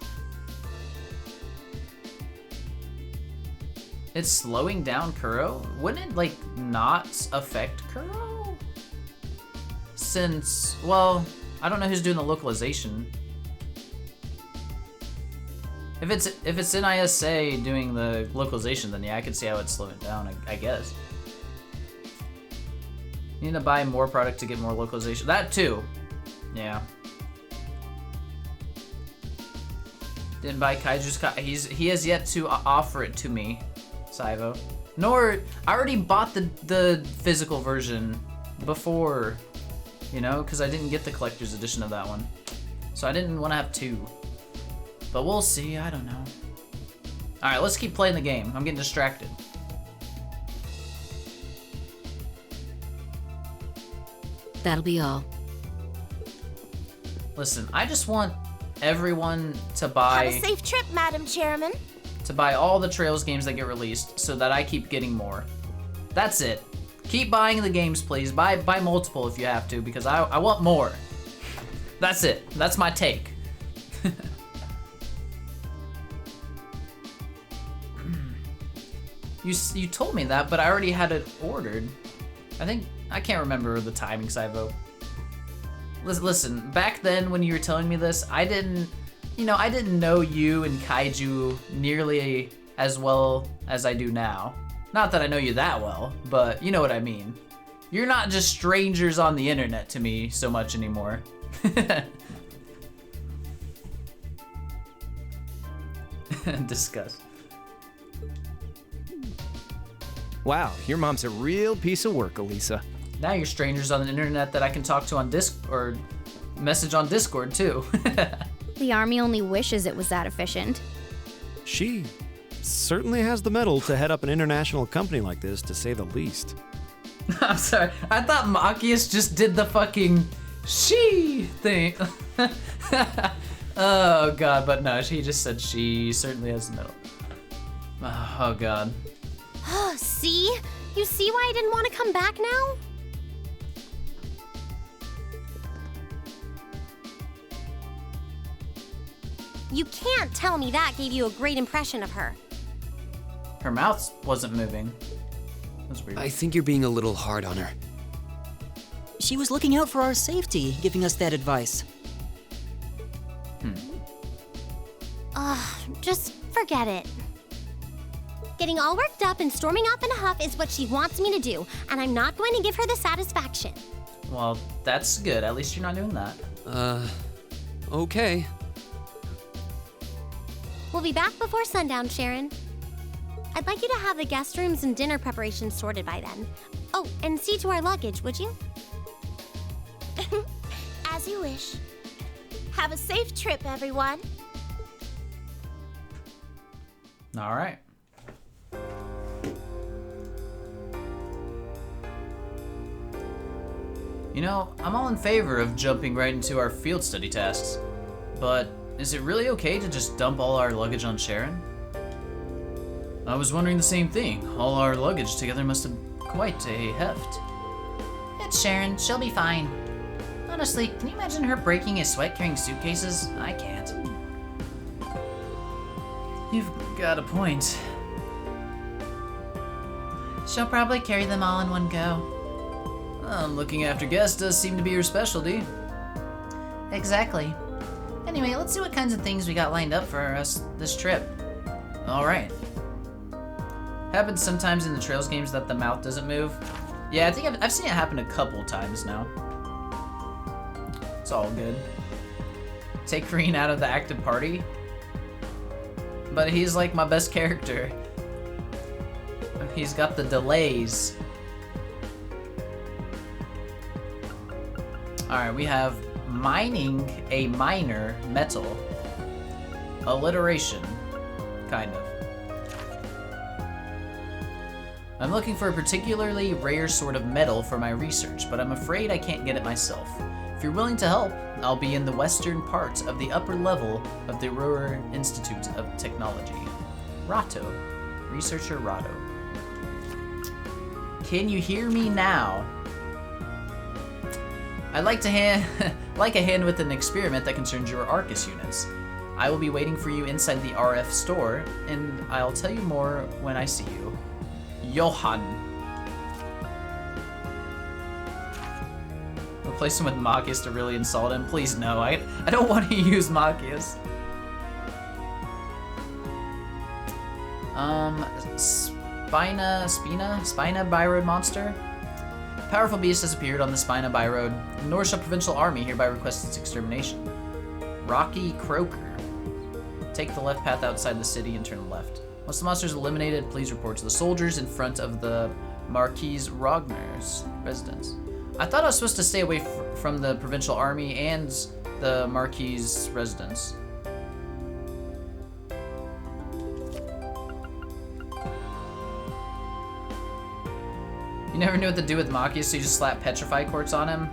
It's slowing down Kuro? Wouldn't it, like, not affect Kuro? Since, well, I don't know who's doing the localization. If it's NISA doing the localization, then yeah, I could see how it'd slow it down, I guess. You need to buy more product to get more localization. That too. Yeah. Didn't buy Kaiju's he has yet to offer it to me, Saivo. Nor, I already bought the physical version before, you know, because I didn't get the collector's edition of that one. So I didn't want to have two. But we'll see, I don't know. Alright, let's keep playing the game. I'm getting distracted. That'll be all. Listen, I just want everyone to buy... Have a safe trip, Madam Chairman. To buy all the Trails games that get released so that I keep getting more. That's it. Keep buying the games, please. Buy multiple if you have to, because I want more. That's it. That's my take. You told me that, but I already had it ordered. I can't remember the timing, Saivo. Listen, back then when you were telling me this, I didn't know you and Kaiju nearly as well as I do now. Not that I know you that well, but you know what I mean. You're not just strangers on the internet to me so much anymore. Disgust. Wow, your mom's a real piece of work, Elisa. Now you're strangers on the internet that I can talk to on or message on Discord too. The army only wishes it was that efficient. She certainly has the mettle to head up an international company like this, to say the least. I'm sorry, I thought Machias just did the fucking she thing. Oh god, but no, he just said she certainly has the mettle. Oh god. See? You see why I didn't want to come back now? You can't tell me that gave you a great impression of her. Her mouth wasn't moving. That's weird. I think you're being a little hard on her. She was looking out for our safety, giving us that advice. Just forget it. Getting all worked up and storming off in a huff is what she wants me to do, and I'm not going to give her the satisfaction. Well, that's good. At least you're not doing that. Okay. We'll be back before sundown, Sharon. I'd like you to have the guest rooms and dinner preparations sorted by then. Oh, and see to our luggage, would you? As you wish. Have a safe trip, everyone. All right. You know, I'm all in favor of jumping right into our field study tasks, but is it really okay to just dump all our luggage on Sharon? I was wondering the same thing. All our luggage together must have quite a heft. It's Sharon. She'll be fine. Honestly, can you imagine her breaking a sweat carrying suitcases? I can't. You've got a point. She'll probably carry them all in one go. Looking after guests does seem to be your specialty. Exactly. Anyway, let's see what kinds of things we got lined up for us this trip. All right. Happens sometimes in the Trails games that the mouth doesn't move. Yeah, I think I've seen it happen a couple times now. It's all good. Take Green out of the active party. But he's like my best character. He's got the delays. Alright, we have mining a minor metal. Alliteration, kind of. I'm looking for a particularly rare sort of metal for my research, but I'm afraid I can't get it myself. If you're willing to help, I'll be in the western part of the upper level of the Ruhr Institute of Technology. Rato. Researcher Rato. Can you hear me now? I'd like to like a hand with an experiment that concerns your Arcus units. I will be waiting for you inside the RF store, and I'll tell you more when I see you. Johan. Replace him with Machias to really insult him? Please no, I don't want to use Machias. Spina Byroad monster? A powerful beast has appeared on the Spina Byroad. The Norsha Provincial Army hereby requests its extermination. Rocky Croaker. Take the left path outside the city and turn left. Once the monster is eliminated, please report to the soldiers in front of the Marquise Rogner's residence. I thought I was supposed to stay away from the Provincial Army and the Marquise residence. You never knew what to do with Machias, so you just slap Petrify Quartz on him?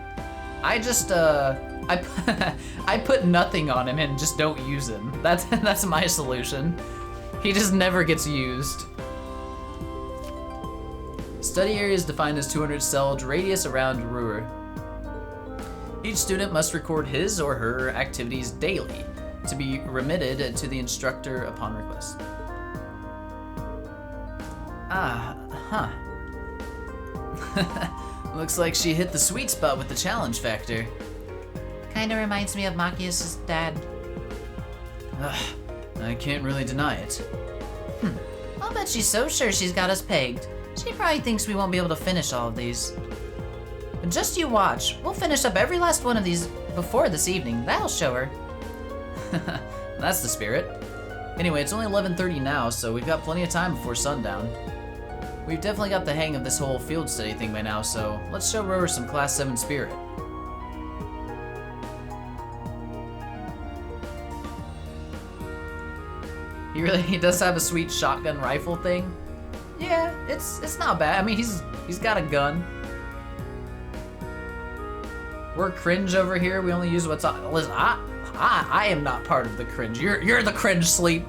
I just, I put nothing on him and just don't use him. That's my solution. He just never gets used. Study area is defined as 200 celled radius around Ruhr. Each student must record his or her activities daily to be remitted to the instructor upon request. Looks like she hit the sweet spot with the challenge factor. Kinda reminds me of Machias' dad. I can't really deny it. I'll bet she's so sure she's got us pegged. She probably thinks we won't be able to finish all of these. But just you watch. We'll finish up every last one of these before this evening. That'll show her. That's the spirit. Anyway, it's only 11:30 now, so we've got plenty of time before sundown. We've definitely got the hang of this whole field study thing by now, so let's show Rower some Class 7 spirit. He does have a sweet shotgun rifle thing. Yeah, it's not bad. I mean, he's got a gun. We're cringe over here. We only use what's on. Listen, I am not part of the cringe. You're the cringe sleep.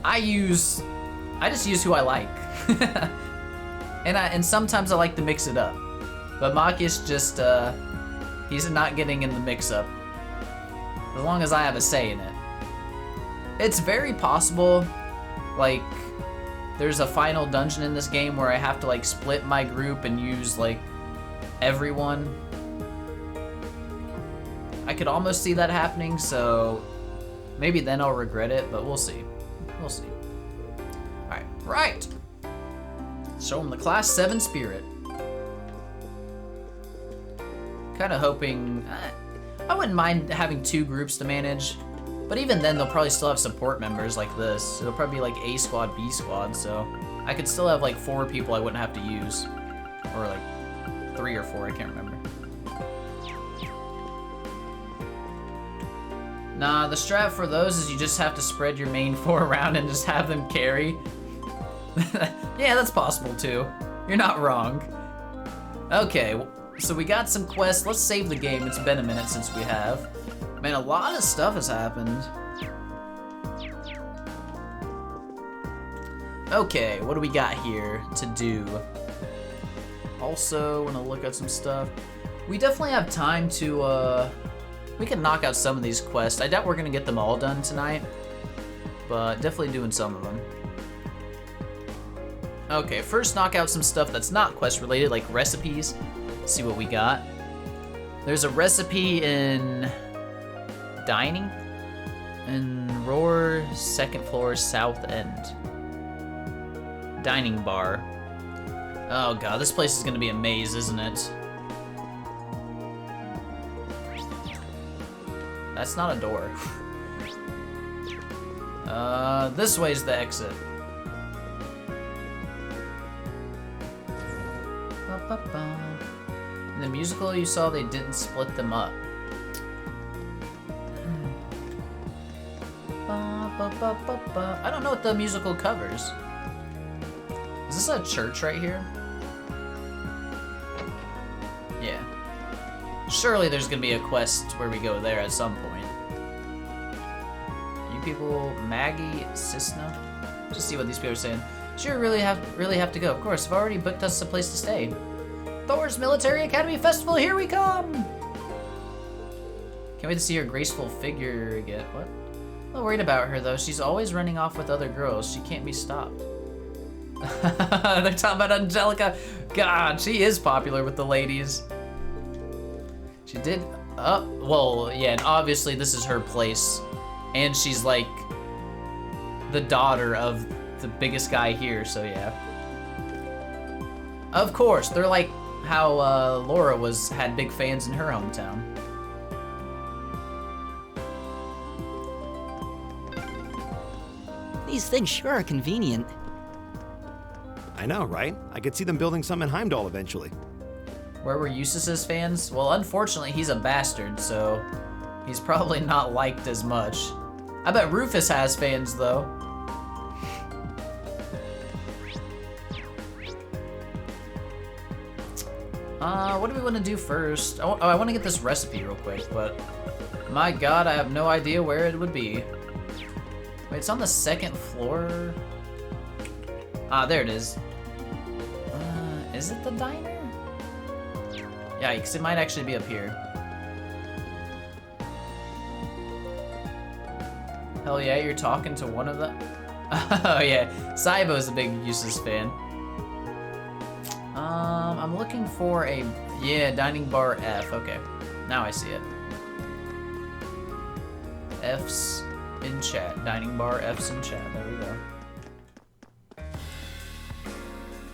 I just use who I like. and sometimes I like to mix it up. But Machias just he's not getting in the mix up. As long as I have a say in it. It's very possible, like, there's a final dungeon in this game where I have to, like, split my group and use, like, everyone. I could almost see that happening, so maybe then I'll regret it, but we'll see. We'll see. Alright, right! Show him the Class 7 spirit. Kind of hoping... I wouldn't mind having 2 groups to manage, but even then they'll probably still have support members like this. It'll probably be like A squad, B squad, so I could still have like 4 people I wouldn't have to use. Or like 3 or 4, I can't remember. Nah, the strat for those is you just have to spread your main 4 around and just have them carry. Yeah, that's possible too. You're not wrong. Okay, so we got some quests. Let's save the game. It's been a minute since we have. Man, a lot of stuff has happened. Okay, what do we got here to do? Also, want to look at some stuff. We definitely have time to, we can knock out some of these quests. I doubt we're gonna get them all done tonight, but definitely doing some of them. Okay, first knock out some stuff that's not quest related, like recipes. See what we got. There's a recipe in dining in Roar, 2nd floor, south end. Dining bar. Oh god, this place is gonna be a maze, isn't it? That's not a door. This way's the exit. In the musical you saw they didn't split them up. I don't know what the musical covers. Is this a church right here? Yeah. Surely there's gonna be a quest where we go there at some point. You people, Maggie, Cisna? Just see what these people are saying. Sure, really have to go. Of course, I've already booked us a place to stay. Thor's Military Academy Festival, here we come! Can't wait to see her graceful figure again. What? I'm not worried about her though. She's always running off with other girls. She can't be stopped. They're talking about Angelica. God, she is popular with the ladies. She did, well, yeah, and obviously this is her place. And she's like the daughter of the biggest guy here, so yeah. Of course, they're like how Laura had big fans in her hometown. These things sure are convenient. I know, right? I could see them building some in Heimdall eventually. Where were Eustace's fans? Well, unfortunately, he's a bastard, so he's probably not liked as much. I bet Rufus has fans, though. What do we want to do first? I want to get this recipe real quick, but my god, I have no idea where it would be. Wait, it's on the 2nd floor? Ah, there it is. Is it the diner? Yikes, it might actually be up here. Hell yeah, you're talking to one of them? Oh yeah, Saibo's a big Eustace fan. I'm looking for a, yeah, dining bar F, okay. Now I see it. F's in chat, dining bar F's in chat, there we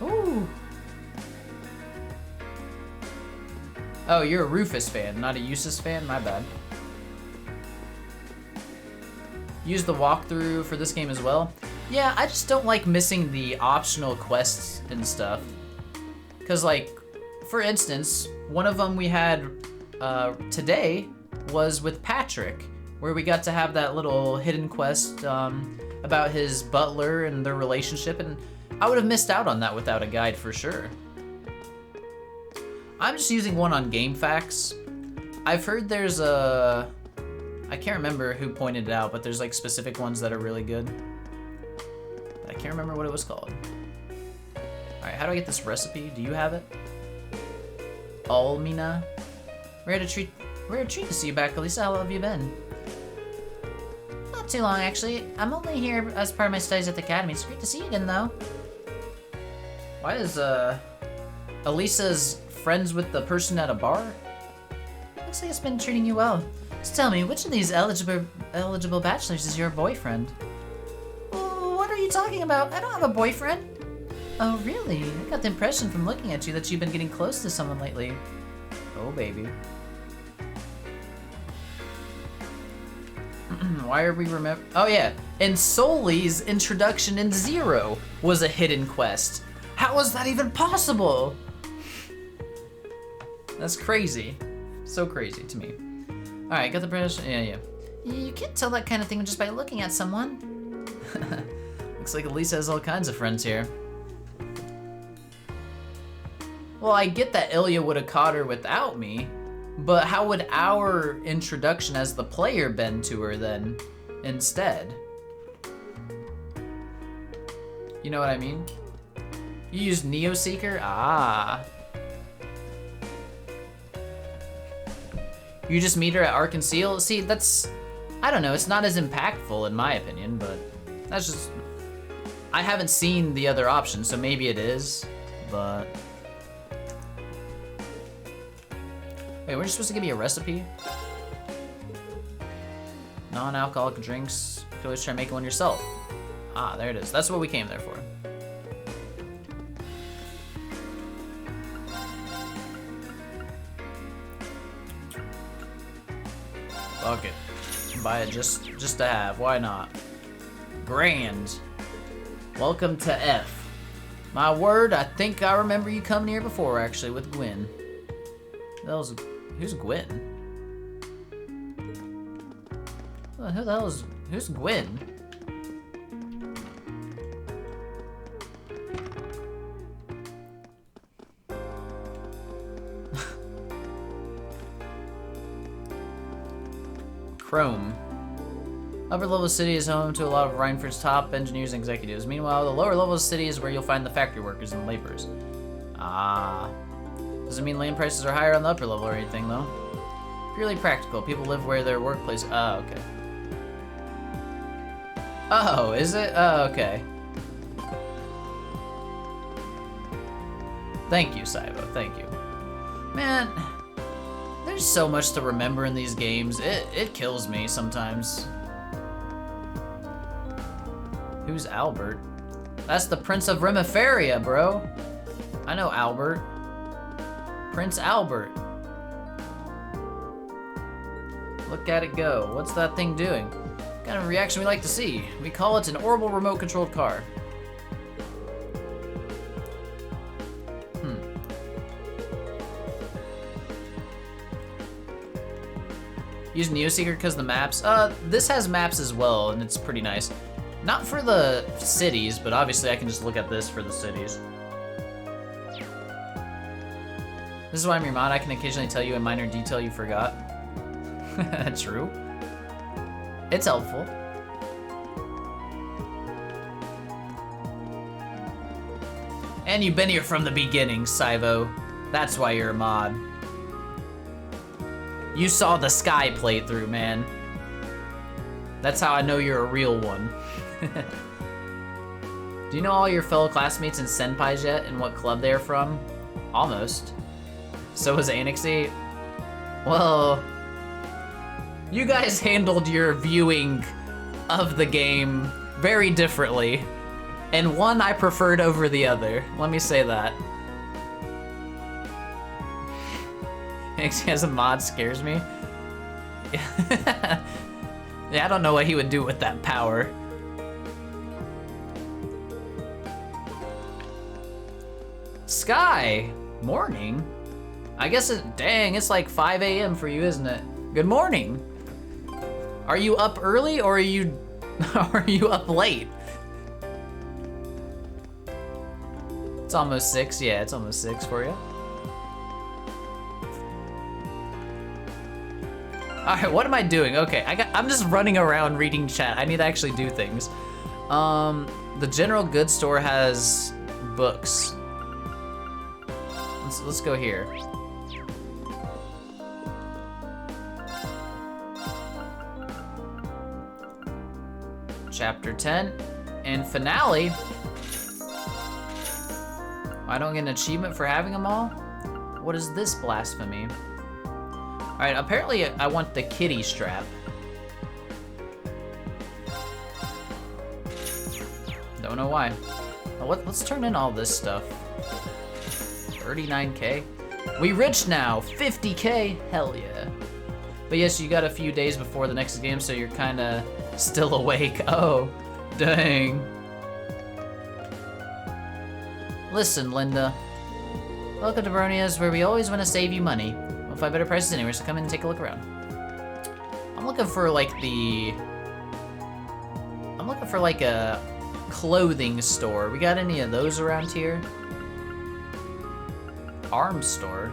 go. Ooh. Oh, you're a Rufus fan, not a Eustace fan? My bad. Use the walkthrough for this game as well. Yeah, I just don't like missing the optional quests and stuff. Cause like, for instance, one of them we had today was with Patrick, where we got to have that little hidden quest about his butler and their relationship, and I would have missed out on that without a guide for sure. I'm just using one on GameFAQs. I've heard there's a, I can't remember who pointed it out, but there's like specific ones that are really good. But I can't remember what it was called. Alright, how do I get this recipe? Do you have it? Almina? Rare to treat to see you back, Elisa. How have you been? Not too long, actually. I'm only here as part of my studies at the academy. It's great to see you again, though. Why is, Elisa's friends with the person at a bar? Looks like it's been treating you well. So tell me, which of these eligible bachelors is your boyfriend? Oh, what are you talking about? I don't have a boyfriend. Oh, really? I got the impression from looking at you that you've been getting close to someone lately. Oh, baby. Why are we Oh, yeah. And Soli's introduction in Zero was a hidden quest. How was that even possible? That's crazy. So crazy to me. Alright, got the impression. Yeah. You can't tell that kind of thing just by looking at someone. Looks like Elisa has all kinds of friends here. Well, I get that Ilya would have caught her without me, but how would our introduction as the player been to her then, instead? You know what I mean? You used Neoseeker? Ah. You just meet her at Ark-en-Ciel? See, that's... I don't know, it's not as impactful in my opinion, but that's just... I haven't seen the other options, so maybe it is, but... Wait, we're supposed to give me a recipe? Non-alcoholic drinks. You can always try making one yourself. Ah, there it is. That's what we came there for. Fuck it. Buy it just to have. Why not? Grand. Welcome to F. My word, I think I remember you coming here before, actually, with Gwen. Who's Gwen? Who the hell is... Who's Gwen? Chrome. Upper level city is home to a lot of Rhineford's top engineers and executives. Meanwhile, the lower level city is where you'll find the factory workers and laborers. Ah. Doesn't mean land prices are higher on the upper level or anything, though. Purely practical. People live where their workplace... Oh, okay. Oh, is it? Oh, okay. Thank you, Saibo. Thank you. Man, there's so much to remember in these games. It kills me sometimes. Who's Albert? That's the Prince of Remiferia, bro. I know Albert. Prince Albert. Look at it go. What's that thing doing? What kind of reaction we like to see. We call it an orbital remote-controlled car. Use Neoseeker because the maps. This has maps as well, and it's pretty nice. Not for the cities, but obviously I can just look at this for the cities. This is why I'm your mod. I can occasionally tell you a minor detail you forgot. True. It's helpful. And you've been here from the beginning, Saivo. That's why you're a mod. You saw the Sky playthrough, man. That's how I know you're a real one. Do you know all your fellow classmates and senpais yet and what club they're from? Almost. So is Anixie. Well, you guys handled your viewing of the game very differently. And one I preferred over the other. Let me say that. Anixie as a mod scares me. Yeah, I don't know what he would do with that power. Sky! Morning? I guess dang, it's like 5 a.m. for you, isn't it? Good morning. Are you up early or are you up late? It's almost 6, yeah, it's almost 6 for you. All right, what am I doing? Okay, I'm just running around reading chat. I need to actually do things. The general goods store has books. Let's go here. Chapter 10 and finale. I don't get an achievement for having them all? What is this blasphemy? Alright, apparently I want the kitty strap. Don't know why. Let's turn in all this stuff. 39K. We rich now, 50K, hell yeah. But yes, you got a few days before the next game, so you're kinda still awake. Oh, dang. Listen, Linda. Welcome to Baronia's, where we always want to save you money. We'll find better prices anywhere, so come in and take a look around. I'm looking for like a clothing store. We got any of those around here? Arms store?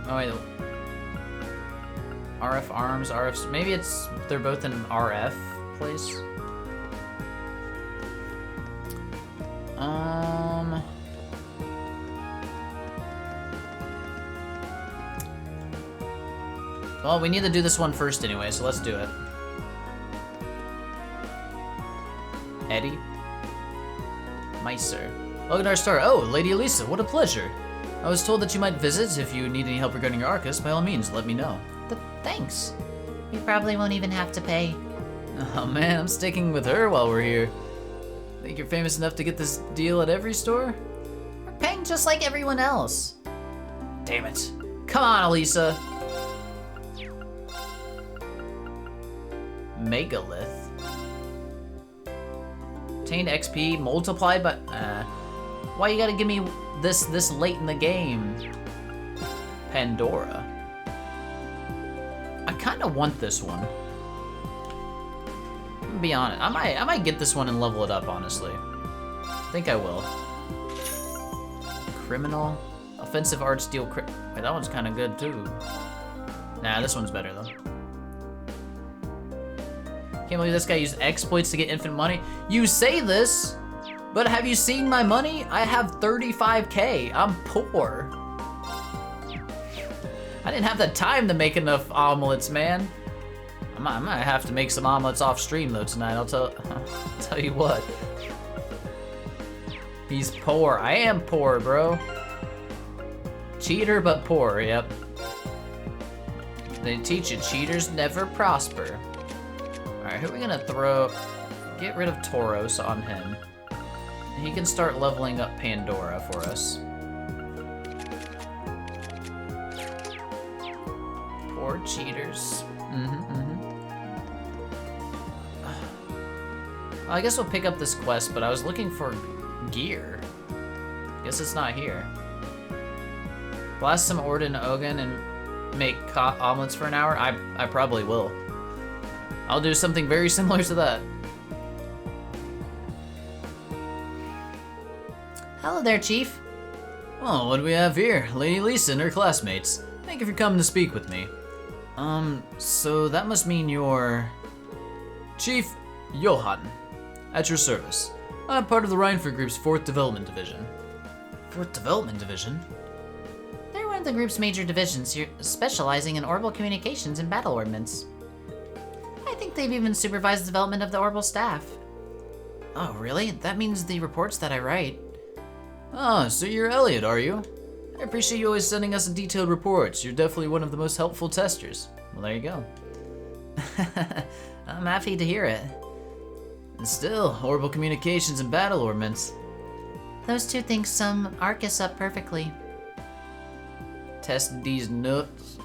Oh wait. RF Arms, RF, maybe they're both in an RF place? Well, we need to do this one first anyway, so let's do it. Eddie? Meiser. Welcome to our store. Oh, Lady Elisa, what a pleasure. I was told that you might visit. If you need any help regarding your Arcus, by all means, let me know. Thanks. You probably won't even have to pay. Oh man, I'm sticking with her while we're here. Think you're famous enough to get this deal at every store? We're paying just like everyone else. Damn it. Come on, Elisa. Megalith. Obtained XP multiplied by... why you gotta give me this late in the game? Pandora. I kinda want this one. I'm gonna be honest, I might get this one and level it up, honestly. I think I will. Criminal. Offensive Arts Deal Wait, that one's kinda good too. Nah, this one's better though. Can't believe this guy used exploits to get infinite money. You say this, but have you seen my money? I have 35K. I'm poor. I didn't have the time to make enough omelets, man. I might have to make some omelets off stream though tonight. I'll tell you what. He's poor. I am poor, bro. Cheater but poor. Yep. They teach you cheaters never prosper. Alright, who are we gonna throw? Get rid of Tauros on him. He can start leveling up Pandora for us. Poor cheaters. I guess we'll pick up this quest, but I was looking for gear. Guess it's not here. Blast some Orden Ogun and make omelets for an hour? I probably will. I'll do something very similar to that. Hello there, Chief. Oh, what do we have here? Lady Lisa and her classmates. Thank you for coming to speak with me. So that must mean you're... Chief Johann, at your service. I'm part of the Reinford Group's 4th Development Division. 4th Development Division? They're one of the group's major divisions, specializing in orbital communications and battle ordnance. I think they've even supervised the development of the orbital staff. Oh, really? That means the reports that I write. Ah, so you're Elliot, are you? I appreciate you always sending us detailed reports. You're definitely one of the most helpful testers. Well, there you go. I'm happy to hear it. And still, orbital communications and battle ordnance. Those two things sum Arcus up perfectly. Test these nuts.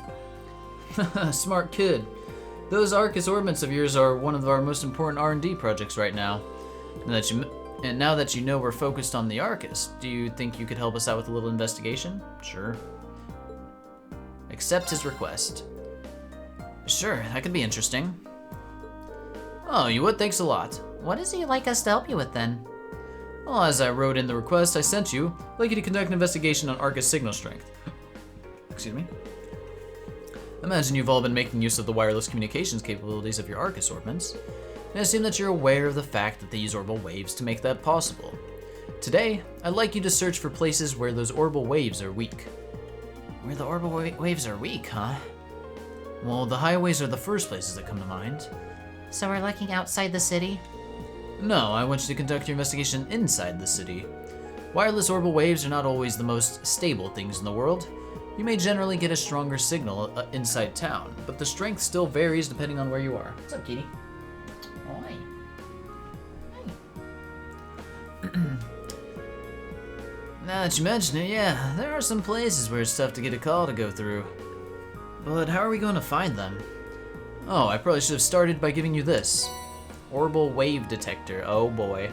Smart kid. Those Arcus ordnance of yours are one of our most important R&D projects right now. And now that you know we're focused on the Arcus, do you think you could help us out with a little investigation? Sure. Accept his request. Sure, that could be interesting. Oh, you would? Thanks a lot. What does he like us to help you with then? Well, as I wrote in the request I sent you, I'd like you to conduct an investigation on Arcus signal strength. Excuse me. Imagine you've all been making use of the wireless communications capabilities of your Arcus ordnance. I assume that you're aware of the fact that they use orbital waves to make that possible. Today, I'd like you to search for places where those orbital waves are weak. Where the orbital waves are weak, huh? Well, the highways are the first places that come to mind. So we're looking outside the city? No, I want you to conduct your investigation inside the city. Wireless orbital waves are not always the most stable things in the world. You may generally get a stronger signal inside town, but the strength still varies depending on where you are. What's up, kitty? Oh, hi. Now that you mention it, yeah, there are some places where it's tough to get a call to go through. But how are we going to find them? Oh, I probably should have started by giving you this. Orbital wave detector. Oh boy.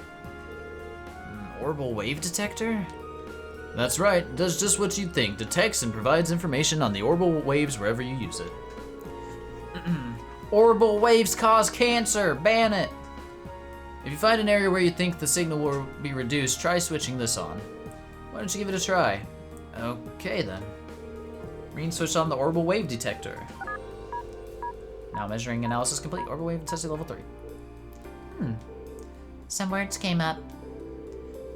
Orbital wave detector? That's right, it does just what you'd think. Detects and provides information on the orbital waves wherever you use it. Orbital waves cause cancer! Ban it! If you find an area where you think the signal will be reduced, try switching this on. Why don't you give it a try? Okay then. Green switch on the orbital wave detector. Now measuring analysis complete. Orbital wave detector level 3. Some words came up.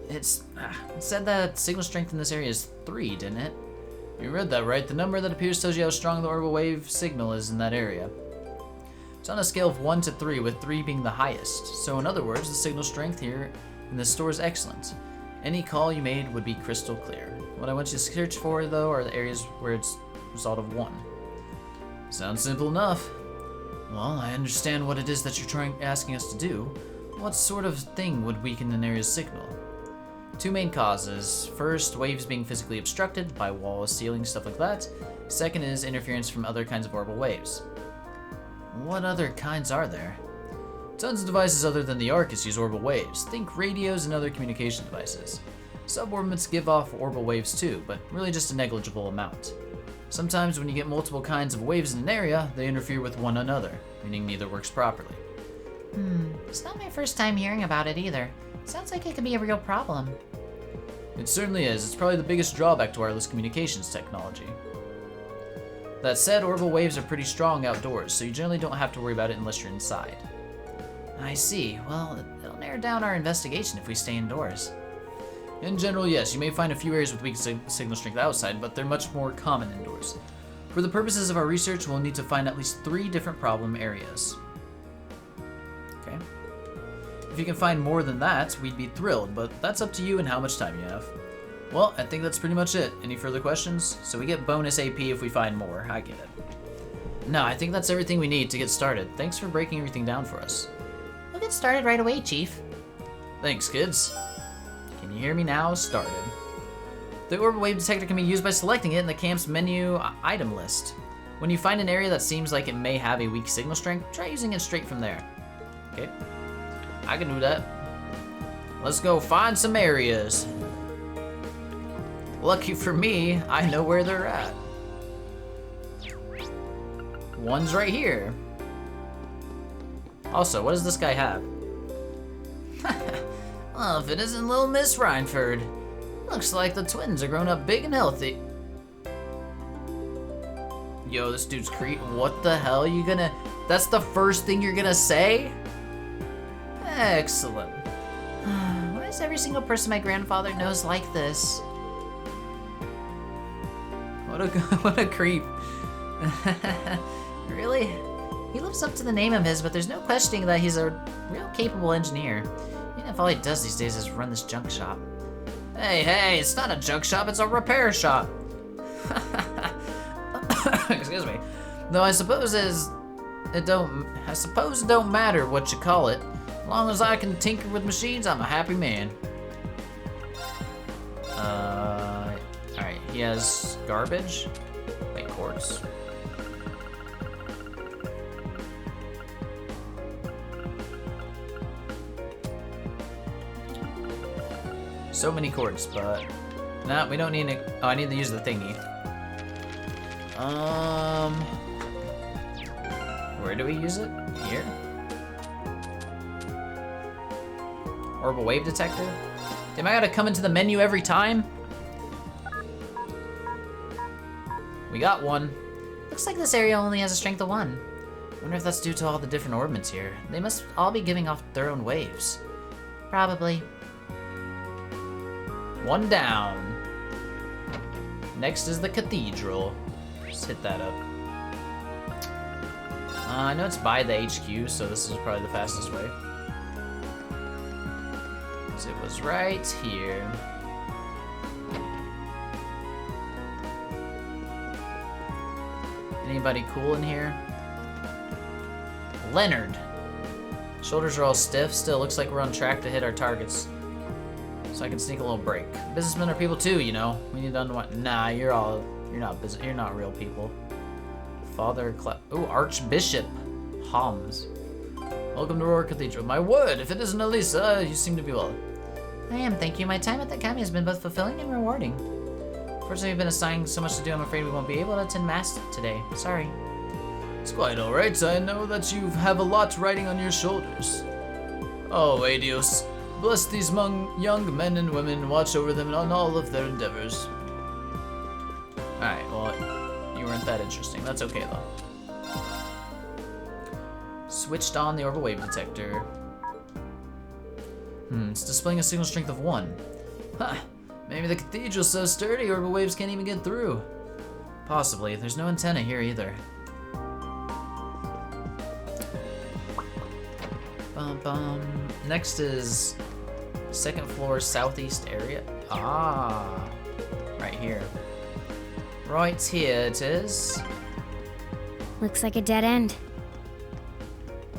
It said that signal strength in this area is 3, didn't it? You read that right. The number that appears tells you how strong the orbital wave signal is in that area. It's on a scale of 1 to 3, with 3 being the highest. So in other words, the signal strength here in this store is excellent. Any call you made would be crystal clear. What I want you to search for, though, are the areas where it's result of 1. Sounds simple enough. Well, I understand what it is that you're asking us to do. What sort of thing would weaken an area's signal? 2 main causes. First, waves being physically obstructed by walls, ceilings, stuff like that. Second is interference from other kinds of orbital waves. What other kinds are there? Tons of devices other than the Arcus use orbital waves. Think radios and other communication devices. Suborbits give off orbital waves too, but really just a negligible amount. Sometimes when you get multiple kinds of waves in an area, they interfere with one another, meaning neither works properly. It's not my first time hearing about it either. Sounds like it could be a real problem. It certainly is. It's probably the biggest drawback to wireless communications technology. That said, orbital waves are pretty strong outdoors, so you generally don't have to worry about it unless you're inside. I see. Well, it'll narrow down our investigation if we stay indoors. In general, yes, you may find a few areas with weak signal strength outside, but they're much more common indoors. For the purposes of our research, we'll need to find at least 3 different problem areas. Okay. If you can find more than that, we'd be thrilled, but that's up to you and how much time you have. Well, I think that's pretty much it. Any further questions? So we get bonus AP if we find more. I get it. No, I think that's everything we need to get started. Thanks for breaking everything down for us. We'll get started right away, Chief. Thanks, kids. Can you hear me now? Started. The orbital wave detector can be used by selecting it in the camp's menu item list. When you find an area that seems like it may have a weak signal strength, try using it straight from there. Okay. I can do that. Let's go find some areas. Lucky for me, I know where they're at. One's right here. Also, what does this guy have? Well, if it isn't little Miss Rhineford. Looks like the twins are grown up big and healthy. Yo, this dude's creep. What the hell you gonna... That's the first thing you're gonna say? Excellent. Why is every single person my grandfather knows like this? What a creep. Really? He lives up to the name of his, but there's no questioning that he's a real capable engineer. Even if all he does these days is run this junk shop. Hey, it's not a junk shop, it's a repair shop. Excuse me. Though I suppose it don't matter what you call it. As long as I can tinker with machines, I'm a happy man. Alright, he has garbage. Wait, quartz. So many quartz, but no, we don't need it. Oh, I need to use the thingy. Where do we use it? Here? Orbital wave detector? Damn, I gotta come into the menu every time? We got one. Looks like this area only has a strength of 1. Wonder if that's due to all the different orbits here. They must all be giving off their own waves. Probably. One down. Next is the cathedral. Just hit that up. I know it's by the HQ, so this is probably the fastest way. 'Cause it was right here. Anybody cool in here? Leonard. Shoulders are all stiff. Still looks like we're on track to hit our targets. So I can sneak a little break. Businessmen are people too, you know. We need to unwind. Nah, you're not real people. Father ooh, Archbishop Homs. Welcome to Roar Cathedral. My word, if it isn't Elisa, you seem to be well. I am, thank you. My time at the academy has been both fulfilling and rewarding. Fortunately, we've been assigned so much to do, I'm afraid we won't be able to attend Mass today. Sorry. It's quite alright. I know that you have a lot riding on your shoulders. Oh, Adios. Bless these young men and women, watch over them on all of their endeavors. Alright, well, you weren't that interesting. That's okay, though. Switched on the orbital wave detector. It's displaying a signal strength of 1. Huh, maybe the cathedral's so sturdy, orbital waves can't even get through. Possibly. There's no antenna here either. Next is second floor southeast area. Ah, right here. Right here it is. Looks like a dead end.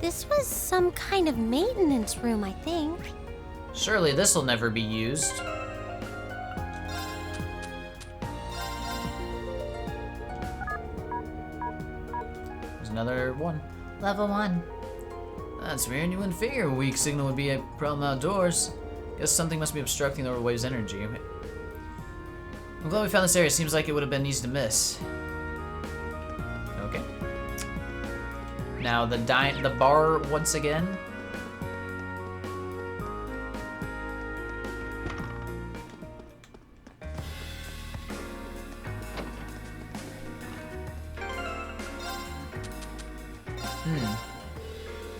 This was some kind of maintenance room, I think. Surely this will never be used. There's another one. Level 1. That's weird. You wouldn't figure a weak signal would be a problem outdoors. Guess something must be obstructing the wave's energy. I'm glad we found this area. Seems like it would have been easy to miss. Okay. Now the bar once again.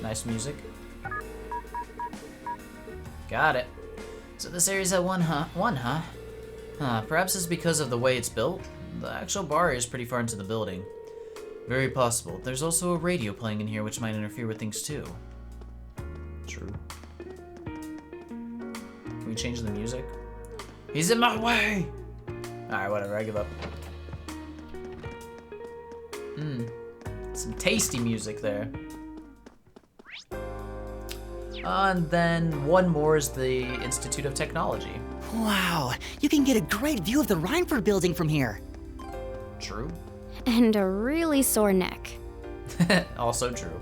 Nice music. Got it. So this area's at 1, huh? Perhaps it's because of the way it's built. The actual bar is pretty far into the building. Very possible. There's also a radio playing in here which might interfere with things too. True. Can we change the music? He's in my way! Alright, whatever, I give up. Some tasty music there. And then one more is the Institute of Technology. Wow, you can get a great view of the Reinford building from here. True. And a really sore neck. Also true.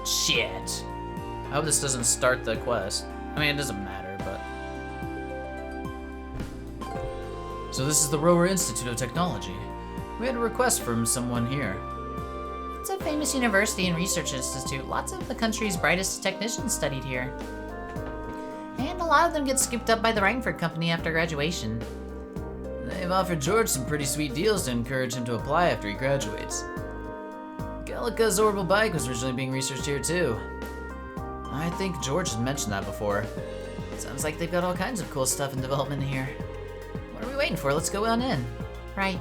Shit. I hope this doesn't start the quest. I mean, it doesn't matter, but... So this is the Rower Institute of Technology. We had a request from someone here. It's a famous university and research institute. Lots of the country's brightest technicians studied here. And a lot of them get scooped up by the Reinford Company after graduation. They've offered George some pretty sweet deals to encourage him to apply after he graduates. Gallica's orbital bike was originally being researched here too. I think George has mentioned that before. Sounds like they've got all kinds of cool stuff in development here. What are we waiting for? Let's go on in. Right.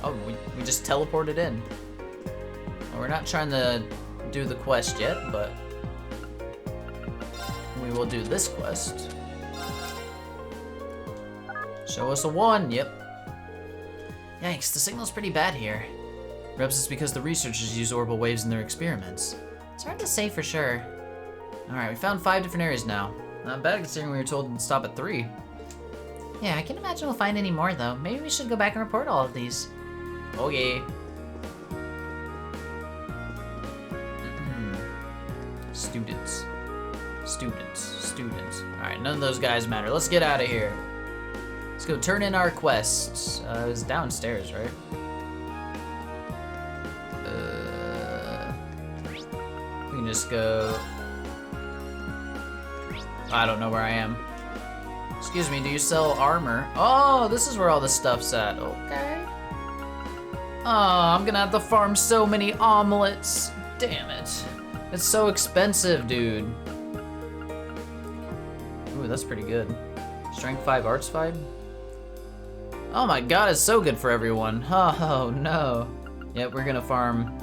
Oh, we just teleported in. Well, we're not trying to do the quest yet, but we will do this quest. Show us a 1, yep. Yikes, the signal's pretty bad here. Perhaps it's because the researchers use orbital waves in their experiments. It's hard to say for sure. Alright, we found 5 different areas now. Not bad considering we were told to stop at 3. Yeah, I can imagine we'll find any more though. Maybe we should go back and report all of these. Oh yeah. Students. Alright, none of those guys matter. Let's get out of here. Let's go turn in our quests. It was downstairs, right? We can just go... I don't know where I am. Excuse me, do you sell armor? Oh, this is where all the stuff's at. Okay. Oh, I'm gonna have to farm so many omelets. Damn it. It's so expensive, dude. Ooh, that's pretty good. Strength 5, Arts 5? Oh my god, it's so good for everyone. Oh no. Yeah, we're gonna farm.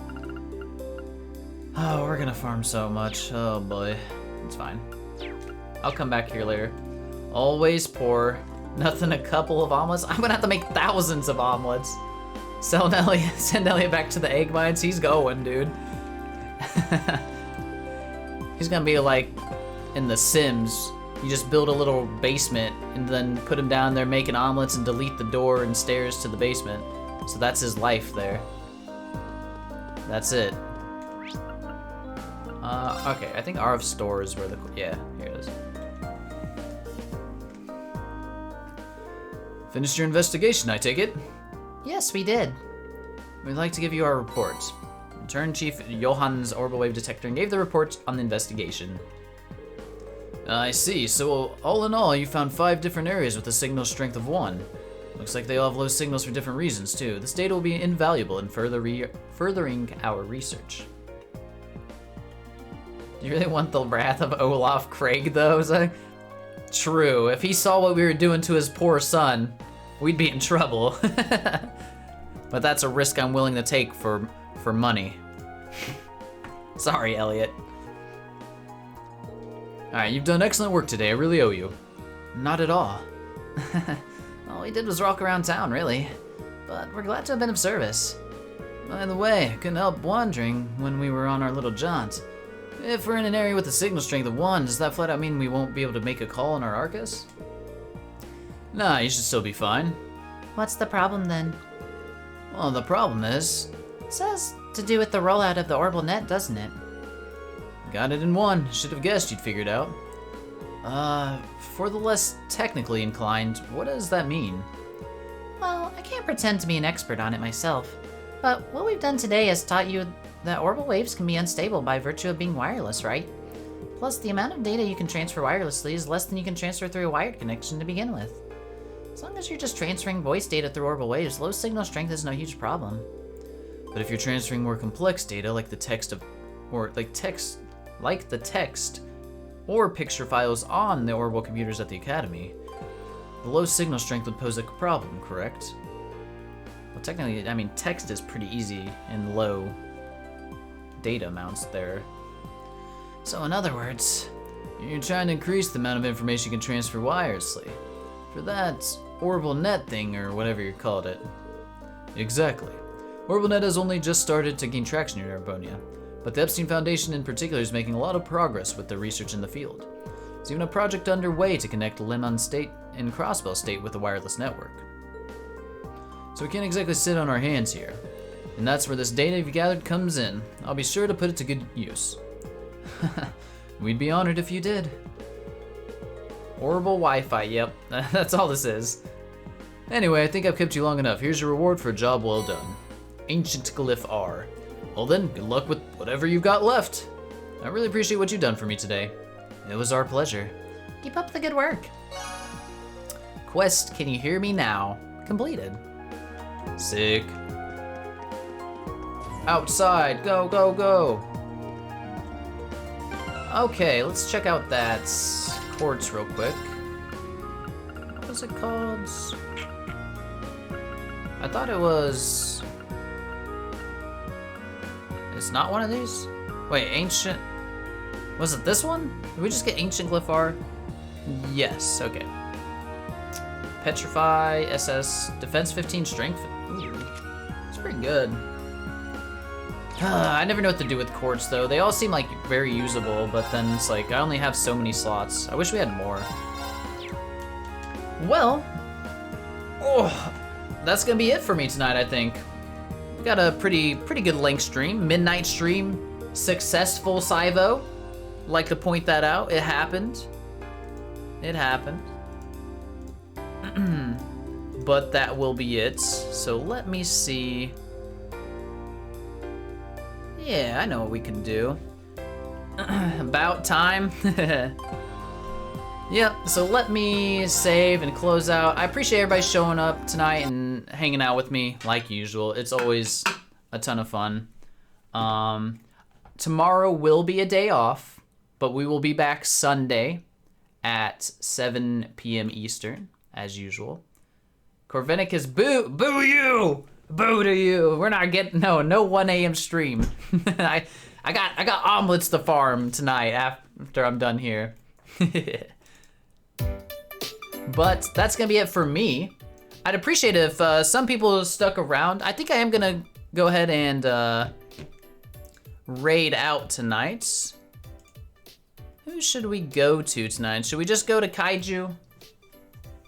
Oh, we're gonna farm so much. Oh boy. It's fine. I'll come back here later. Always poor. Nothing a couple of omelets. I'm gonna have to make thousands of omelets. Send Elliot back to the egg mines. He's going, dude. He's gonna be like in The Sims. You just build a little basement and then put him down there making omelets and delete the door and stairs to the basement. So that's his life there. That's it. Okay, I think RF store is where the, yeah, here it is. Finished your investigation, I take it? Yes, we did. We'd like to give you our report. Intern Chief Johann's orbital wave detector gave the report on the investigation. I see, so all in all, you found 5 different areas with a signal strength of 1. Looks like they all have low signals for different reasons, too. This data will be invaluable in furthering our research. Do you really want the wrath of Olaf Craig, though? Is that... True, if he saw what we were doing to his poor son, we'd be in trouble. But that's a risk I'm willing to take for money. Sorry, Elliot. Alright, you've done excellent work today. I really owe you. Not at all. All we did was walk around town, really. But we're glad to have been of service. By the way, I couldn't help wondering when we were on our little jaunt. If we're in an area with a signal strength of 1, does that flat out mean we won't be able to make a call on our Arcus? Nah, you should still be fine. What's the problem then? Well, the problem is... It says to do with the rollout of the orbital net, doesn't it? Got it in 1. Should have guessed you'd figured out. For the less technically inclined, what does that mean? Well, I can't pretend to be an expert on it myself, but what we've done today has taught you that orbital waves can be unstable by virtue of being wireless, right? Plus, the amount of data you can transfer wirelessly is less than you can transfer through a wired connection to begin with. As long as you're just transferring voice data through orbital waves, low signal strength is no huge problem. But if you're transferring more complex data, like the text or picture files on the orbital computers at the Academy, the low signal strength would pose a problem, correct? Well, technically, I mean, text is pretty easy in low data amounts there. So in other words, you're trying to increase the amount of information you can transfer wirelessly. For that orbital net thing, or whatever you called it. Exactly. Orbital net has only just started to gain traction in Erebonia, but the Epstein Foundation in particular is making a lot of progress with their research in the field. There's even a project underway to connect Lemon State and Crossbell State with a wireless network. So we can't exactly sit on our hands here. And that's where this data you've gathered comes in. I'll be sure to put it to good use. We'd be honored if you did. Orbital Wi-Fi, yep. That's all this is. Anyway, I think I've kept you long enough. Here's your reward for a job well done. Ancient Glyph R. Well then, good luck with whatever you've got left. I really appreciate what you've done for me today. It was our pleasure. Keep up the good work. Quest, can you hear me now? Completed. Sick. Outside, go, go, go. Okay, let's check out that quartz real quick. What was it called? I thought it was... It's not one of these? Wait, ancient... Was it this one? Did we just get ancient Glyph R? Yes, okay. Petrify, SS, Defense 15, Strength. Ooh, it's pretty good. I never know what to do with quartz though. They all seem like very usable, but then it's like I only have so many slots. I wish we had more. Well, that's gonna be it for me tonight, I think. We got a pretty good length stream, midnight stream, successful, Saivo. Like to point that out. It happened. It happened. But that will be it. So let me see. Yeah, I know what we can do. About time. Yep, so let me save and close out. I appreciate everybody showing up tonight and hanging out with me like usual. It's always a ton of fun. Tomorrow will be a day off, but we will be back Sunday at 7 p.m. Eastern, as usual. Corvinicus, boo you! Boo to you. We're not getting no 1 a.m. stream. I got omelets to farm tonight after I'm done here. But that's gonna be it for me. I'd appreciate it if some people stuck around. I think I am gonna go ahead and raid out tonight. Who should we go to tonight? Should we just go to Kaiju?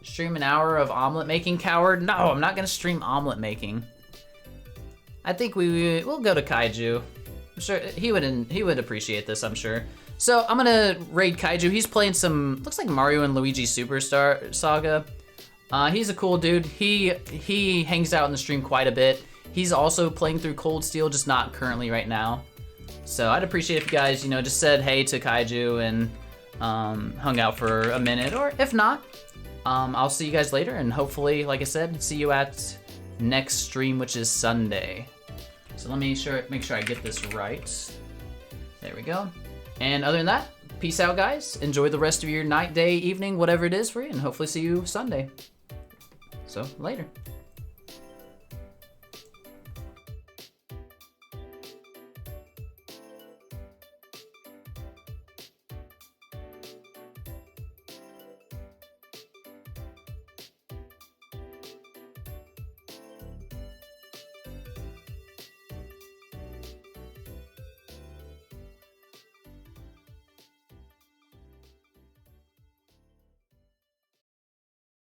Stream an hour of omelet making, coward? No, I'm not gonna stream omelet making. I think we'll go to Kaiju. I'm sure he would appreciate this, I'm sure. So I'm gonna raid Kaiju. He's playing some, looks like Mario and Luigi Superstar Saga. He's a cool dude. He hangs out in the stream quite a bit. He's also playing through Cold Steel, just not currently right now. So I'd appreciate if you guys, you know, just said hey to Kaiju and hung out for a minute, or if not, I'll see you guys later, and hopefully, like I said, see you at next stream, which is Sunday. So let me make sure I get this right. There we go. And other than that, peace out, guys. Enjoy the rest of your night, day, evening, whatever it is for you, and hopefully see you Sunday. So, later.